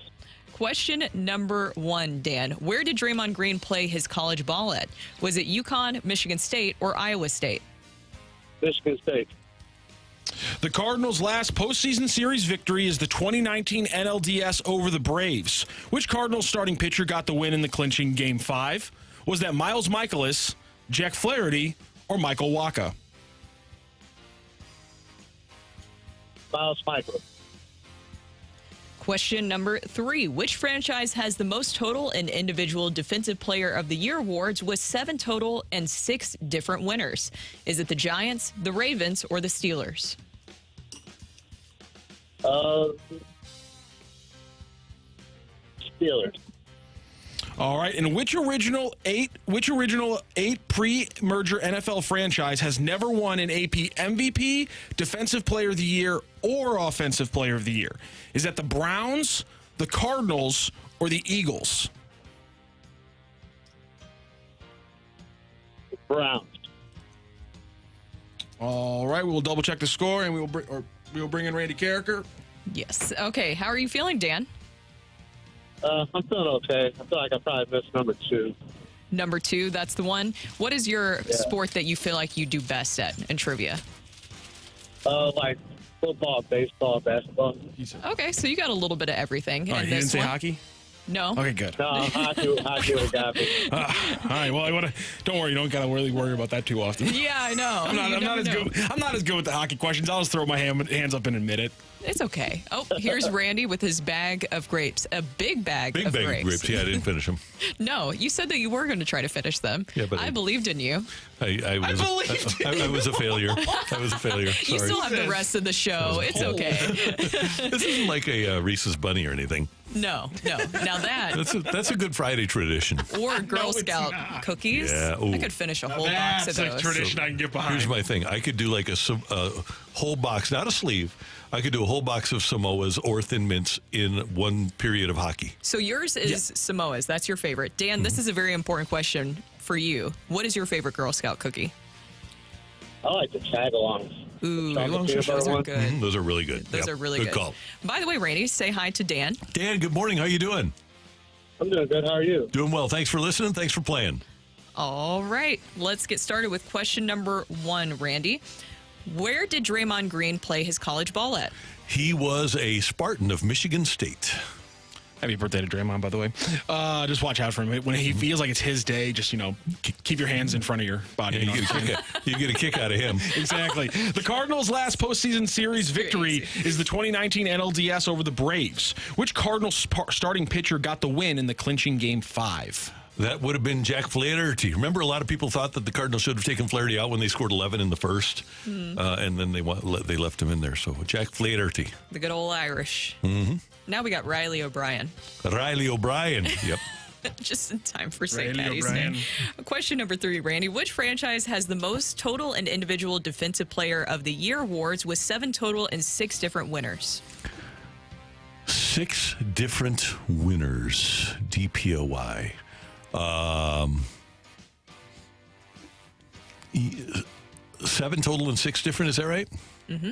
Question number 1, Dan. Where did Draymond Green play his college ball at? Was it UConn, Michigan State, or Iowa State? Michigan State. The Cardinals' last postseason series victory is the 2019 NLDS over the Braves. Which Cardinals starting pitcher got the win in the clinching Game 5? Was that Miles Michaelis, Jack Flaherty, or Michael Wacha? Miles Michaelis. Question number 3. Which franchise has the most total in individual Defensive Player of the Year awards with 7 total and 6 different winners? Is it the Giants, the Ravens, or the Steelers? Steelers. All right, and which original eight pre-merger NFL franchise has never won an AP MVP, Defensive Player of the Year, or Offensive Player of the Year? Is that the Browns, the Cardinals, or the Eagles? Browns. All right, we will double check the score, and we will bring in Randy Kerber. Yes. Okay. How are you feeling, Dan? I'm feeling okay. I feel like I probably missed number 2. Number 2, that's the one. What is your sport that you feel like you do best at in trivia? Like football, baseball, basketball. Okay, so you got a little bit of everything. All right, And you didn't this say one? hockey? No. Okay, good. No, hockey would have got me. All right, well, don't worry. You don't got to really worry about that too often. Yeah, I know. I'm not as good with the hockey questions. I'll just throw my hands up and admit it. It's okay. Oh, here's Randy with his bag of grapes. A big bag of grapes. Yeah, I didn't finish them. No, you said that you were going to try to finish them. Yeah, but I believed in you. I was a failure. I was a failure. Sorry. You still have the rest of the show. It's okay. This isn't like a Reese's Bunny or anything. No. Now That's a Good Friday tradition. Or Girl Scout cookies. Yeah. Ooh. I could finish a whole box of That's those. a tradition I can get behind. Here's my thing. I could do like a whole box, not a sleeve. I could do a whole box of Samoas or Thin Mints in one period of hockey. So yours is Samoa's. That's your favorite. Dan, this is a very important question for you. What is your favorite Girl Scout cookie? I like the tag-alongs. Ooh, Chocolate peanut those butter are one. good. Those are really good. Those Yep. are really good. Good call. By the way, Randy, say hi to Dan. Dan, good morning. How you doing? I'm doing good. How are you? Doing well. Thanks for listening. Thanks for playing. All right, let's get started with question number 1, Randy. Where did Draymond Green play his college ball at? He was a Spartan of Michigan State. Happy birthday to Draymond, by the way. Just watch out for him. When he feels like it's his day, just, keep your hands in front of your body. Yeah, you get a kick out of him. Exactly. The Cardinals' last postseason series victory is the 2019 NLDS over the Braves. Which Cardinals starting pitcher got the win in the clinching Game 5? That would have been Jack Flaherty. Remember, a lot of people thought that the Cardinals should have taken Flaherty out when they scored 11 in the first, and then they left him in there. So Jack Flaherty. The good old Irish. Mm-hmm. Now we got Riley O'Brien. Riley O'Brien. Yep. Just in time for St. Riley Patty's O'Brien. Day. Question number 3, Randy. Which franchise has the most total and individual Defensive Player of the Year awards with 7 total and 6 different winners? 6 different winners. DPOY. 7 total and 6 different. Is that right? Mm-hmm.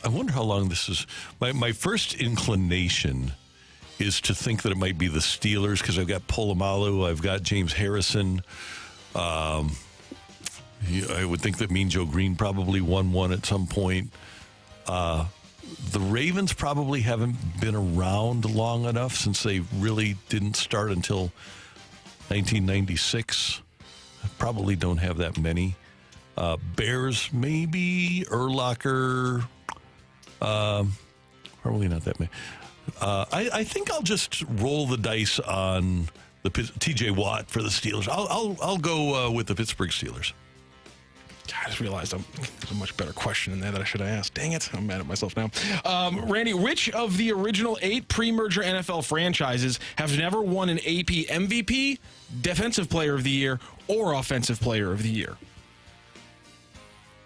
I wonder how long this is. My first inclination is to think that it might be the Steelers because I've got Polamalu, I've got James Harrison. I would think that Mean Joe Green probably won one at some point. The Ravens probably haven't been around long enough since they really didn't start until 1996. I probably don't have that many. Bears, maybe. Urlacher. Probably not that many. I think I'll just roll the dice on the T.J. Watt for the Steelers. I'll go with the Pittsburgh Steelers. I just realized there's a much better question in there that I should have asked. Dang it. I'm mad at myself now. Randy, which of the original 8 pre-merger NFL franchises have never won an AP MVP, Defensive Player of the Year, or Offensive Player of the Year?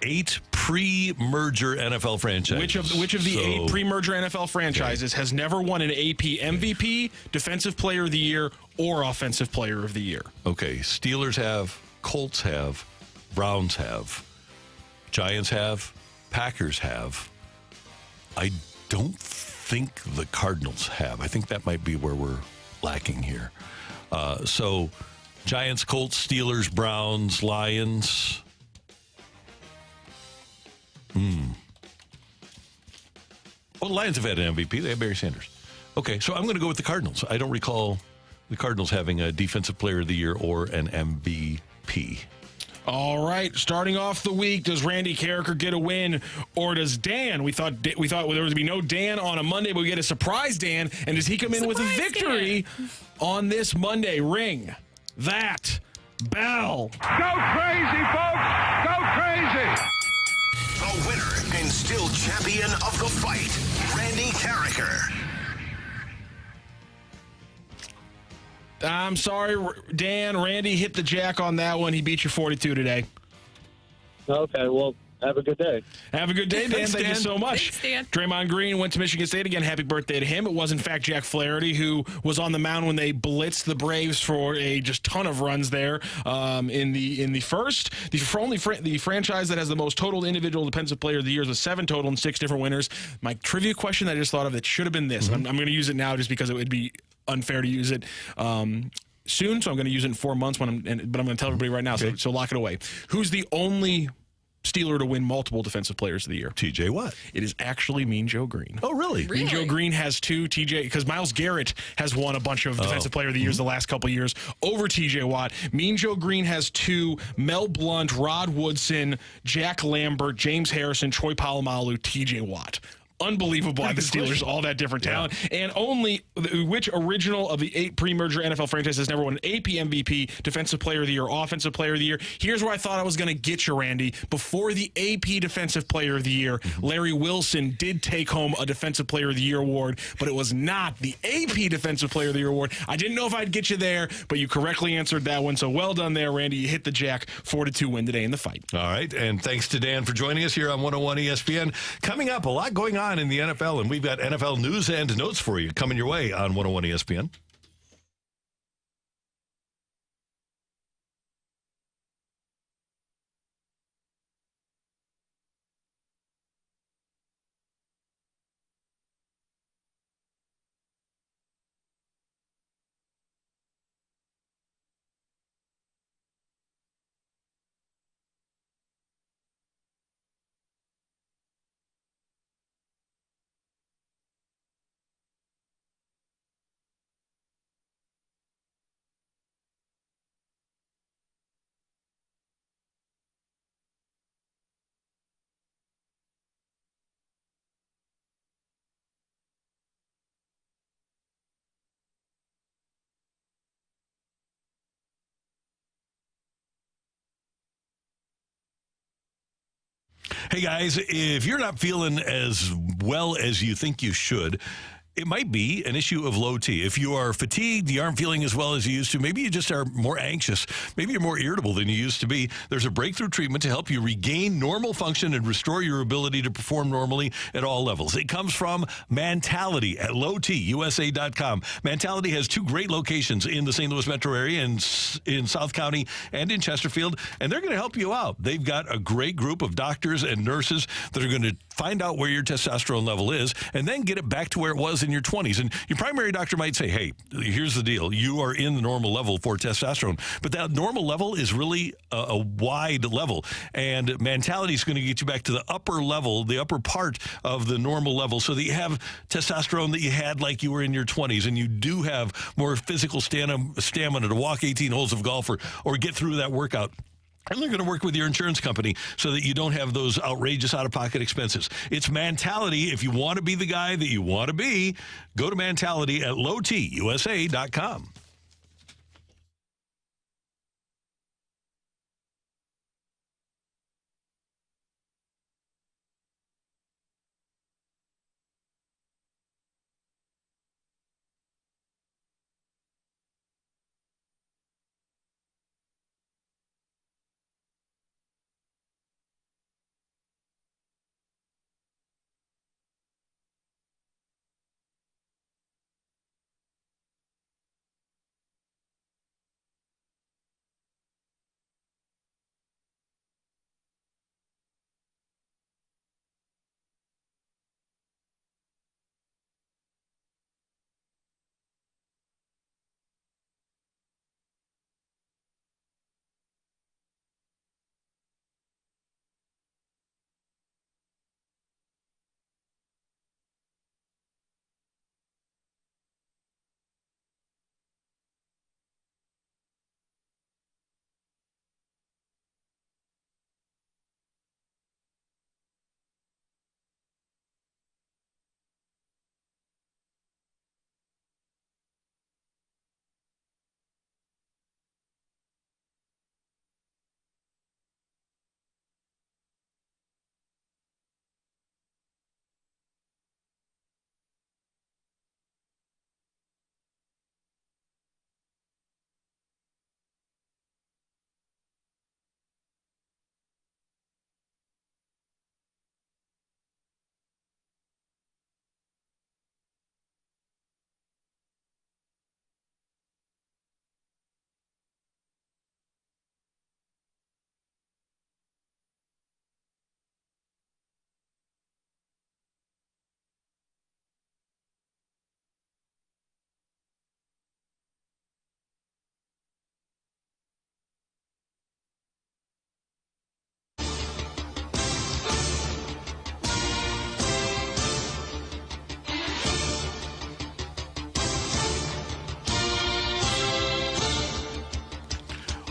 8 pre-merger NFL franchises. Which of the 8 pre-merger NFL franchises has never won an AP MVP, Defensive Player of the Year, or Offensive Player of the Year? Okay, Steelers have, Colts have, Browns have, Giants have, Packers have. I don't think the Cardinals have. I think that might be where we're lacking here. So Giants, Colts, Steelers, Browns, Lions. Well, the Lions have had an MVP. They have Barry Sanders. Okay, so I'm going to go with the Cardinals. I don't recall the Cardinals having a Defensive Player of the Year or an MVP. All right, starting off the week, does Randy Carricker get a win, or does Dan? We thought there would be no Dan on a Monday, but we get a surprise Dan, and does he come in with a victory on this Monday? Ring that bell. Go crazy, folks! Go crazy! The winner and still champion of the fight, Randy Carricker. I'm sorry, Dan. Randy hit the jack on that one. He beat you 42 today. Okay, well, have a good day. Have a good day, Dan. Thanks, Thank Dan. you so much. Thanks, Dan. Draymond Green went to Michigan State again. Happy birthday to him. It was, in fact, Jack Flaherty who was on the mound when they blitzed the Braves for a just ton of runs there in the first. The franchise that has the most total individual Defensive Player of the Year with 7 total and 6 different winners. My trivia question that I just thought of that should have been this. And I'm going to use it now just because it would be unfair to use it soon, so I'm going to use it in 4 months. But I'm going to tell everybody right now, so lock it away. Who's the only Steeler to win multiple Defensive Players of the Year? TJ Watt. It is actually Mean Joe Green. Oh, really? Mean Joe Green has 2. TJ, because Myles Garrett has won a bunch of Defensive Player of the Years the last couple years over TJ Watt. Mean Joe Green has 2. Mel Blount, Rod Woodson, Jack Lambert, James Harrison, Troy Polamalu, TJ Watt. Unbelievable by the Steelers, all that different talent. And only which original of the 8 pre-merger NFL franchises has never won an AP MVP, Defensive Player of the Year, Offensive Player of the Year. Here's where I thought I was going to get you, Randy. Before the AP Defensive Player of the Year, Larry Wilson did take home a Defensive Player of the Year award, but it was not the AP Defensive Player of the Year award. I didn't know if I'd get you there, but you correctly answered that one. So well done there, Randy. You hit the jack. 4-2 win today in the fight. All right, and thanks to Dan for joining us here on 101 ESPN. Coming up, a lot going on in the NFL, and we've got NFL news and notes for you coming your way on 101 ESPN. Hey, guys, if you're not feeling as well as you think you should, it might be an issue of low T. If you are fatigued, you aren't feeling as well as you used to, maybe you just are more anxious, maybe you're more irritable than you used to be, there's a breakthrough treatment to help you regain normal function and restore your ability to perform normally at all levels. It comes from Mentality at lowtusa.com. Mentality has 2 great locations in the St. Louis metro area and in South County and in Chesterfield, and they're going to help you out. They've got a great group of doctors and nurses that are going to find out where your testosterone level is and then get it back to where it was in your 20s. And your primary doctor might say, hey, here's the deal. You are in the normal level for testosterone. But that normal level is really a wide level. And Mentality is going to get you back to the upper level, the upper part of the normal level, so that you have testosterone that you had like you were in your 20s. And you do have more physical stamina to walk 18 holes of golf or get through that workout. And they're going to work with your insurance company so that you don't have those outrageous out-of-pocket expenses. It's Mentality. If you want to be the guy that you want to be, go to Mentality at lowtusa.com.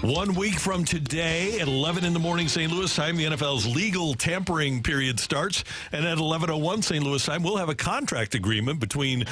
One week from today at 11 in the morning St. Louis time, the NFL's legal tampering period starts. And at 11:01 St. Louis time, we'll have a contract agreement between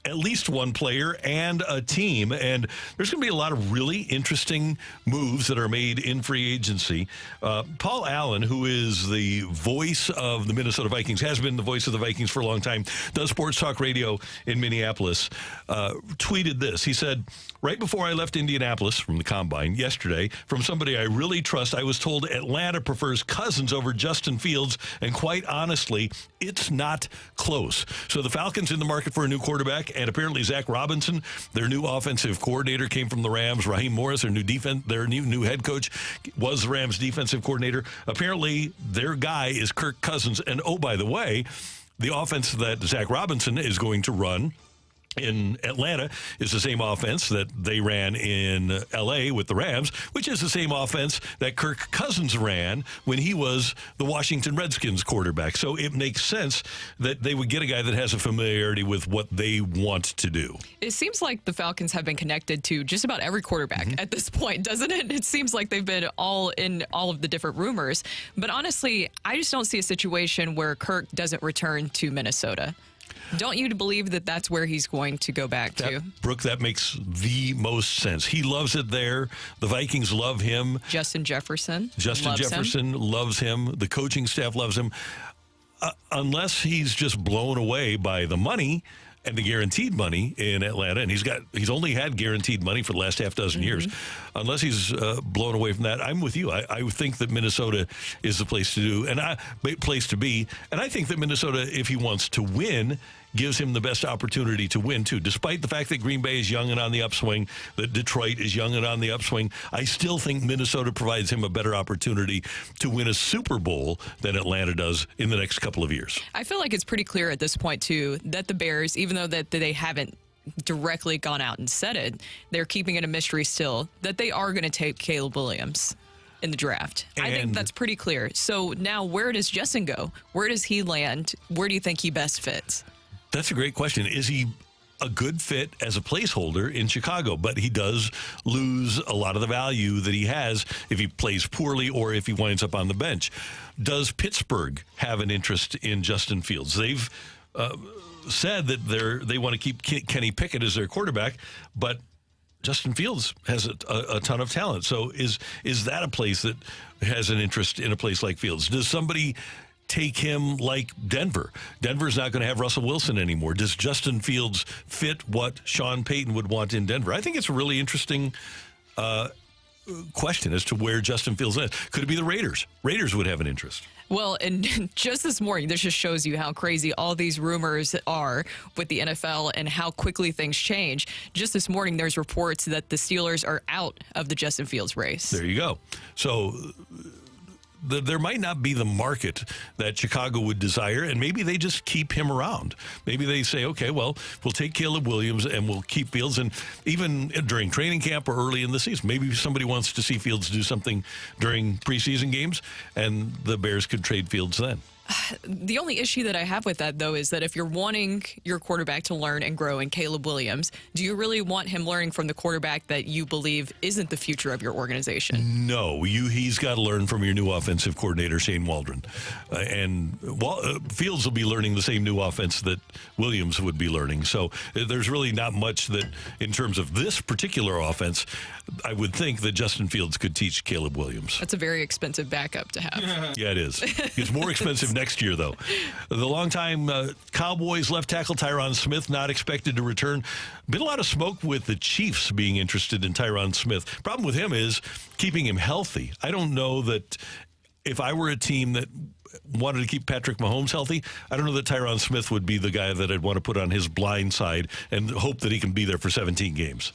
at least one player and a team. And there's going to be a lot of really interesting moves that are made in free agency. Paul Allen, who is the voice of the Minnesota Vikings, has been the voice of the Vikings for a long time, does sports talk radio in Minneapolis, tweeted this. He said, right before I left Indianapolis from the Combine yesterday, from somebody I really trust, I was told Atlanta prefers Cousins over Justin Fields, and quite honestly, it's not close. So the Falcons in the market for a new quarterback, and apparently Zach Robinson, their new offensive coordinator, came from the Rams. Raheem Morris, their new head coach, was the Rams defensive coordinator. Apparently their guy is Kirk Cousins. And oh, by the way, the offense that Zach Robinson is going to run in Atlanta is the same offense that they ran in L.A. with the Rams, which is the same offense that Kirk Cousins ran when he was the Washington Redskins quarterback. So it makes sense that they would get a guy that has a familiarity with what they want to do. It seems like the Falcons have been connected to just about every quarterback at this point, doesn't it? It seems like they've been all in all of the different rumors. But honestly, I just don't see a situation where Kirk doesn't return to Minnesota. Don't you believe that that's where he's going to go back to? Brooke, that makes the most sense. He loves it there. The Vikings love him. Justin Jefferson loves him. The coaching staff loves him. Unless he's just blown away by the money and the guaranteed money in Atlanta, and he's only had guaranteed money for the last half dozen years. Unless he's blown away from that, I'm with you. I think that Minnesota is the place to be, and I think that Minnesota, if he wants to win, gives him the best opportunity to win, too. Despite the fact that Green Bay is young and on the upswing, that Detroit is young and on the upswing, I still think Minnesota provides him a better opportunity to win a Super Bowl than Atlanta does in the next couple of years. I feel like it's pretty clear at this point, too, that the Bears, even though that they haven't directly gone out and said it, they're keeping it a mystery still, that they are going to take Caleb Williams in the draft. I think that's pretty clear. So now where does Justin go? Where does he land? Where do you think he best fits? That's a great question. Is he a good fit as a placeholder in Chicago? But he does lose a lot of the value that he has if he plays poorly or if he winds up on the bench. Does Pittsburgh have an interest in Justin Fields? They've said that they want to keep Kenny Pickett as their quarterback, but Justin Fields has a ton of talent. So is that a place that has an interest in a place like Fields? Does somebody take him like Denver? Denver's not going to have Russell Wilson anymore. Does Justin Fields fit what Sean Payton would want in Denver? I think it's a really interesting question as to where Justin Fields is. Could it be the Raiders? Raiders would have an interest. Well, and just this morning, this just shows you how crazy all these rumors are with the NFL and how quickly things change. Just this morning, there's reports that the Steelers are out of the Justin Fields race. There you go. So there might not be the market that Chicago would desire, and maybe they just keep him around. Maybe they say, okay, well, we'll take Caleb Williams and we'll keep Fields. And even during training camp or early in the season, maybe somebody wants to see Fields do something during preseason games, and the Bears could trade Fields then. The only issue that I have with that, though, is that if you're wanting your quarterback to learn and grow in Caleb Williams, do you really want him learning from the quarterback that you believe isn't the future of your organization? No, he's got to learn from your new offensive coordinator, Shane Waldron. Fields will be learning the same new offense that Williams would be learning. So there's really not much that, in terms of this particular offense, I would think that Justin Fields could teach Caleb Williams. That's a very expensive backup to have. Yeah, it is. It's more expensive next year, though. The longtime Cowboys left tackle Tyron Smith not expected to return. Been a lot of smoke with the Chiefs being interested in Tyron Smith. Problem with him is keeping him healthy. I don't know that if I were a team that wanted to keep Patrick Mahomes healthy, I don't know that Tyron Smith would be the guy that I'd want to put on his blind side and hope that he can be there for 17 games.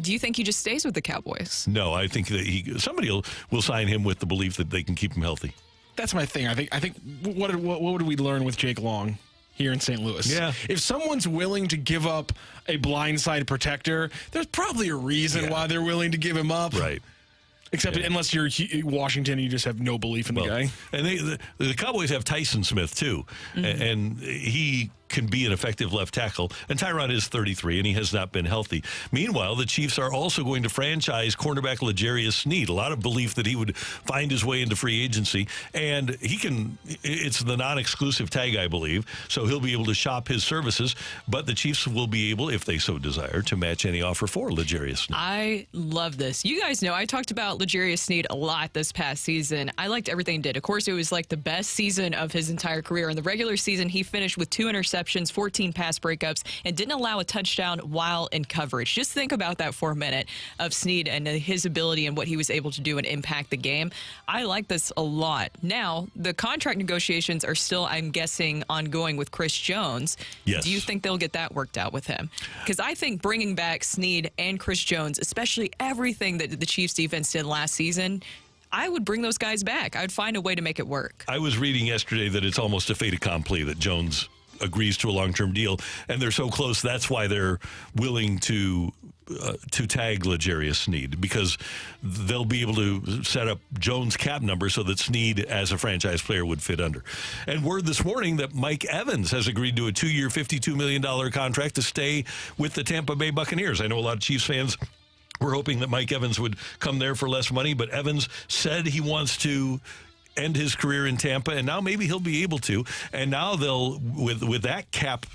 Do you think he just stays with the Cowboys? No, I think that somebody will sign him with the belief that they can keep him healthy. That's my thing. I think what would we learn with Jake Long here in St. Louis? Yeah. If someone's willing to give up a blindside protector, there's probably a reason why they're willing to give him up. Right. Except unless you're Washington, you just have no belief in the guy. And the Cowboys have Tyson Smith, too. And he can be an effective left tackle. And Tyron is 33, and he has not been healthy. Meanwhile, the Chiefs are also going to franchise cornerback L'Jarius Sneed. A lot of belief that he would find his way into free agency. And it's the non-exclusive tag, I believe, so he'll be able to shop his services. But the Chiefs will be able, if they so desire, to match any offer for L'Jarius Sneed. I love this. You guys know I talked about L'Jarius Sneed a lot this past season. I liked everything he did. Of course, it was like the best season of his entire career. In the regular season, he finished with 2 interceptions, 14 pass breakups, and didn't allow a touchdown while in coverage. Just think about that for a minute of Sneed and his ability and what he was able to do and impact the game. I like this a lot. Now, the contract negotiations are still, I'm guessing, ongoing with Chris Jones. Yes. Do you think they'll get that worked out with him? Because I think bringing back Sneed and Chris Jones, especially everything that the Chiefs defense did last season, I would bring those guys back. I would find a way to make it work. I was reading yesterday that it's almost a fait accompli that Jones agrees to a long-term deal, and they're so close. That's why they're willing to tag L'Jarius Sneed, because they'll be able to set up Jones' cap number so that Sneed, as a franchise player, would fit under. And word this morning that Mike Evans has agreed to a 2-year, $52 million contract to stay with the Tampa Bay Buccaneers. I know a lot of Chiefs fans were hoping that Mike Evans would come there for less money, but Evans said he wants to end his career in Tampa, and now maybe he'll be able to. And now they'll, with that cap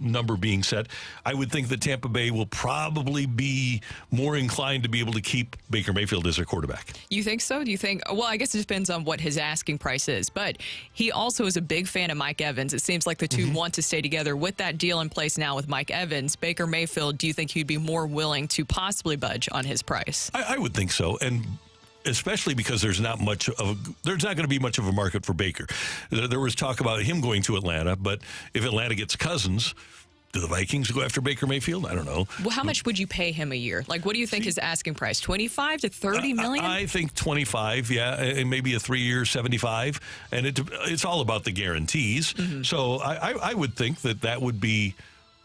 number being set, I would think that Tampa Bay will probably be more inclined to be able to keep Baker Mayfield as their quarterback. You think so? Do you think? Well, I guess it depends on what his asking price is. But he also is a big fan of Mike Evans. It seems like the two want to stay together. With that deal in place now with Mike Evans, Baker Mayfield, do you think he'd be more willing to possibly budge on his price? I would think so. And especially because there's not going to be much of a market for Baker. There was talk about him going to Atlanta, but if Atlanta gets Cousins, do the Vikings go after Baker Mayfield? I don't know. Well, how much would you pay him a year? Like, what do you think his asking price? 25 to 30 million? I think 25, yeah, and maybe a 3-year 75, and it's all about the guarantees. So I would think that would be.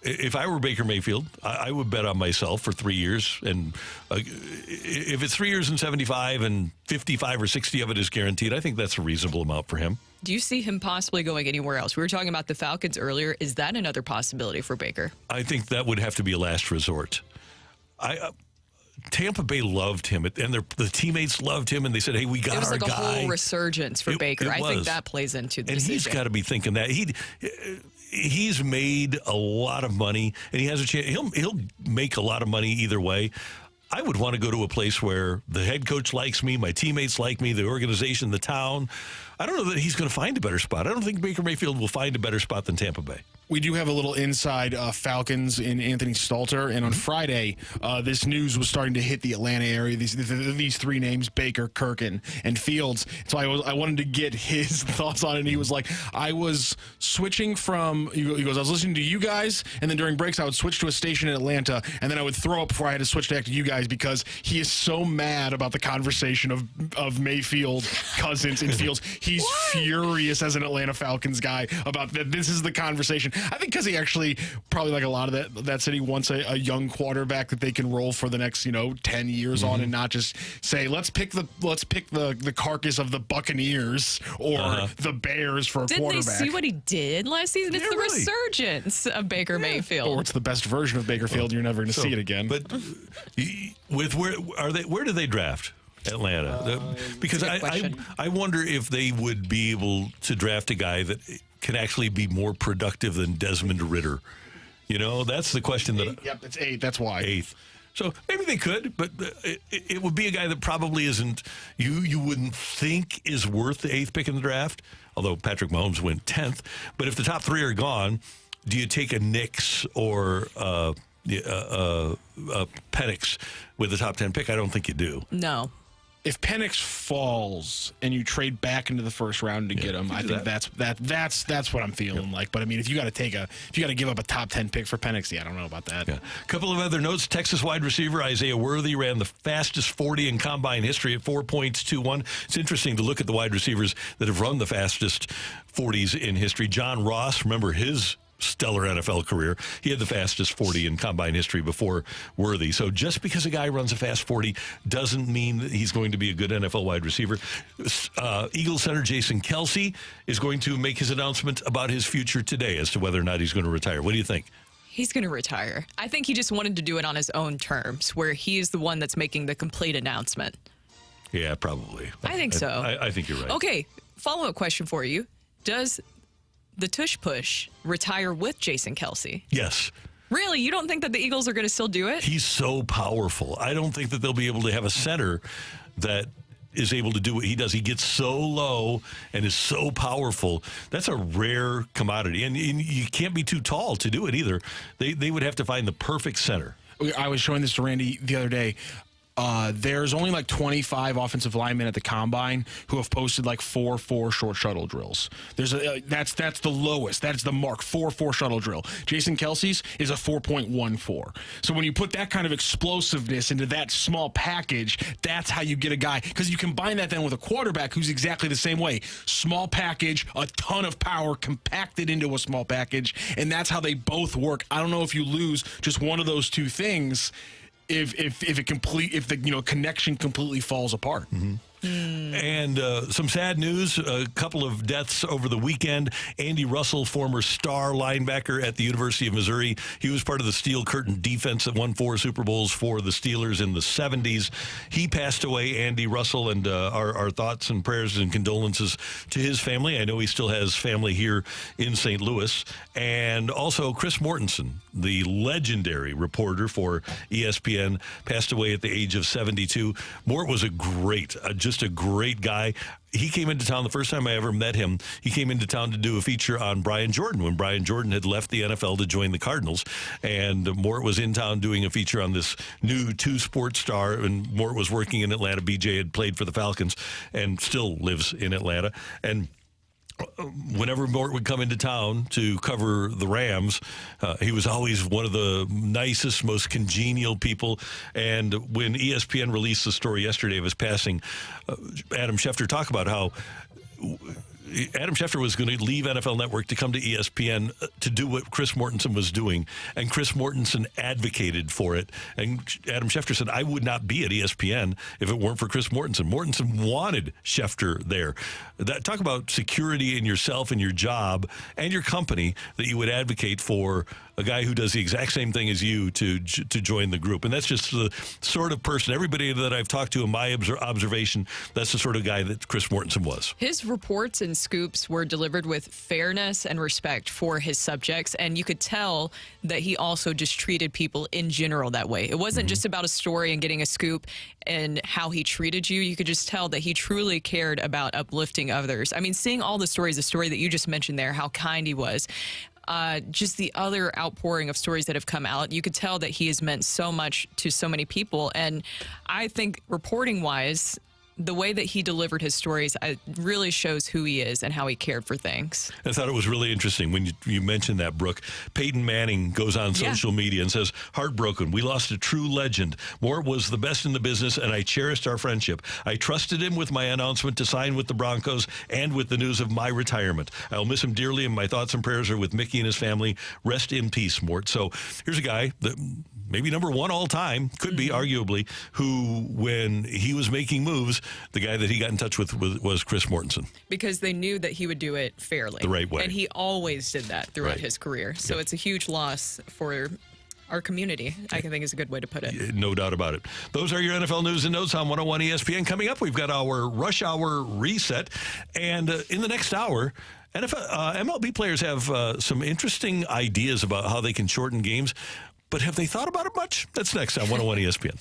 If I were Baker Mayfield, I would bet on myself for 3 years. And if it's 3 years and 75 and 55 or 60 of it is guaranteed, I think that's a reasonable amount for him. Do you see him possibly going anywhere else? We were talking about the Falcons earlier. Is that another possibility for Baker? I think that would have to be a last resort. Tampa Bay loved him, and the teammates loved him, and they said, hey, we got our guy. It was like a whole resurgence for Baker. I think that plays into the decision. And he's got to be thinking that. He's made a lot of money, and he has a chance. He'll make a lot of money either way. I would want to go to a place where the head coach likes me, my teammates like me, the organization, the town. I don't know that he's going to find a better spot. I don't think Baker Mayfield will find a better spot than Tampa Bay. We do have a little inside Falcons in Anthony Stalter, and on Friday, this news was starting to hit the Atlanta area. These three names, Baker, Kirk, and Fields. So I wanted to get his thoughts on it, and he was like, I was switching from, he goes, I was listening to you guys, and then during breaks, I would switch to a station in Atlanta, and then I would throw up before I had to switch back to you guys because he is so mad about the conversation of Mayfield, Cousins, and Fields. He's furious as an Atlanta Falcons guy about that. This is the conversation. I think because he actually, probably like a lot of that city, wants a young quarterback that they can roll for the next 10 years on, and not just say let's pick the carcass of the Buccaneers or the Bears for a quarterback. Didn't they see what he did last season? It's the resurgence of Baker Mayfield. Or it's the best version of Baker Field. You're never going to see it again. But where do they draft? Atlanta, because I wonder if they would be able to draft a guy that can actually be more productive than Desmond Ridder. That's the question. Yep, it's 8. That's why 8th. So maybe they could, but it would be a guy that probably isn't. You wouldn't think is worth the 8th pick in the draft. Although Patrick Mahomes went 10th, but if the top 3 are gone, do you take a Knicks or Penix with the top 10 pick? I don't think you do. No. If Penix falls and you trade back into the first round to get him, I think that's what I'm feeling like. But I mean, if you got to give up a top 10 pick for Penix, I don't know about that. Yeah. A couple of other notes: Texas wide receiver Isaiah Worthy ran the fastest 40 in combine history at 4.21. It's interesting to look at the wide receivers that have run the fastest 40s in history. John Ross, remember his stellar NFL career. He had the fastest 40 in combine history before Worthy. So just because a guy runs a fast 40 doesn't mean that he's going to be a good NFL wide receiver. Eagles center Jason Kelce is going to make his announcement about his future today as to whether or not he's going to retire. What do you think? He's going to retire. I think he just wanted to do it on his own terms, where he's the one that's making the complete announcement. Yeah, probably. I think so. I think you're right. Okay, follow-up question for you. Does the tush push retire with Jason Kelce? Yes. Really? You don't think that the Eagles are going to still do it? He's so powerful. I don't think that they'll be able to have a center that is able to do what he does. He gets so low and is so powerful. That's a rare commodity. And you can't be too tall to do it either. They would have to find the perfect center. I was showing this to Randy the other day. There's only like 25 offensive linemen at the combine who have posted like 4.4 short shuttle drills. There's that's the lowest. That's the mark. 4.4 shuttle drill. Jason Kelce's is a 4.14. So when you put that kind of explosiveness into that small package, that's how you get a guy. Because you combine that then with a quarterback who's exactly the same way. Small package, a ton of power compacted into a small package, and that's how they both work. I don't know if you lose just one of those two things. If the connection completely falls apart. Mm-hmm. And some sad news, a couple of deaths over the weekend. Andy Russell, former star linebacker at the University of Missouri. He was part of the Steel Curtain defense that won 4 Super Bowls for the Steelers in the 70s. He passed away, Andy Russell, and our thoughts and prayers and condolences to his family. I know he still has family here in St. Louis. And also Chris Mortensen, the legendary reporter for ESPN, passed away at the age of 72. Mort was just a great guy. He came into town the first time I ever met him. He came into town to do a feature on Brian Jordan when Brian Jordan had left the NFL to join the Cardinals. And Mort was in town doing a feature on this new 2-sports star. And Mort was working in Atlanta. BJ had played for the Falcons and still lives in Atlanta. And whenever Mort would come into town to cover the Rams, he was always one of the nicest, most congenial people. And when ESPN released the story yesterday of his passing, Adam Schefter talked about how Adam Schefter was going to leave NFL Network to come to ESPN to do what Chris Mortensen was doing, and Chris Mortensen advocated for it. And Adam Schefter said, I would not be at ESPN if it weren't for Chris Mortensen. Mortensen wanted Schefter there. Talk about security in yourself and your job and your company, that you would advocate for a guy who does the exact same thing as you to join the group. And that's just the sort of person, everybody that I've talked to in my observation, that's the sort of guy that Chris Mortensen was. His reports and scoops were delivered with fairness and respect for his subjects, and you could tell that he also just treated people in general that way. It wasn't just about a story and getting a scoop and how he treated you. You could just tell that he truly cared about uplifting others. I mean, seeing all the stories, the story that you just mentioned there, how kind he was, just the other outpouring of stories that have come out, you could tell that he has meant so much to so many people. And I think reporting-wise, the way that he delivered his stories really shows who he is and how he cared for things. I thought it was really interesting when you mentioned that, Brooke. Peyton Manning goes on social media and says, heartbroken, we lost a true legend. Mort was the best in the business, and I cherished our friendship. I trusted him with my announcement to sign with the Broncos and with the news of my retirement. I'll miss him dearly, and my thoughts and prayers are with Mickey and his family. Rest in peace, Mort. So here's a guy that maybe number one all time, could be arguably, who, when he was making moves, the guy that he got in touch with was Chris Mortensen. Because they knew that he would do it fairly. The right way. And he always did that throughout his career. So it's a huge loss for our community, I think is a good way to put it. No doubt about it. Those are your NFL news and notes on 101 ESPN. Coming up, we've got our Rush Hour Reset. And in the next hour, MLB players have some interesting ideas about how they can shorten games. But have they thought about it much? That's next on 101 ESPN.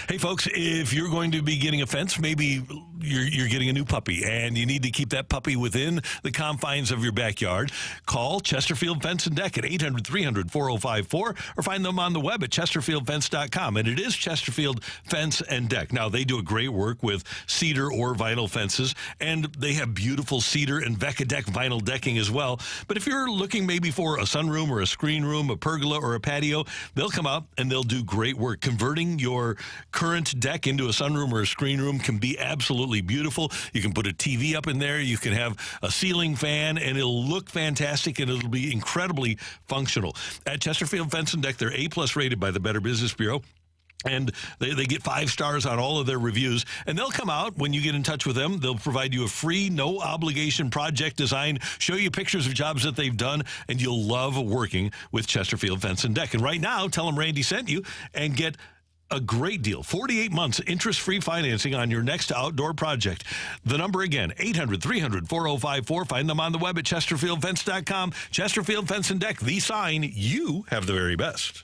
Hey, folks, if you're going to be getting a fence, maybe you're getting a new puppy and you need to keep that puppy within the confines of your backyard, call Chesterfield Fence and Deck at 800-300-4054 or find them on the web at chesterfieldfence.com. And it is Chesterfield Fence and Deck. Now, they do a great work with cedar or vinyl fences, and they have beautiful cedar and Vecadec vinyl decking as well. But if you're looking maybe for a sunroom or a screen room, a pergola or a patio, they'll come out and they'll do great work. Converting your current deck into a sunroom or a screen room can be absolutely beautiful. You can put a TV up in there. You can have a ceiling fan, and it'll look fantastic, and it'll be incredibly functional. At Chesterfield Fence and Deck, they're A+ rated by the Better Business Bureau. And they get 5 stars on all of their reviews. And they'll come out when you get in touch with them. They'll provide you a free, no-obligation project design, show you pictures of jobs that they've done, and you'll love working with Chesterfield Fence and Deck. And right now, tell them Randy sent you and get a great deal. 48 months interest-free financing on your next outdoor project. The number again, 800-300-4054. Find them on the web at chesterfieldfence.com. Chesterfield Fence and Deck, the sign you have the very best.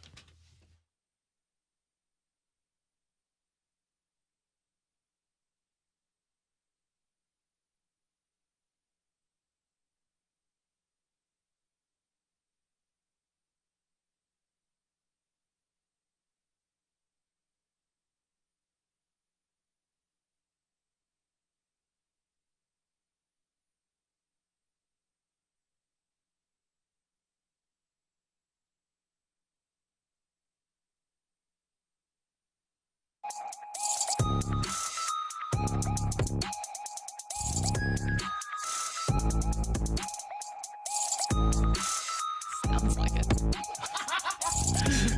Sounds like it.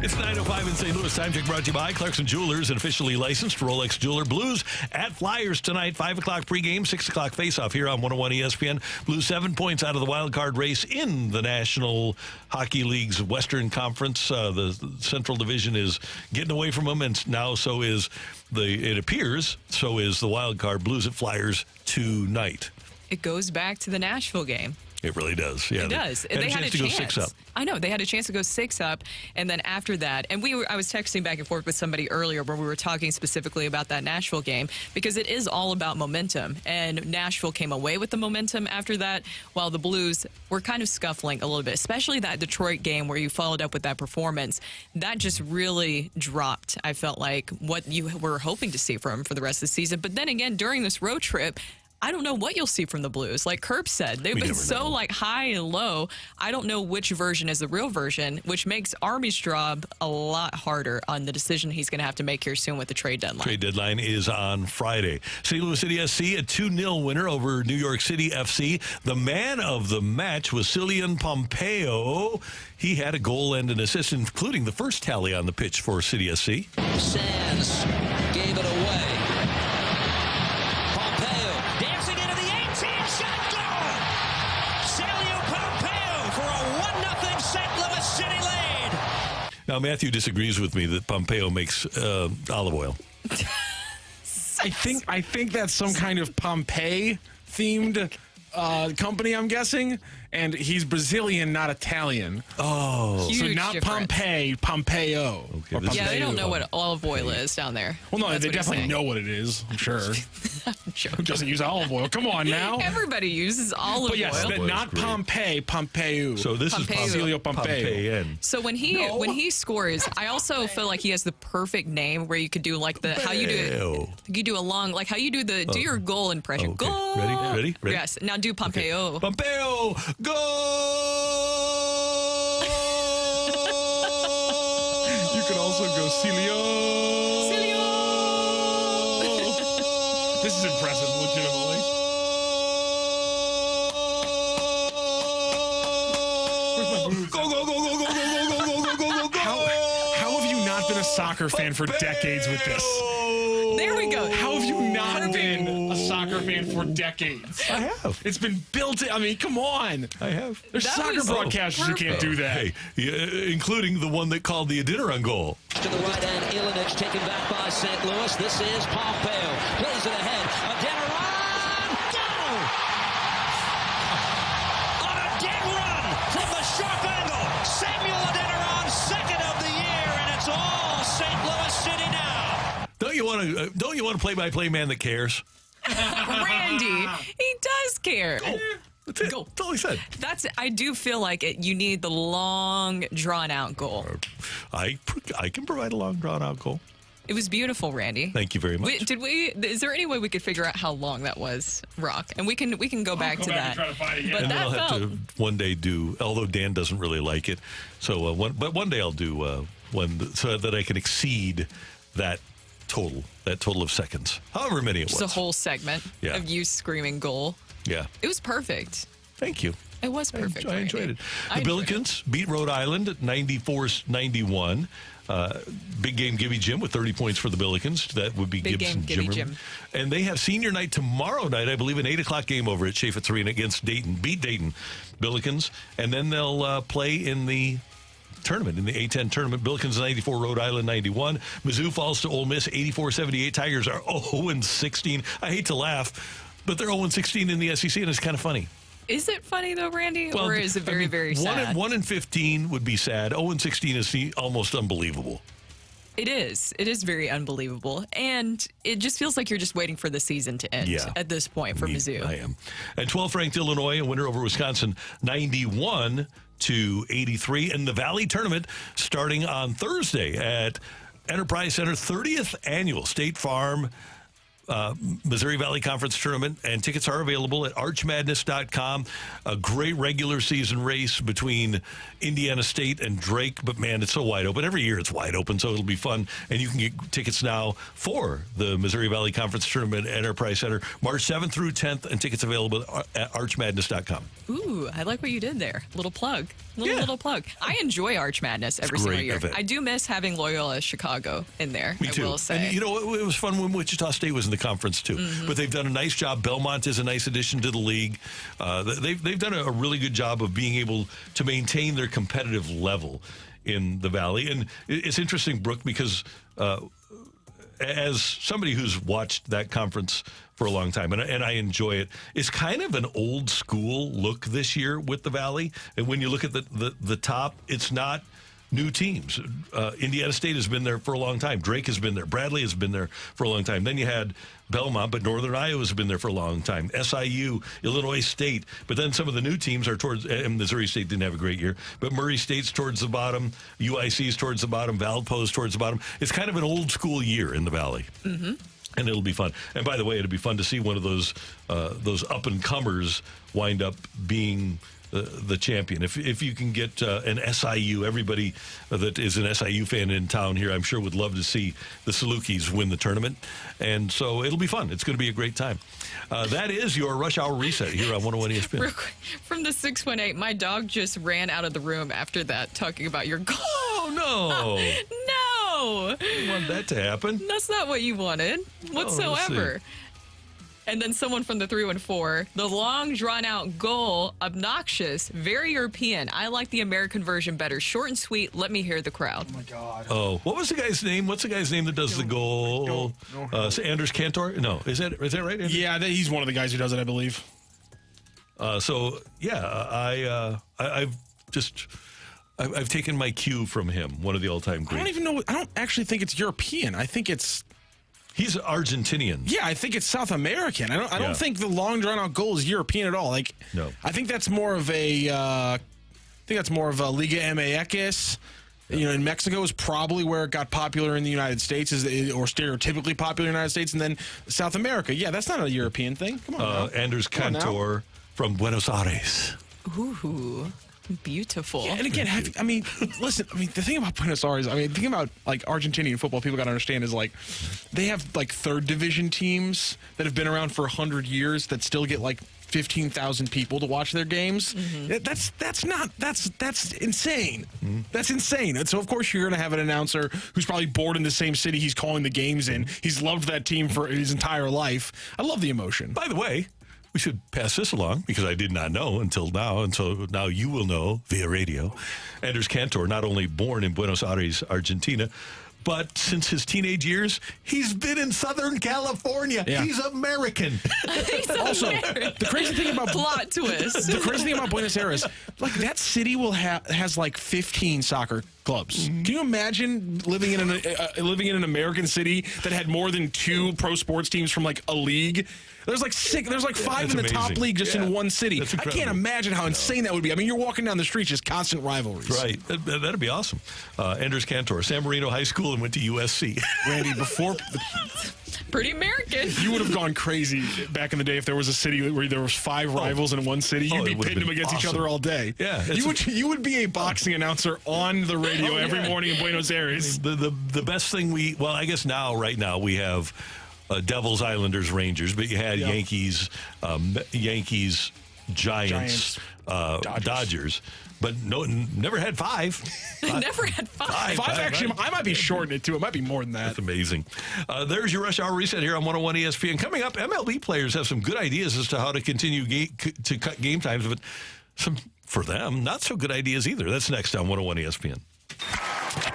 It's 9:05 in St. Louis. Time check brought to you by Clarkson Jewelers, an officially licensed Rolex jeweler. Blues at Flyers tonight, 5 o'clock pregame, 6 o'clock faceoff here on 101 ESPN. Blues 7 points out of the wild card race in the National Hockey League's Western Conference. The Central Division is getting away from them, and now so is it appears, so is the wild card. Blues at Flyers tonight. It goes back to the Nashville game. It really does. Yeah, it does. They had a chance to go 6 up. I know. They had a chance to go 6 up. And then after that, and I was texting back and forth with somebody earlier where we were talking specifically about that Nashville game because it is all about momentum. And Nashville came away with the momentum after that, while the Blues were kind of scuffling a little bit, especially that Detroit game where you followed up with that performance. That just really dropped, I felt like, what you were hoping to see from them for the rest of the season. But then again, during this road trip, I don't know what you'll see from the Blues. Like Kerb said, they've been so like high and low. I don't know which version is the real version, which makes Army's job a lot harder on the decision he's going to have to make here soon with the trade deadline. Trade deadline is on Friday. St. Louis City SC, a 2-0 winner over New York City FC. The man of the match was Cillian Pompeo. He had a goal and an assist, including the first tally on the pitch for City SC. Sands gave it away. Now, Matthew disagrees with me that Pompeo makes olive oil. I think that's some kind of Pompeii-themed company, I'm guessing. And he's Brazilian, not Italian. Oh. Huge so not difference. Pompei, Pompeo. Okay, yeah, they don't know what olive oil is down there. Well, no, That's they what he's definitely saying. know what it is, I'm sure. Who doesn't use olive oil? Come on now. Everybody uses olive But yes, oil. not Pompei, Pompeo. So this Pompeo. is Cilio Pompeo. Pompeian. So when he scores, I also feel like he has the perfect name where you could do like the how you do it. You do a long like how you do the do your goal impression. Okay. Goal. Ready? Yes. Now do Pompeo. Okay. Pompeo, go! You could also go Cilio. This is impressive, legitimately. Where's my booze? Go! How have you not been a soccer fan for decades with this? There we go. How have you not been a soccer fan for decades? I have. It's been built in. I mean, come on. I have. There's That soccer was broadcasters who can't do that. Hey, including the one that called the Adinner on goal. To the right end, Ilinich taken back by St. Louis. This is Pompeo. Plays it ahead. Adinner run! Go! On a dead run from the sharp angle. Samuel Adinner second of the year, and it's all St. Louis City now. Don't you don't you want a play-by-play man that cares? Randy, he does care. That's it. That's all he said. I do feel like you need the long, drawn-out goal. I can provide a long, drawn-out goal. It was beautiful, Randy. Thank you very much. Is there any way we could figure out how long that was, Rock? And we can go back to that. And try to find it, yeah. But And then that I'll have felt... to one day do, although Dan doesn't really like it. So, one day I'll do one so that I can exceed that total of seconds, however many it was. Just a whole segment of you screaming goal. Yeah. It was perfect. Thank you. It was perfect. I enjoyed it. I The Billikens beat Rhode Island at 94-91. Big game Gibby Jim with 30 points for the Billikens. That would be Big Gibson game, Gibby Jim. Jim. And they have senior night tomorrow night, I believe, an 8 o'clock game over at Chaffetz Arena against Dayton. Beat Dayton Billikens. And then they'll play in the tournament, in the A10 tournament. Billikens 94, Rhode Island 91. Mizzou falls to Ole Miss 84-78. Tigers are 0-16. I hate to laugh, but they're 0-16 in the SEC, and it's kind of funny. Is it funny, though, Randy? Well, or is it very, very sad? 1-15 would be sad. 0-16 is almost unbelievable. It is. It is very unbelievable. And it just feels like you're just waiting for the season to end at this point for Mizzou. I am. And 12th ranked Illinois, a winner over Wisconsin, 91-83. And the Valley Tournament starting on Thursday at Enterprise Center, 30th annual State Farm Missouri Valley Conference Tournament, and tickets are available at archmadness.com. A great regular season race between Indiana State and Drake, but man, it's so wide open. Every year it's wide open, so it'll be fun. And you can get tickets now for the Missouri Valley Conference Tournament at Enterprise Center, March 7th through 10th, and tickets available at archmadness.com. Ooh, I like what you did there. Little plug. Little plug. I enjoy Arch Madness every single year. Event. I do miss having Loyola Chicago in there. Me too. I will say. And you know what? It was fun when Wichita State was in the conference too. Mm-hmm. But they've done a nice job. Belmont is a nice addition to the league. They've done a really good job of being able to maintain their competitive level in the Valley. And it's interesting, Brooke, because as somebody who's watched that conference for a long time, and I enjoy it, it's kind of an old school look this year with the Valley. And when you look at the top, it's not new teams. Indiana State has been there for a long time. Drake has been there. Bradley has been there for a long time. Then you had Belmont, but Northern Iowa has been there for a long time. SIU, Illinois State. But then some of the new teams are towards, and Missouri State didn't have a great year, but Murray State's towards the bottom, UIC's towards the bottom, Valpo's towards the bottom. It's kind of an old school year in the Valley. Mm-hmm. And it'll be fun. And by the way, it'll be fun to see one of those up-and-comers wind up being the champion. If you can get an SIU, everybody that is an SIU fan in town here, I'm sure would love to see the Salukis win the tournament. And so it'll be fun. It's going to be a great time. That is your Rush Hour Reset here on 101 ESPN. Real quick, from the 618, my dog just ran out of the room after that, talking about your goal. Oh, no. No. I want that to happen. That's not what you wanted whatsoever. And then someone from the 314, the long, drawn-out goal, obnoxious, very European. I like the American version better. Short and sweet, let me hear the crowd. Oh, my God. Oh, what was the guy's name? What's the guy's name that does the goal? Anders Cantor? No, is that right, Andrew? Yeah, he's one of the guys who does it, I believe. I've taken my cue from him, one of the all-time greats. I don't even know. I don't actually think it's European. I think it's... He's Argentinian. Yeah, I think it's South American. I don't think the long drawn out goal is European at all. Like, no. I think that's more of a Liga MX. You know, in Mexico is probably where it got popular in the United States, or stereotypically popular in the United States, and then South America. Yeah, that's not a European thing. Come on, Anders Cantor from Buenos Aires. Ooh. Beautiful. Yeah, and again, listen, the thing about Buenos Aires, the thing about like Argentinian football, people got to understand is like they have like third division teams that have been around for 100 years that still get like 15,000 people to watch their games. Mm-hmm. That's insane. Mm-hmm. That's insane. And so of course you're going to have an announcer who's probably born in the same city he's calling the games in. He's loved that team for his entire life. I love the emotion. By the way, we should pass this along because I did not know until now, and so now you will know via radio. Anders Cantor, not only born in Buenos Aires, Argentina, but since his teenage years, he's been in Southern California. Yeah. He's American. The crazy thing about plot twist. The crazy thing about Buenos Aires, like that city has like 15 soccer clubs. Can you imagine living in an American city that had more than 2 pro sports teams from like a league? There's like 5 in the top league just in one city. I can't imagine how insane that would be. I mean, you're walking down the street, just constant rivalries. Right. That'd be awesome. Anders Cantor, San Marino High School, and went to USC. Randy, before... Pretty American. You would have gone crazy back in the day if there was a city where there was 5 rivals in one city. You'd be pitting them against each other all day. Yeah, you would be a boxing announcer on the radio every morning in Buenos Aires. The best thing I guess right now we have Devils, Islanders, Rangers, but you had Yankees, Giants, Dodgers. But never had 5. Never had 5. 5 actually, I might be shorting it too. It might be more than that. That's amazing. There's your Rush Hour Reset here on 101 ESPN. Coming up, MLB players have some good ideas as to how to continue to cut game times, but some, for them, not so good ideas either. That's next on 101 ESPN.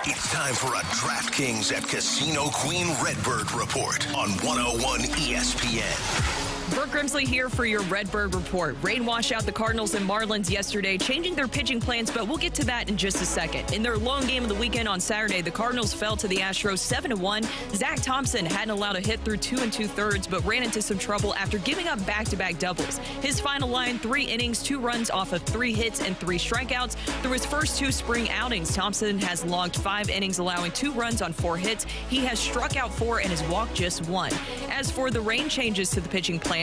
It's time for a DraftKings at Casino Queen Redbird report on 101 ESPN. Brooke Grimsley here for your Redbird report. Rain washed out the Cardinals and Marlins yesterday, changing their pitching plans, but we'll get to that in just a second. In their lone game of the weekend on Saturday, the Cardinals fell to the Astros 7-1. Zach Thompson hadn't allowed a hit through 2 2/3, but ran into some trouble after giving up back-to-back doubles. His final line, 3 innings, 2 runs off of 3 hits and 3 strikeouts. Through his first 2 spring outings, Thompson has logged 5 innings, allowing 2 runs on 4 hits. He has struck out 4 and has walked just 1. As for the rain changes to the pitching plans,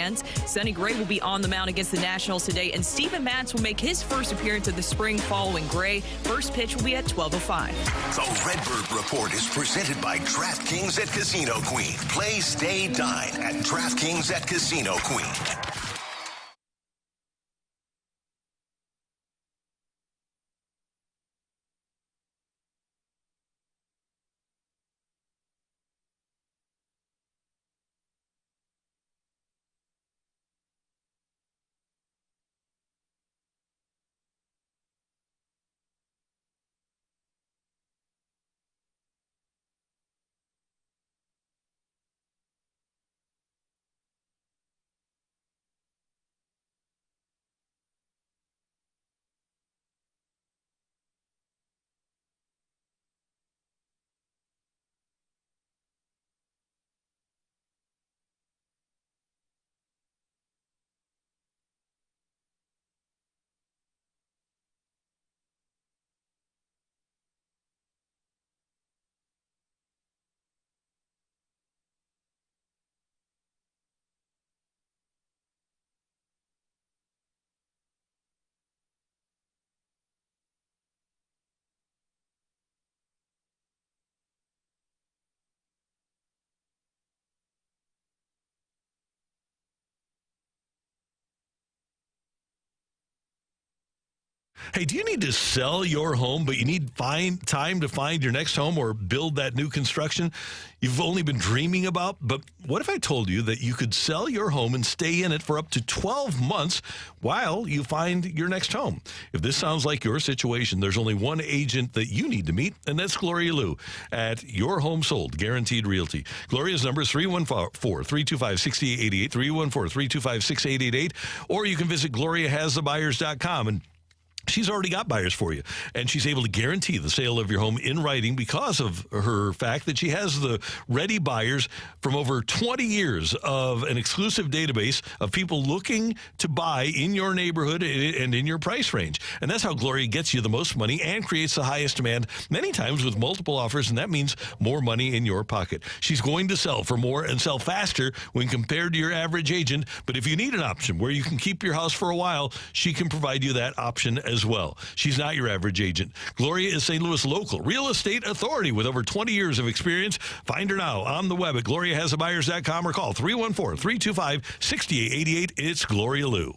Sonny Gray will be on the mound against the Nationals today, and Steven Matz will make his first appearance of the spring following Gray. First pitch will be at 12:05. The Redbird Report is presented by DraftKings at Casino Queen. Play, stay, dine at DraftKings at Casino Queen. Hey, do you need to sell your home, but you need time to find your next home or build that new construction you've only been dreaming about? But what if I told you that you could sell your home and stay in it for up to 12 months while you find your next home? If this sounds like your situation, there's only one agent that you need to meet, and that's Gloria Liu at Your Home Sold Guaranteed Realty. Gloria's number is 314-325-6888, 314-325-6888, or you can visit GloriaHasTheBuyers.com, and she's already got buyers for you, and she's able to guarantee the sale of your home in writing because of her fact that she has the ready buyers from over 20 years of an exclusive database of people looking to buy in your neighborhood and in your price range. And that's how Gloria gets you the most money and creates the highest demand, many times with multiple offers, and that means more money in your pocket. She's going to sell for more and sell faster when compared to your average agent, but if you need an option where you can keep your house for a while, she can provide you that option as well. She's not your average agent. Gloria is St. Louis' local real estate authority with over 20 years of experience. Find her now on the web at GloriaHasTheBuyers.com or call 314-325-6888. It's Gloria Liu.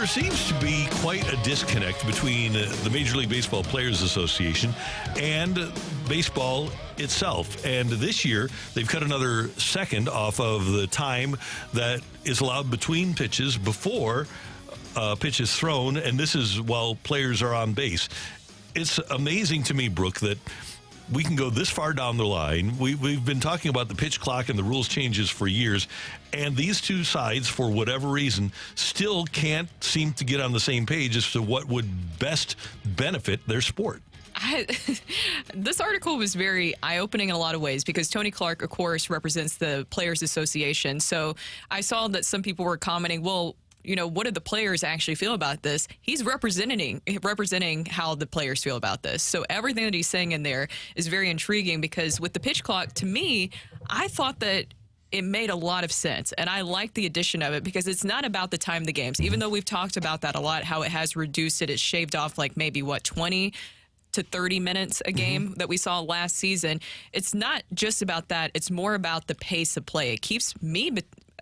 seems to be quite a disconnect between the Major League Baseball Players Association and baseball itself. And this year, they've cut another second off of the time that is allowed between pitches before pitch is thrown, and this is while players are on base. It's amazing to me, Brooke, that we can go this far down the line. We've been talking about the pitch clock and the rules changes for years, and these two sides, for whatever reason, still can't seem to get on the same page as to what would best benefit their sport. This article was very eye-opening in a lot of ways because Tony Clark, of course, represents the Players Association. So I saw that some people were commenting, well, you know, what do the players actually feel about this? He's representing how the players feel about this. So everything that he's saying in there is very intriguing because with the pitch clock, to me, I thought that it made a lot of sense. And I like the addition of it because it's not about the time of the games. Even though we've talked about that a lot, how it has reduced it. It's shaved off like maybe, 20 to 30 minutes a game that we saw last season. It's not just about that. It's more about the pace of play. It keeps me...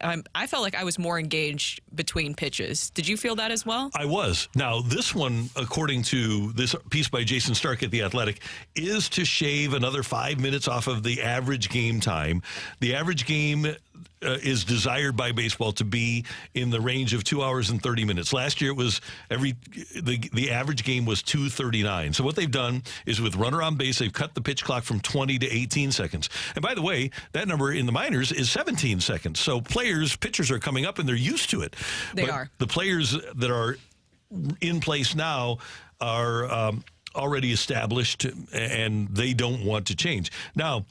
I felt like I was more engaged between pitches. Did you feel that as well? I was. Now, this one, according to this piece by Jason Stark at The Athletic, is to shave another 5 minutes off of the average game time. The average game is desired by baseball to be in the range of 2 hours and 30 minutes. Last year, it was the average game was 2:39. So what they've done is with runner on base, they've cut the pitch clock from 20 to 18 seconds. And by the way, that number in the minors is 17 seconds. So pitchers are coming up and they're used to it. They are. The players that are in place now are already established and they don't want to change. Now,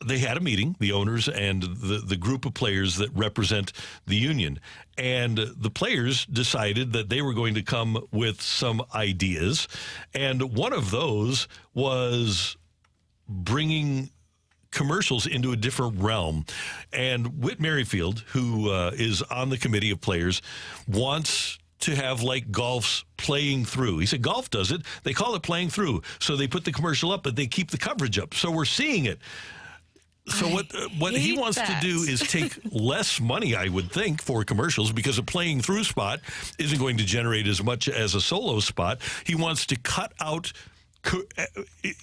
they had a meeting, the owners and the group of players that represent the union. And the players decided that they were going to come with some ideas. And one of those was bringing commercials into a different realm. And Whit Merrifield, who is on the committee of players, wants to have like golf's playing through. He said golf does it. They call it playing through. So they put the commercial up, but they keep the coverage up. So we're seeing it. So what he wants to do is take less money, I would think, for commercials because a playing through spot isn't going to generate as much as a solo spot. He wants to cut out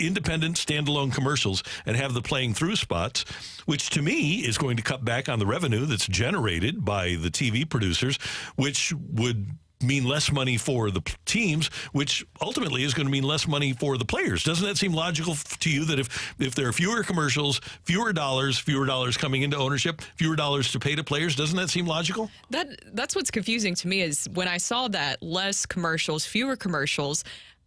independent standalone commercials and have the playing through spots, which to me is going to cut back on the revenue that's generated by the TV producers, which would mean less money for the teams, which ultimately is going to mean less money for the players. Doesn't that seem logical to you that if there are fewer commercials, fewer dollars coming into ownership, fewer dollars to pay to players, doesn't that seem logical? That's what's confusing to me is when I saw that less commercials, fewer commercials,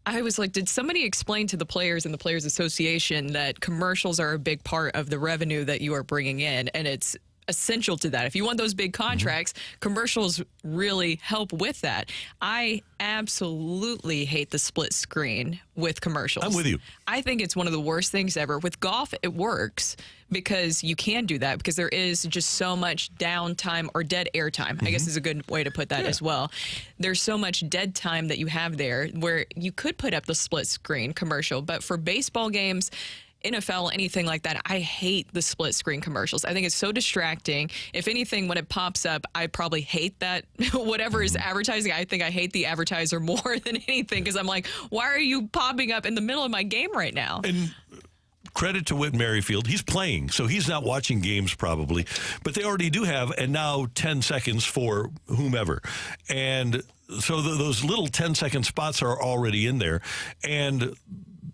I was like, did somebody explain to the players and the Players Association that commercials are a big part of the revenue that you are bringing in, and it's essential to that? If you want those big contracts, commercials really help with that. I absolutely hate the split screen with commercials. I'm with you. I think it's one of the worst things ever. With golf, it works because you can do that because there is just so much downtime or dead air time, I guess is a good way to put that as well. There's so much dead time that you have there where you could put up the split screen commercial, but for baseball games, NFL, anything like that, I hate the split screen commercials. I think it's so distracting. If anything, when it pops up, I probably hate that. Whatever is advertising, I think I hate the advertiser more than anything because I'm like, why are you popping up in the middle of my game right now? And credit to Whit Merrifield. He's playing, so he's not watching games probably. But they already do have, and now 10 seconds for whomever. And so those little 10-second spots are already in there. And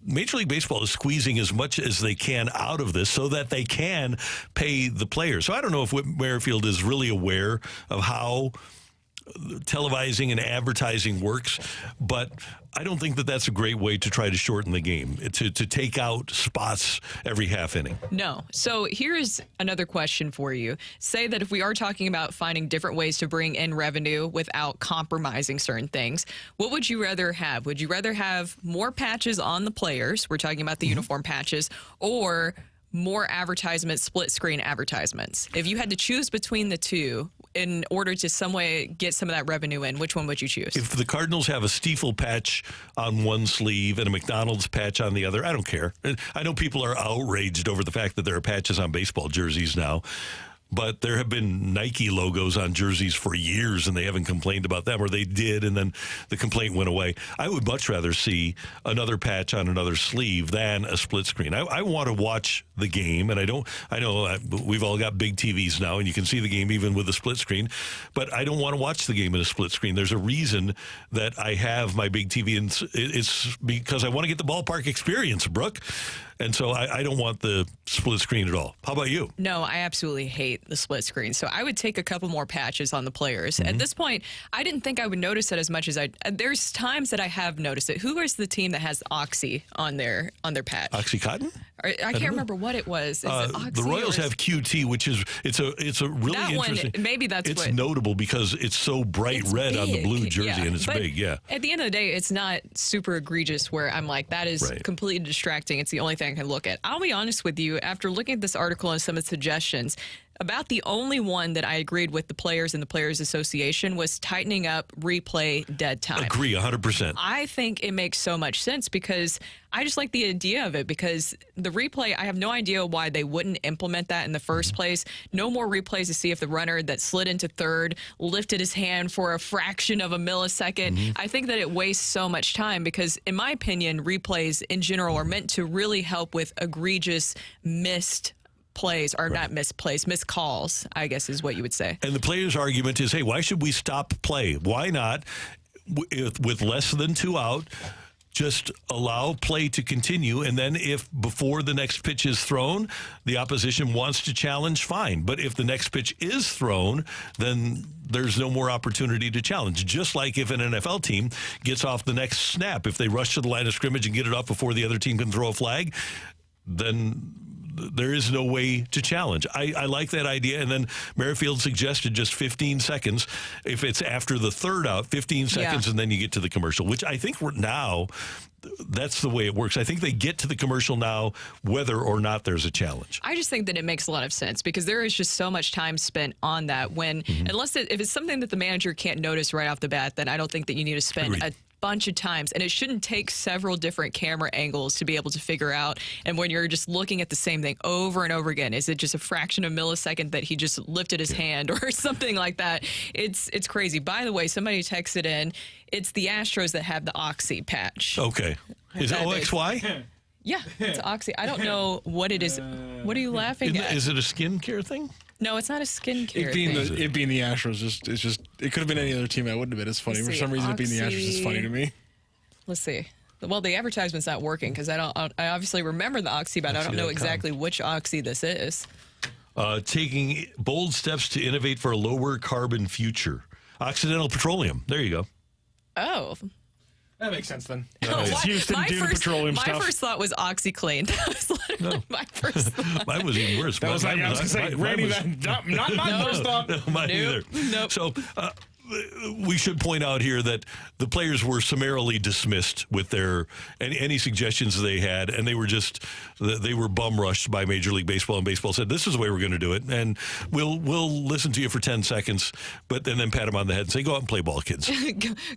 Major League Baseball is squeezing as much as they can out of this so that they can pay the players. So I don't know if Whit Merrifield is really aware of how televising and advertising works, but I don't think that that's a great way to try to shorten the game, to take out spots every half inning. No. So here's another question for you. Say that if we are talking about finding different ways to bring in revenue without compromising certain things, what would you rather have? Would you rather have more patches on the players? We're talking about the uniform patches, or more advertisements, split screen advertisements? If you had to choose between the two in order to some way get some of that revenue in, which one would you choose? If the Cardinals have a Stiefel patch on one sleeve and a McDonald's patch on the other, I don't care. I know people are outraged over the fact that there are patches on baseball jerseys now, But there have been Nike logos on jerseys for years, and they haven't complained about them, or they did, and then the complaint went away. I would much rather see another patch on another sleeve than a split screen. I want to watch the game, and I know we've all got big TVs now, and you can see the game even with a split screen, but I don't want to watch the game in a split screen. There's a reason that I have my big TV, and it's because I want to get the ballpark experience, Brooke. And so I don't want the split screen at all. How about you? No, I absolutely hate the split screen. So I would take a couple more patches on the players. At this point, I didn't think I would notice it as much as there's times that I have noticed it. Who is the team that has Oxy on their patch? Oxycontin? I can't remember what it was. Is it Oxy the Royals have QT, which is it's a really that interesting. One, maybe that's it's what, notable because it's so bright red big. on the blue jersey, yeah. and it's but big. Yeah. At the end of the day, it's not super egregious where I'm like, that is completely distracting. It's the only thing I can look at. I'll be honest with you. After looking at this article and some of the suggestions, about the only one that I agreed with the players and the Players Association was tightening up replay dead time. Agree, 100%. I think it makes so much sense because I just like the idea of it because the replay, I have no idea why they wouldn't implement that in the first place. No more replays to see if the runner that slid into third lifted his hand for a fraction of a millisecond. I think that it wastes so much time because, in my opinion, replays in general are meant to really help with egregious missed plays, or not missed plays, missed calls, I guess is what you would say. And the players' argument is, hey, why should we stop play? Why not, with less than 2 out, just allow play to continue, and then if before the next pitch is thrown, the opposition wants to challenge, fine. But if the next pitch is thrown, then there's no more opportunity to challenge. Just like if an NFL team gets off the next snap, if they rush to the line of scrimmage and get it off before the other team can throw a flag, then there is no way to challenge. I like that idea. And then Merrifield suggested just 15 seconds. If it's after the third out, 15 seconds, and then you get to the commercial, which I think now that's the way it works. I think they get to the commercial now whether or not there's a challenge. I just think that it makes a lot of sense because there is just so much time spent on that when, if it's something that the manager can't notice right off the bat, then I don't think that you need to spend a bunch of times, and it shouldn't take several different camera angles to be able to figure out. And when you're just looking at the same thing over and over again, is it just a fraction of a millisecond that he just lifted his hand or something like that? It's crazy. By the way, somebody texted in, it's the Astros that have the Oxy patch. Okay. Is it OXY? Yeah, it's Oxy. I don't know what it is. What are you laughing at? Is it a skincare thing? No, it's not a skincare thing. It being the Astros, it could have been any other team. I wouldn't have been as funny. For some reason, it being the Astros is funny to me. Let's see. Well, the advertisement's not working because I obviously remember the Oxy, but I don't know exactly which Oxy this is. Taking bold steps to innovate for a lower carbon future. Occidental Petroleum. There you go. Oh. That makes sense then. It's Houston doing petroleum my stuff. first thought was OxyClean. That was literally my first thought. Mine was even worse. That was I was going to say, Randy, not my first thought. No, mine either. Nope. So we should point out here that the players were summarily dismissed with their any suggestions they had, and they were bum rushed by Major League Baseball, and baseball said, this is the way we're going to do it, and we'll listen to you for 10 seconds, but then pat them on the head and say, go out and play ball, kids.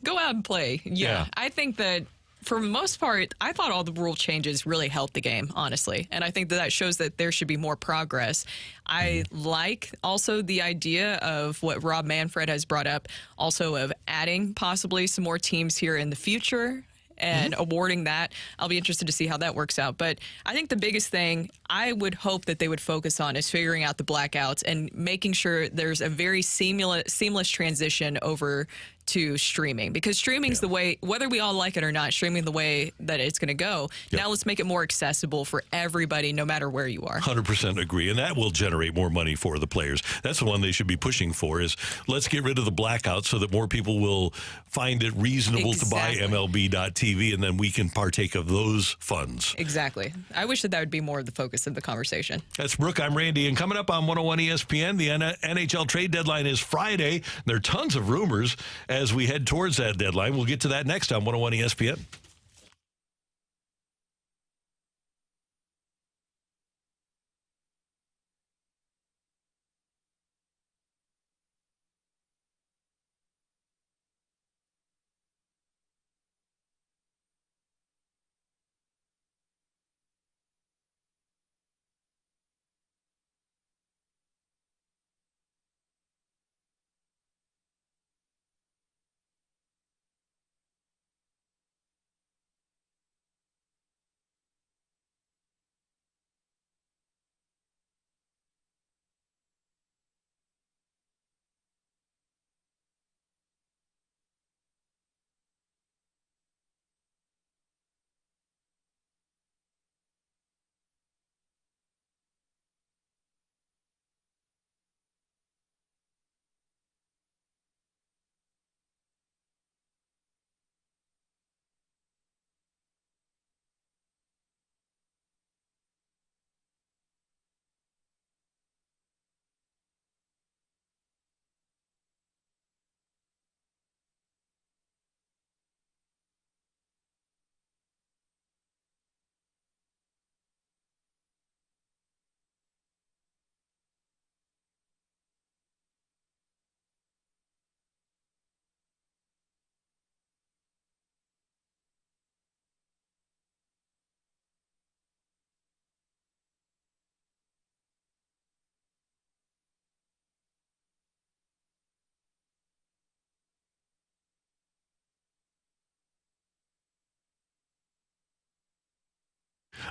Go out and play. Yeah. I think that for the most part, I thought all the rule changes really helped the game, honestly. And I think that shows that there should be more progress. I like also the idea of what Rob Manfred has brought up, also of adding possibly some more teams here in the future and awarding that. I'll be interested to see how that works out. But I think the biggest thing I would hope that they would focus on is figuring out the blackouts and making sure there's a very seamless transition over to streaming, because streaming's the way, whether we all like it or not, streaming the way that it's going to go. Now let's make it more accessible for everybody, no matter where you are. 100% agree, and that will generate more money for the players. That's the one they should be pushing for, is let's get rid of the blackout so that more people will find it reasonable to buy MLB.TV, and then we can partake of those funds. Exactly. I wish that would be more of the focus of the conversation. That's Brooke. I'm Randy, and coming up on 101 ESPN, the NHL trade deadline is Friday. There are tons of rumors as we head towards that deadline. We'll get to that next on 101 ESPN.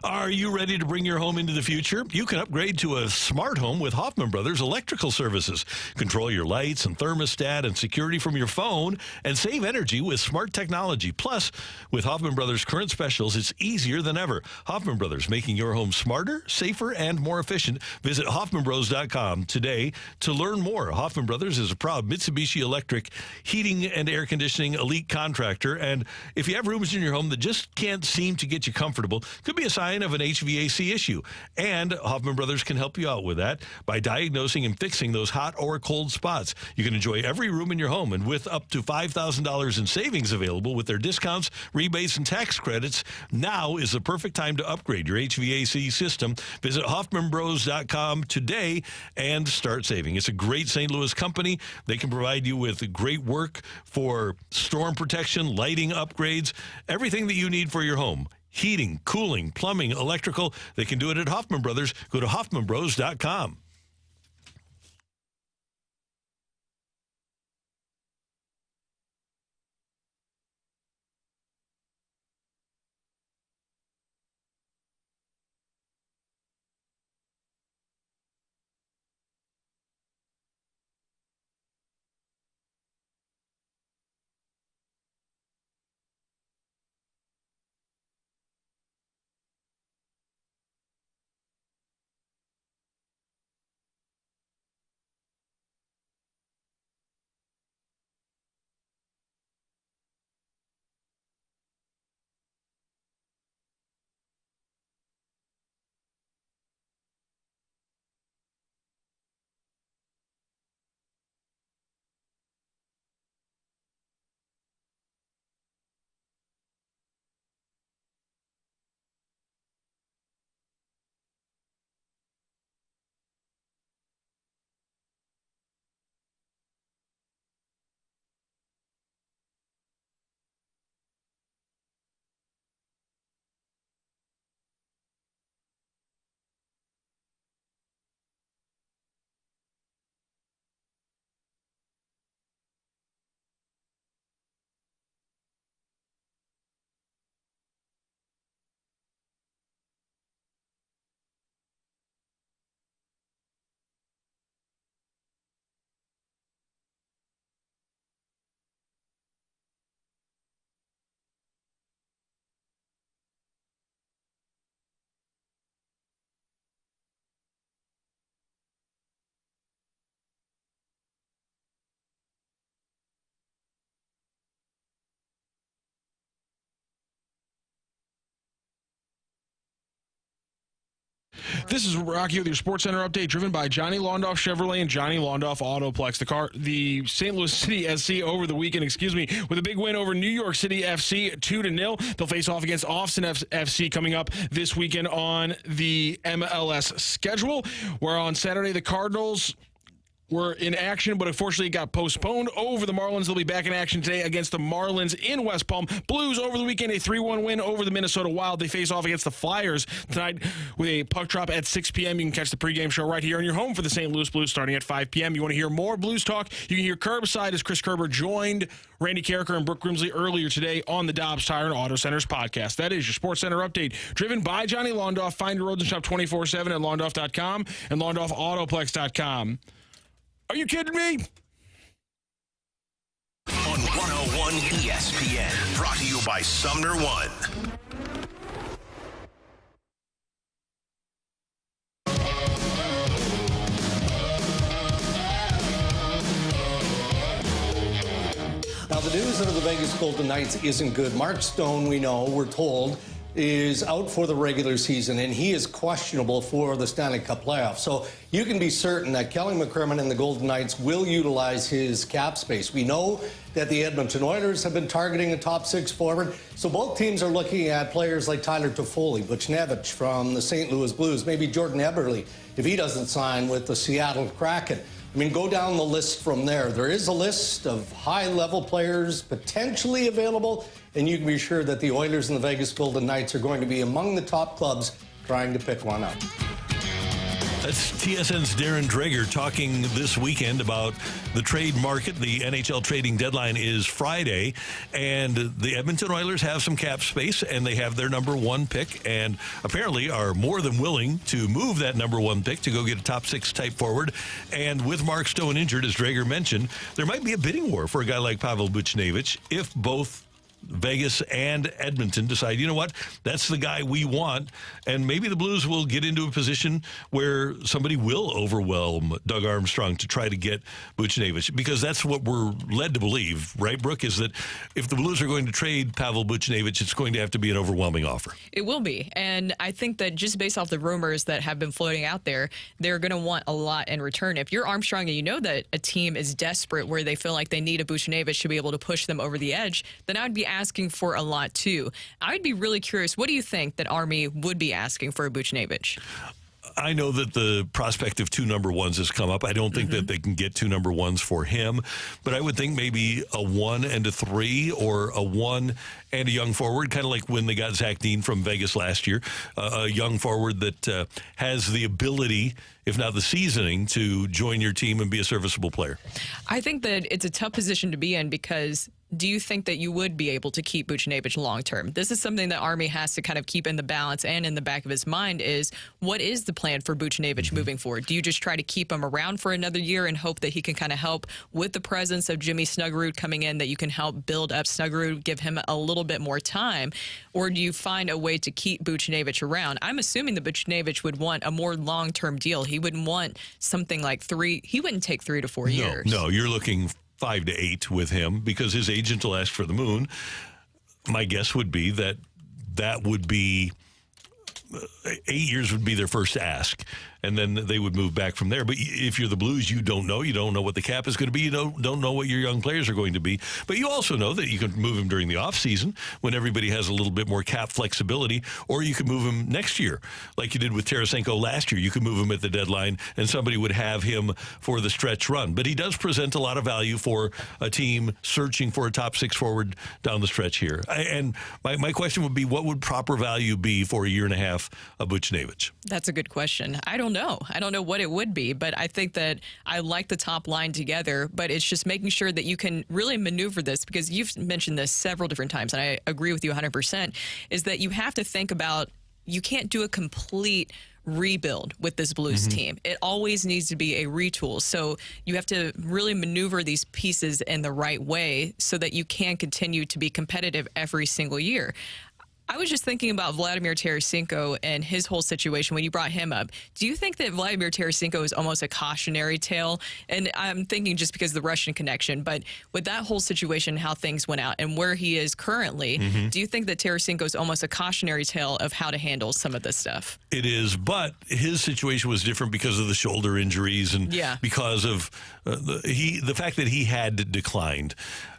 Are you ready to bring your home into the future? You can upgrade to a smart home with Hoffman Brothers Electrical Services. Control your lights and thermostat and security from your phone and save energy with smart technology. Plus, with Hoffman Brothers current specials, it's easier than ever. Hoffman Brothers, making your home smarter, safer, and more efficient. Visit HoffmanBros.com today to learn more. Hoffman Brothers is a proud Mitsubishi Electric heating and air conditioning elite contractor. And if you have rooms in your home that just can't seem to get you comfortable, could be a sign of an HVAC issue. And Hoffman Brothers can help you out with that by diagnosing and fixing those hot or cold spots. You can enjoy every room in your home, and with up to $5,000 in savings available with their discounts, rebates, and tax credits, now is the perfect time to upgrade your HVAC system. Visit HoffmanBros.com today and start saving. It's a great St. Louis company. They can provide you with great work for storm protection, lighting upgrades, everything that you need for your home. Heating, cooling, plumbing, electrical. They can do it at Hoffman Brothers. Go to HoffmanBros.com. This is Rocky with your Sports Center update, driven by Johnny Londoff Chevrolet and Johnny Londoff Autoplex. The St. Louis City SC over the weekend, with a big win over New York City FC 2-0. They'll face off against Austin FC coming up this weekend on the MLS schedule. Where on Saturday, the Cardinals were in action, but unfortunately it got postponed over the Marlins. They'll be back in action today against the Marlins in West Palm. Blues over the weekend, a 3-1 win over the Minnesota Wild. They face off against the Flyers tonight with a puck drop at 6 p.m. You can catch the pregame show right here on your home for the St. Louis Blues starting at 5 p.m. You want to hear more Blues talk? You can hear Kerbside as Chris Kerber joined Randy Carricker and Brooke Grimsley earlier today on the Dobbs Tire and Auto Centers podcast. That is your Sports Center update, driven by Johnny Londoff. Find your roads and shop 24/7 at Londoff.com and LondoffAutoplex.com. Are you kidding me? On 101 ESPN, brought to you by Sumner One. Now, the news out of the Vegas Golden Knights isn't good. Mark Stone, we're told, is out for the regular season, and he is questionable for the Stanley Cup playoffs. So you can be certain that Kelly McCrimmon and the Golden Knights will utilize his cap space. We know that the Edmonton Oilers have been targeting a top six forward, so both teams are looking at players like Tyler Toffoli, Buchnevich from the St. Louis Blues, maybe Jordan Eberle if he doesn't sign with the Seattle Kraken. I mean, go down the list from there. There is a list of high-level players potentially available, and you can be sure that the Oilers and the Vegas Golden Knights are going to be among the top clubs trying to pick one up. That's TSN's Darren Dreger talking this weekend about the trade market. The NHL trading deadline is Friday, and the Edmonton Oilers have some cap space, and they have their number one pick, and apparently are more than willing to move that number one pick to go get a top six type forward. And with Mark Stone injured, as Dreger mentioned, there might be a bidding war for a guy like Pavel Buchnevich if both Vegas and Edmonton decide, you know what, that's the guy we want, and maybe the Blues will get into a position where somebody will overwhelm Doug Armstrong to try to get Buchnevich, because that's what we're led to believe, right, Brooke, is that if the Blues are going to trade Pavel Buchnevich, it's going to have to be an overwhelming offer. It will be, and I think that just based off the rumors that have been floating out there, they're going to want a lot in return. If you're Armstrong and you know that a team is desperate where they feel like they need a Buchnevich to be able to push them over the edge, then I would be asking for a lot too. I would be really curious, what do you think that Army would be asking for a Buchnevich? I know that the prospect of two number ones has come up. I don't think that they can get two number ones for him, but I would think maybe a 1 and a 3, or a 1 and a young forward, kind of like when they got Zach Dean from Vegas last year, a young forward that has the ability, if not the seasoning, to join your team and be a serviceable player. I think that it's a tough position to be in, because do you think that you would be able to keep Buchnevich long term? This is something that Army has to kind of keep in the balance and in the back of his mind is, what is the plan for Buchnevich moving forward? Do you just try to keep him around for another year and hope that he can kind of help with the presence of Jimmy Snuggerud coming in, that you can help build up Snuggerud, give him a little bit more time? Or do you find a way to keep Buchnevich around? I'm assuming that Buchnevich would want a more long-term deal. He wouldn't want something like 3. He wouldn't take 3 to 4 years. No, you're looking 5 to 8 with him, because his agent will ask for the moon. My guess would be that would be 8 years would be their first ask, and then they would move back from there. But if you're the Blues, you don't know what the cap is going to be. You don't know what your young players are going to be. But you also know that you can move him during the offseason when everybody has a little bit more cap flexibility, or you can move him next year, like you did with Tarasenko last year. You could move him at the deadline, and somebody would have him for the stretch run. But he does present a lot of value for a team searching for a top 6 forward down the stretch here. And my question would be, what would proper value be for a year and a half of Buchnevich? That's a good question. I don't know. I don't know what it would be, but I think that I like the top line together, but it's just making sure that you can really maneuver this, because you've mentioned this several different times, and I agree with you 100%, is that you have to think about, you can't do a complete rebuild with this Blues team. It always needs to be a retool. So you have to really maneuver these pieces in the right way so that you can continue to be competitive every single year. I was just thinking about Vladimir Tarasenko and his whole situation when you brought him up. Do you think that Vladimir Tarasenko is almost a cautionary tale? And I'm thinking just because of the Russian connection, but with that whole situation, how things went out and where he is currently, do you think that Tarasenko is almost a cautionary tale of how to handle some of this stuff? It is, but his situation was different because of the shoulder injuries and because of the fact that he had declined.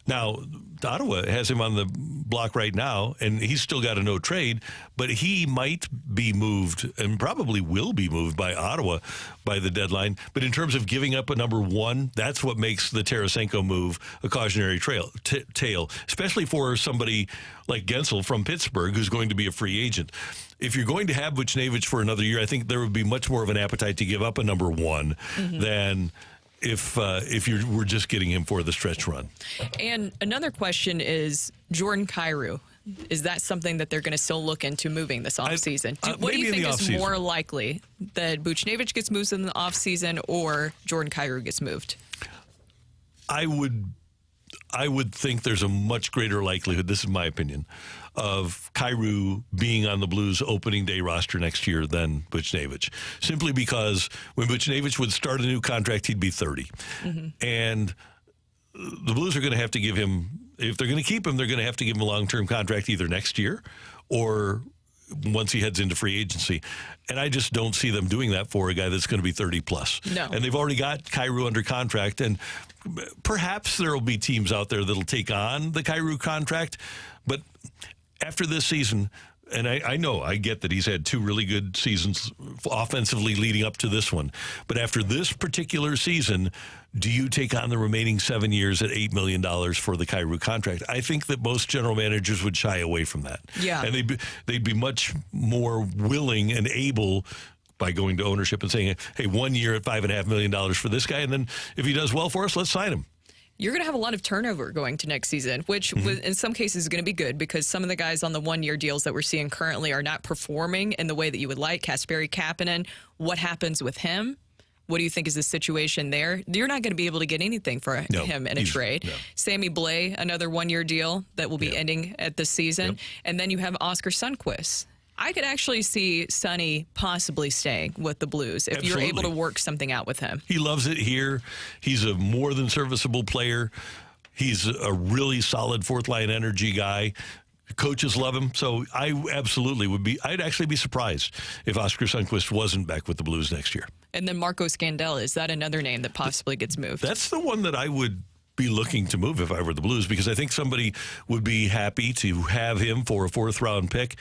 Now, Ottawa has him on the block right now, and he's still got a no trade, but he might be moved and probably will be moved by Ottawa by the deadline. But in terms of giving up a number 1, that's what makes the Tarasenko move a cautionary tale, especially for somebody like Gensel from Pittsburgh, who's going to be a free agent. If you're going to have Buchnevich for another year, I think there would be much more of an appetite to give up a number 1 than if you were just getting him for the stretch run. And another question is Jordan Kyrou. Is that something that they're going to still look into moving this offseason? What do you think is more likely, that Buchnevich gets moved in the offseason or Jordan Kyrou gets moved? I would think there's a much greater likelihood, this is my opinion, of Kyrou being on the Blues opening day roster next year than Buchnevich. Simply because when Buchnevich would start a new contract, he'd be 30. And the Blues are going to have to give him, if they're going to keep him, they're going to have to give him a long-term contract either next year or once he heads into free agency. And I just don't see them doing that for a guy that's going to be 30 plus. No. And they've already got Kyrou under contract, and perhaps there will be teams out there that'll take on the Kyrou contract. But after this season, and I get that he's had 2 really good seasons offensively leading up to this one. But after this particular season, do you take on the remaining 7 years at $8 million for the Kyrou contract? I think that most general managers would shy away from that. Yeah. And they'd be much more willing and able by going to ownership and saying, hey, 1 year at $5.5 million for this guy, and then if he does well for us, let's sign him. You're going to have a lot of turnover going to next season, which in some cases is going to be good because some of the guys on the 1 year deals that we're seeing currently are not performing in the way that you would like. Kasperi Kapanen, what happens with him? What do you think is the situation there? You're not going to be able to get anything for him in a trade. No. Sammy Blais, another 1 year deal that will be ending at this season. And then you have Oscar Sundqvist. I could actually see Sonny possibly staying with the Blues if you're able to work something out with him. He loves it here. He's a more than serviceable player. He's a really solid fourth-line energy guy. Coaches love him, so I absolutely would be. I'd actually be surprised if Oscar Sundqvist wasn't back with the Blues next year. And then Marco Scandella, is that another name that possibly gets moved? That's the one that I would be looking to move if I were the Blues, because I think somebody would be happy to have him for a fourth-round pick.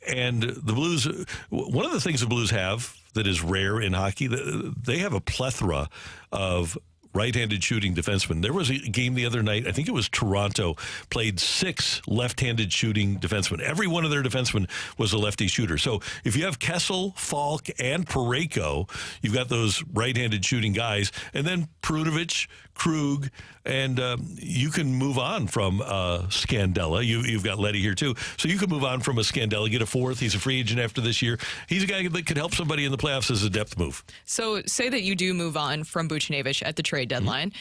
And the Blues, one of the things the Blues have that is rare in hockey, they have a plethora of right-handed shooting defensemen. There was a game the other night, I think it was Toronto, played 6 left-handed shooting defensemen. Every one of their defensemen was a lefty shooter. So if you have Kessel, Falk, and Parayko, you've got those right-handed shooting guys. And then Perunovic, Krug, and you can move on from Scandella. You've got Leddy here too. So you can move on from a Scandella, get a fourth. He's a free agent after this year. He's a guy that could help somebody in the playoffs as a depth move. So say that you do move on from Buchnevich at the trade deadline.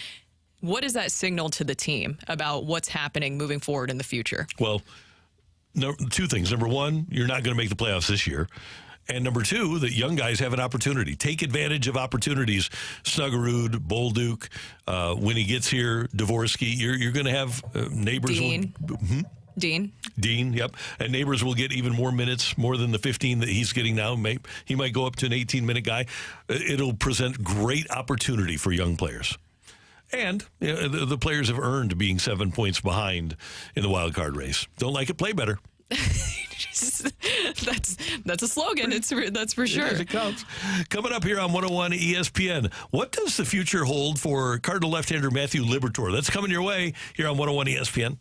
What does that signal to the team about what's happening moving forward in the future? Well, two things. Number one, you're not going to make the playoffs this year. And number two, that young guys have an opportunity. Take advantage of opportunities. Snuggerud, Bolduc, when he gets here, Dvorsky, you're going to have neighbors. Dean, yep. And neighbors will get even more minutes, more than the 15 that he's getting now. He might go up to an 18-minute guy. It'll present great opportunity for young players. And the players have earned being 7 points behind in the wild card race. Don't like it, play better. That's a slogan. That's for sure. It counts. Coming up here on 101 ESPN, what does the future hold for Cardinal left-hander Matthew Liberatore? That's coming your way here on 101 ESPN.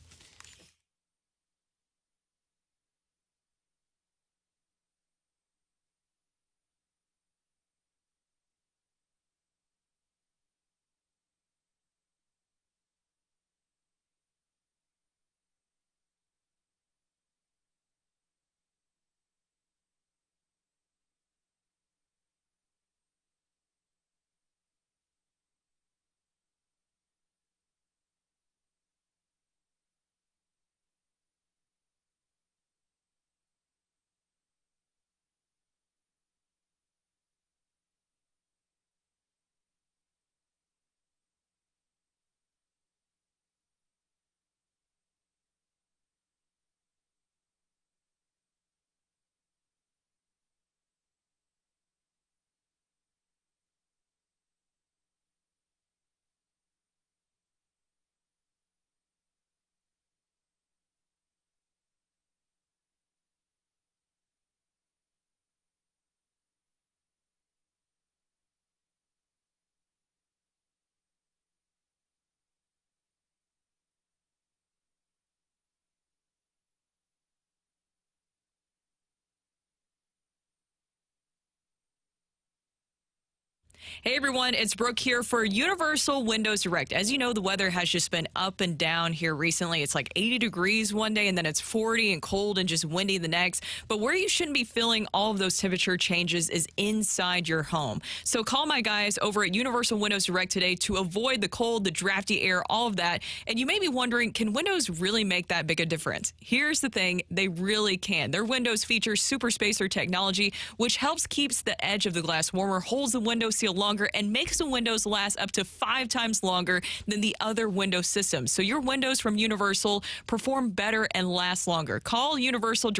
Hey everyone, it's Brooke here for Universal Windows Direct. As you know, the weather has just been up and down here recently. It's like 80 degrees one day and then it's 40 and cold and just windy the next. But where you shouldn't be feeling all of those temperature changes is inside your home. So call my guys over at Universal Windows Direct today to avoid the cold, the drafty air, all of that. And you may be wondering, can windows really make that big a difference? Here's the thing, they really can. Their windows feature super spacer technology, which helps keeps the edge of the glass warmer, holds the window seal longer, and makes the windows last up to 5 times longer than the other window systems. So your windows from Universal perform better and last longer. Call Universal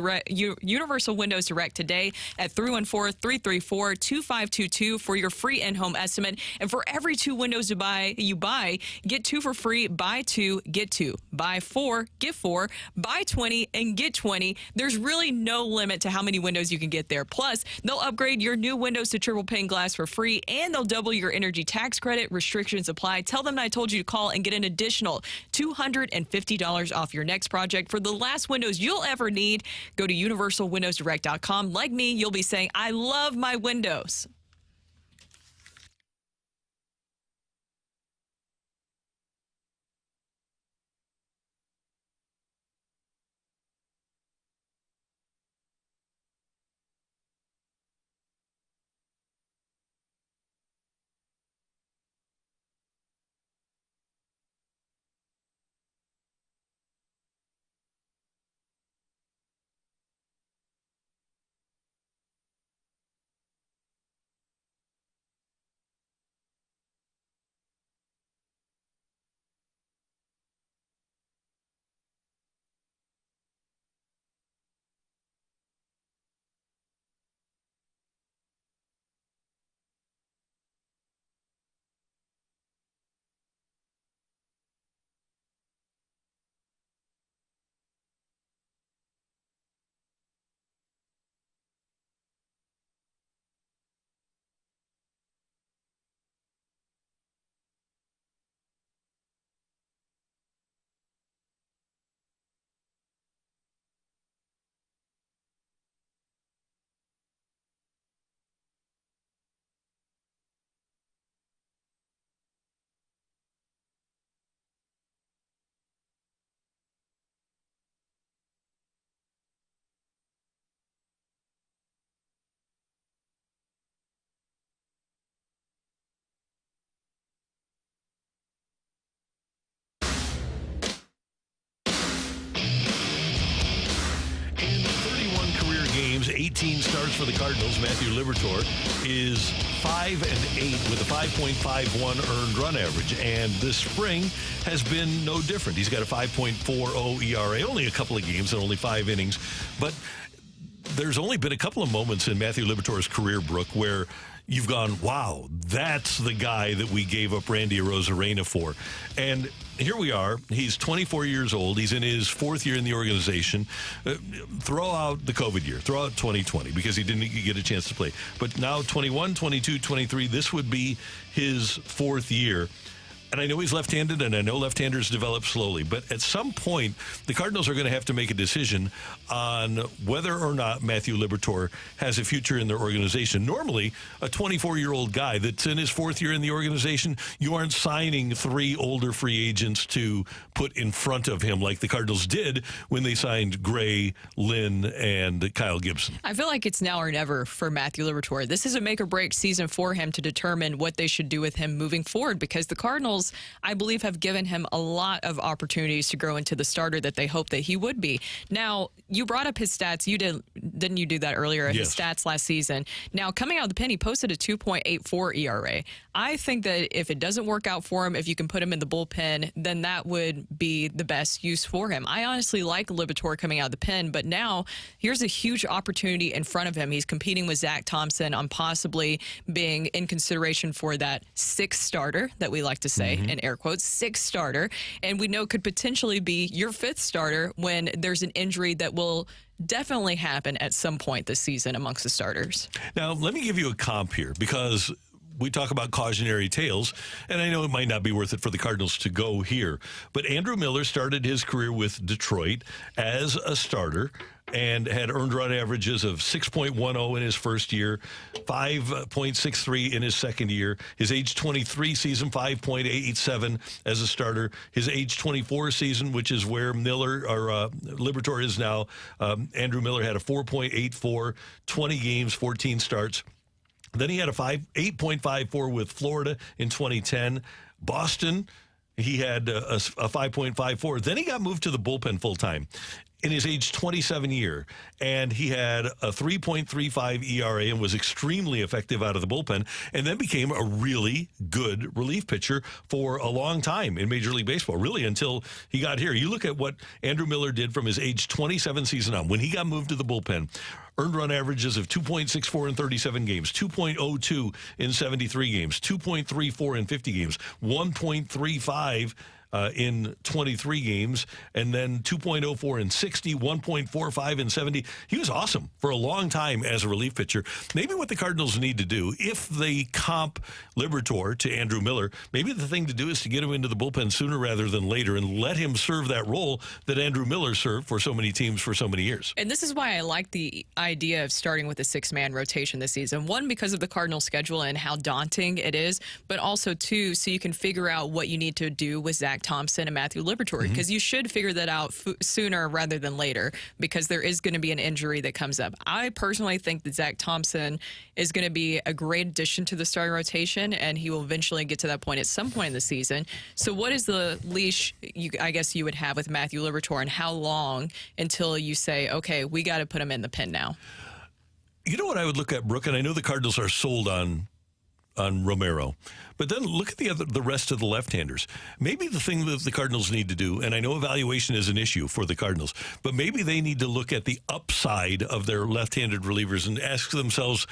Windows Direct today at 314-334-2522 for your free in-home estimate. And for every 2 windows you buy, get 2 for free. Buy 2, get 2. Buy 4, get 4. Buy 20 and get 20. There's really no limit to how many windows you can get there. Plus, they'll upgrade your new windows to triple pane glass for free, and and they'll double your energy tax credit. Restrictions apply. Tell them I told you to call and get an additional $250 off your next project for the last windows you'll ever need. Go to universalwindowsdirect.com. Like me, you'll be saying, I love my windows. In 31 career games, 18 starts for the Cardinals, Matthew Liberatore is 5-8 with a 5.51 earned run average. And this spring has been no different. He's got a 5.40 ERA, only a couple of games and only 5 innings. But there's only been a couple of moments in Matthew Liberatore's career, Brooke, where you've gone, wow, that's the guy that we gave up Randy Arozarena for. And here we are. He's 24 years old. He's in his 4th year in the organization. Throw out the COVID year. Throw out 2020 because he didn't get a chance to play. But now 21, 22, 23, this would be his 4th year. And I know he's left-handed, and I know left-handers develop slowly. But at some point, the Cardinals are going to have to make a decision on whether or not Matthew Liberatore has a future in their organization. Normally, a 24-year-old guy that's in his 4th year in the organization, you aren't signing 3 older free agents to put in front of him like the Cardinals did when they signed Gray, Lynn, and Kyle Gibson. I feel like it's now or never for Matthew Liberatore. This is a make-or-break season for him to determine what they should do with him moving forward, because the Cardinals, I believe, have given him a lot of opportunities to grow into the starter that they hope that he would be. Now, you brought up his stats. You didn't you do that earlier? Yes. His stats last season. Now, coming out of the pen, he posted a 2.84 ERA. I think that if it doesn't work out for him, if you can put him in the bullpen, then that would be the best use for him. I honestly like Liberatore coming out of the pen, but now here's a huge opportunity in front of him. He's competing with Zach Thompson on possibly being in consideration for that 6th starter that we like to say. In air quotes, 6th starter, and we know could potentially be your 5th starter when there's an injury that will definitely happen at some point this season amongst the starters. Now, let me give you a comp here, because we talk about cautionary tales, and I know it might not be worth it for the Cardinals to go here, but Andrew Miller started his career with Detroit as a starter and had earned run averages of 6.10 in his first year, 5.63 in his second year. His age 23 season, 5.87 as a starter. His age 24 season, which is where Liberatore is now, Andrew Miller had a 4.84, 20 games, 14 starts. Then he had a 8.54 with Florida in 2010. Boston, he had a 5.54. Then he got moved to the bullpen full time in his age 27 year, and he had a 3.35 ERA and was extremely effective out of the bullpen, and then became a really good relief pitcher for a long time in Major League Baseball, really until he got here. You look at what Andrew Miller did from his age 27 season on. When he got moved to the bullpen, earned run averages of 2.64 in 37 games, 2.02 in 73 games, 2.34 in 50 games, 1.35 in 23 games, and then 2.04 in 60, 1.45 in 70. He was awesome for a long time as a relief pitcher. Maybe what the Cardinals need to do, if they comp Liberatore to Andrew Miller, maybe the thing to do is to get him into the bullpen sooner rather than later and let him serve that role that Andrew Miller served for so many teams for so many years. And this is why I like the idea of starting with a 6-man rotation this season. One, because of the Cardinals schedule and how daunting it is, but also two, so you can figure out what you need to do with Zach Thompson and Matthew Liberatore, because you should figure that out sooner rather than later, because there is going to be an injury that comes up. I personally think that Zach Thompson is going to be a great addition to the starting rotation, and he will eventually get to that point at some point in the season. So what is the leash I guess you would have with Matthew Liberatore, and how long until you say, okay, we got to put him in the pen now? You know what I would look at, Brooke, and I know the Cardinals are sold on Romero, but then look at the rest of the left-handers. Maybe the thing that the Cardinals need to do, and I know evaluation is an issue for the Cardinals, but maybe they need to look at the upside of their left-handed relievers and ask themselves,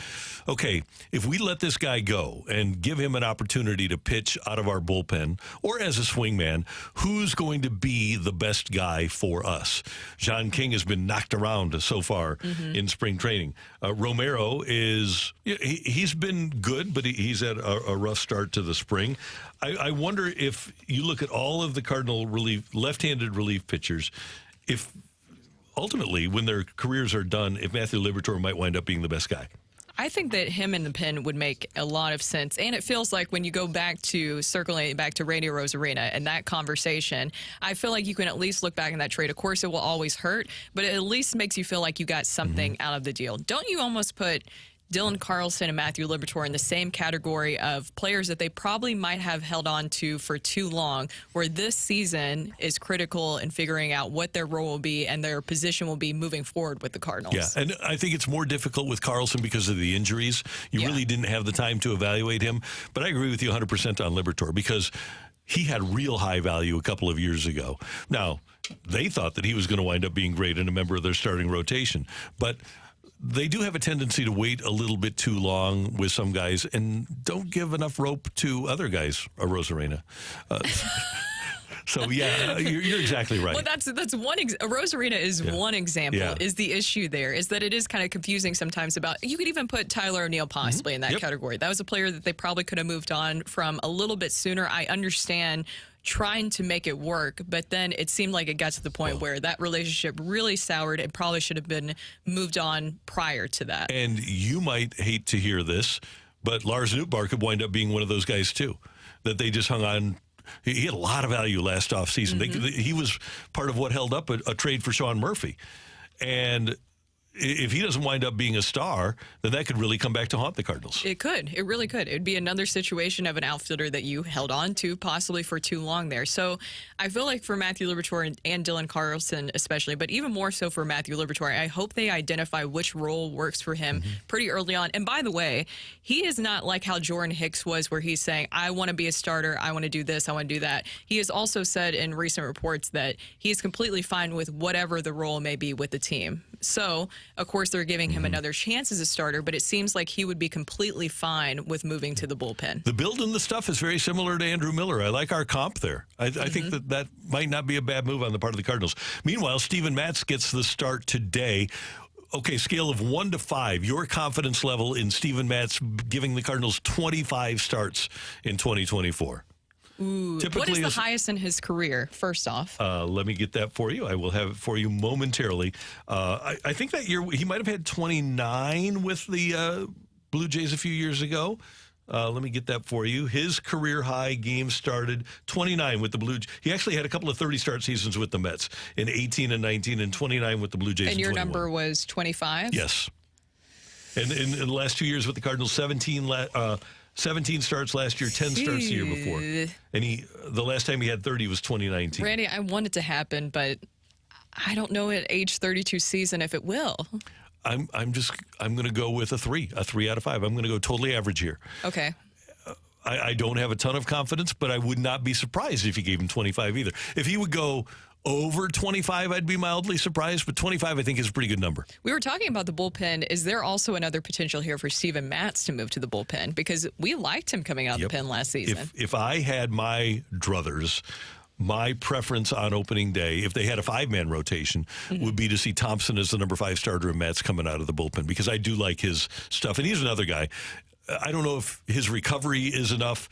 okay, if we let this guy go and give him an opportunity to pitch out of our bullpen or as a swingman, who's going to be the best guy for us? John King has been knocked around so far in spring training. Romero he's been good, but he's had a rough start to the spring. I wonder if you look at all of the Cardinal left-handed relief pitchers, if ultimately when their careers are done, if Matthew Liberatore might wind up being the best guy. I think that him in the pen would make a lot of sense. And it feels like when you go back to circling back to Randy Rosarina and that conversation, I feel like you can at least look back in that trade. Of course, it will always hurt, but it at least makes you feel like you got something out of the deal. Don't you almost put Dylan Carlson and Matthew Liberatore in the same category of players that they probably might have held on to for too long, where this season is critical in figuring out what their role will be and their position will be moving forward with the Cardinals? Yeah, and I think it's more difficult with Carlson because of the injuries. You really didn't have the time to evaluate him. But I agree with you 100% on Liberatore because he had real high value a couple of years ago. Now, they thought that he was going to wind up being great and a member of their starting rotation. But they do have a tendency to wait a little bit too long with some guys and don't give enough rope to other guys, Rosarina. So, yeah, you're exactly right. Well, that's one. Rosarina is one example. Yeah. Is the issue there is that it is kind of confusing sometimes about. You could even put Tyler O'Neill possibly in that category. That was a player that they probably could have moved on from a little bit sooner. I understand trying to make it work, but then it seemed like it got to the point where that relationship really soured and probably should have been moved on prior to that. And you might hate to hear this, but Lars Nootbaar could wind up being one of those guys too, that they just hung on. He had a lot of value last offseason. He was part of what held up a trade for Sean Murphy. And if he doesn't wind up being a star, then that could really come back to haunt the Cardinals. It could. It really could. It would be another situation of an outfielder that you held on to possibly for too long there. So I feel like for Matthew Liberatore and Dylan Carlson especially, but even more so for Matthew Liberatore, I hope they identify which role works for him pretty early on. And by the way, he is not like how Jordan Hicks was, where he's saying, I want to be a starter, I want to do this, I want to do that. He has also said in recent reports that he is completely fine with whatever the role may be with the team. So, of course, they're giving him another chance as a starter, but it seems like he would be completely fine with moving to the bullpen. The build and the stuff is very similar to Andrew Miller. I like our comp there. I think that might not be a bad move on the part of the Cardinals. Meanwhile, Steven Matz gets the start today. Okay, scale of 1 to 5, your confidence level in Steven Matz giving the Cardinals 25 starts in 2024. Ooh, what is the highest in his career, first off? Let me get that for you. I will have it for you momentarily. I think that year he might have had 29 with the Blue Jays a few years ago. Let me get that for you. His career high game started 29 with the Blue Jays. He actually had a couple of 30-start seasons with the Mets in 18 and 19 and 29 with the Blue Jays. And your 21. number was 25? Yes. And in the last 2 years with the Cardinals, 17 starts last year, 10 starts the year before. And the last time he had 30 was 2019. Randy, I want it to happen, but I don't know at age 32 season if it will. I'm going to go with a 3 out of 5. I'm going to go totally average here. Okay. I don't have a ton of confidence, but I would not be surprised if you gave him 25 either. If he would go over 25, I'd be mildly surprised, but 25 I think is a pretty good number. We were talking about the bullpen. Is there also another potential here for Steven Matz to move to the bullpen? Because we liked him coming out of the pen last season. If I had my druthers, my preference on opening day, if they had a 5-man rotation, would be to see Thompson as the number 5 starter and Matz coming out of the bullpen, because I do like his stuff. And he's another guy. I don't know if his recovery is enough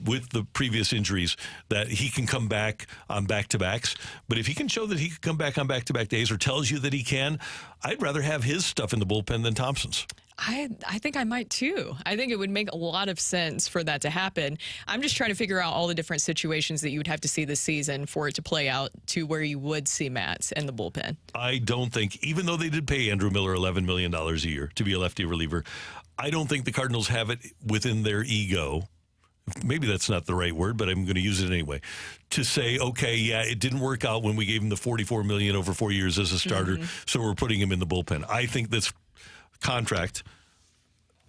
with the previous injuries that he can come back on back-to-backs. But if he can show that he can come back on back-to-back days, or tells you that he can, I'd rather have his stuff in the bullpen than Thompson's. I think I might too. I think it would make a lot of sense for that to happen. I'm just trying to figure out all the different situations that you would have to see this season for it to play out to where you would see Matz in the bullpen. I don't think, even though they did pay Andrew Miller $11 million a year to be a lefty reliever, I don't think the Cardinals have it within their ego. Maybe that's not the right word, but I'm going to use it anyway, to say, okay, yeah, it didn't work out when we gave him the $44 million over 4 years as a starter, so we're putting him in the bullpen. I think this contract,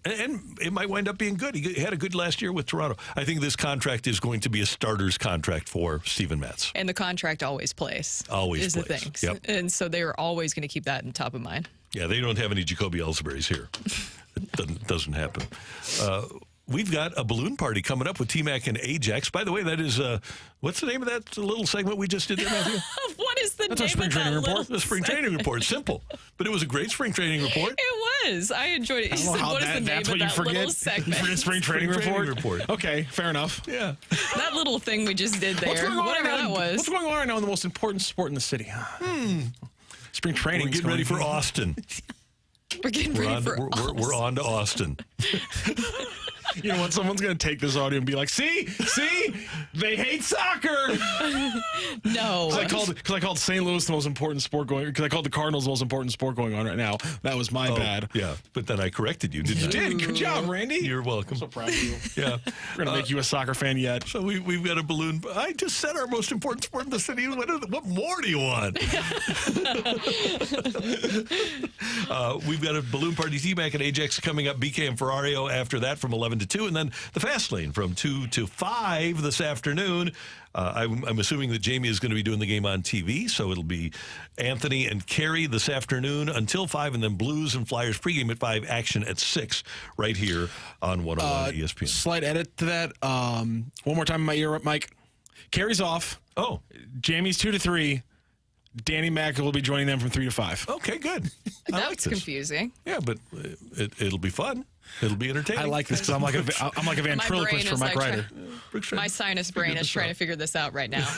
and it might wind up being good. He had a good last year with Toronto. I think this contract is going to be a starter's contract for Steven Matz. And the contract always plays. Always plays. The thing. Yep. And so they're always going to keep that in top of mind. Yeah, they don't have any Jacoby Ellsbury's here. It doesn't happen. We've got a balloon party coming up with T-Mac and Ajax. By the way, that is, what's the name of that little segment we just did there, Matthew? What is the That's name our spring of training that report. The spring training report. Simple. But it was a great spring training report. It was. I enjoyed it. You said, what is the name of that little segment? You forget spring training report? Okay, fair enough. Yeah. That little thing we just did there. What's going on Whatever right now? that was. What's going on right now in the most important sport in the city? Spring training. We're getting ready for Austin. We're getting ready for Austin. We're on to Austin. You know what? Someone's going to take this audio and be like, see, they hate soccer. No. Because I called St. Louis the most important sport going, because I called the Cardinals the most important sport going on right now. That was my bad. Yeah, but then I corrected you, didn't I? You did. Good job, Randy. You're welcome. I'm so proud of you. Yeah. We're going to make you a soccer fan yet. So we've got a balloon. I just said our most important sport in the city. What more do you want? We've got a balloon party. T-Mac and Ajax coming up. BK and Ferrario after that from 11 to 2. And then the Fast Lane from 2 to 5 this afternoon. I'm assuming that Jamie is going to be doing the game on TV, so it'll be Anthony and Carrie this afternoon until 5, and then Blues and Flyers pregame at 5, action at 6 right here on 101 ESPN. Slight edit to that. One more time in my ear, Mike. Carrie's off. Oh. Jamie's 2 to 3. Danny Mack will be joining them from 3 to 5. Okay, good. That's confusing. Yeah, but it'll be fun. It'll be entertaining. I like this because I'm like a ventriloquist for Mike Ryder. My sinus brain is trying to figure this out right now.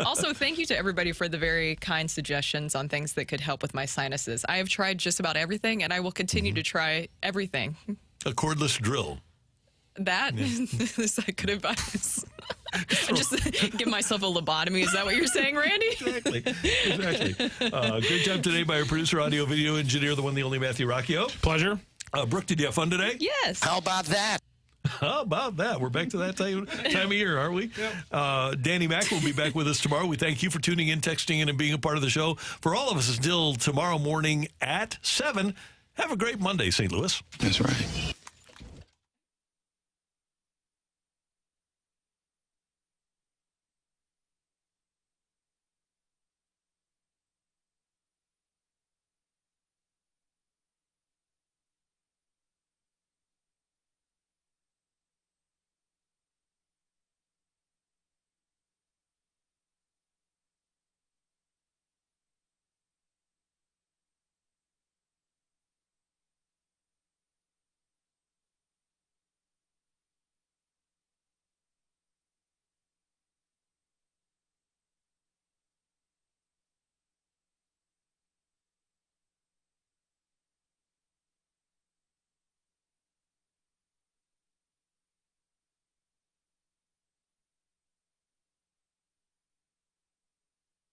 Also, thank you to everybody for the very kind suggestions on things that could help with my sinuses. I have tried just about everything, and I will continue to try everything. A cordless drill. That is that good advice. Just give myself a lobotomy. Is that what you're saying, Randy? Exactly. Great job today by our producer, audio, video engineer, the one, the only Matthew Rocchio. Pleasure. Brooke, did you have fun today? Yes. How about that? How about that? We're back to that time of year, aren't we? Yep. Danny Mack will be back with us tomorrow. We thank you for tuning in, texting in, and being a part of the show. For all of us, until tomorrow morning at 7, have a great Monday, St. Louis. That's right.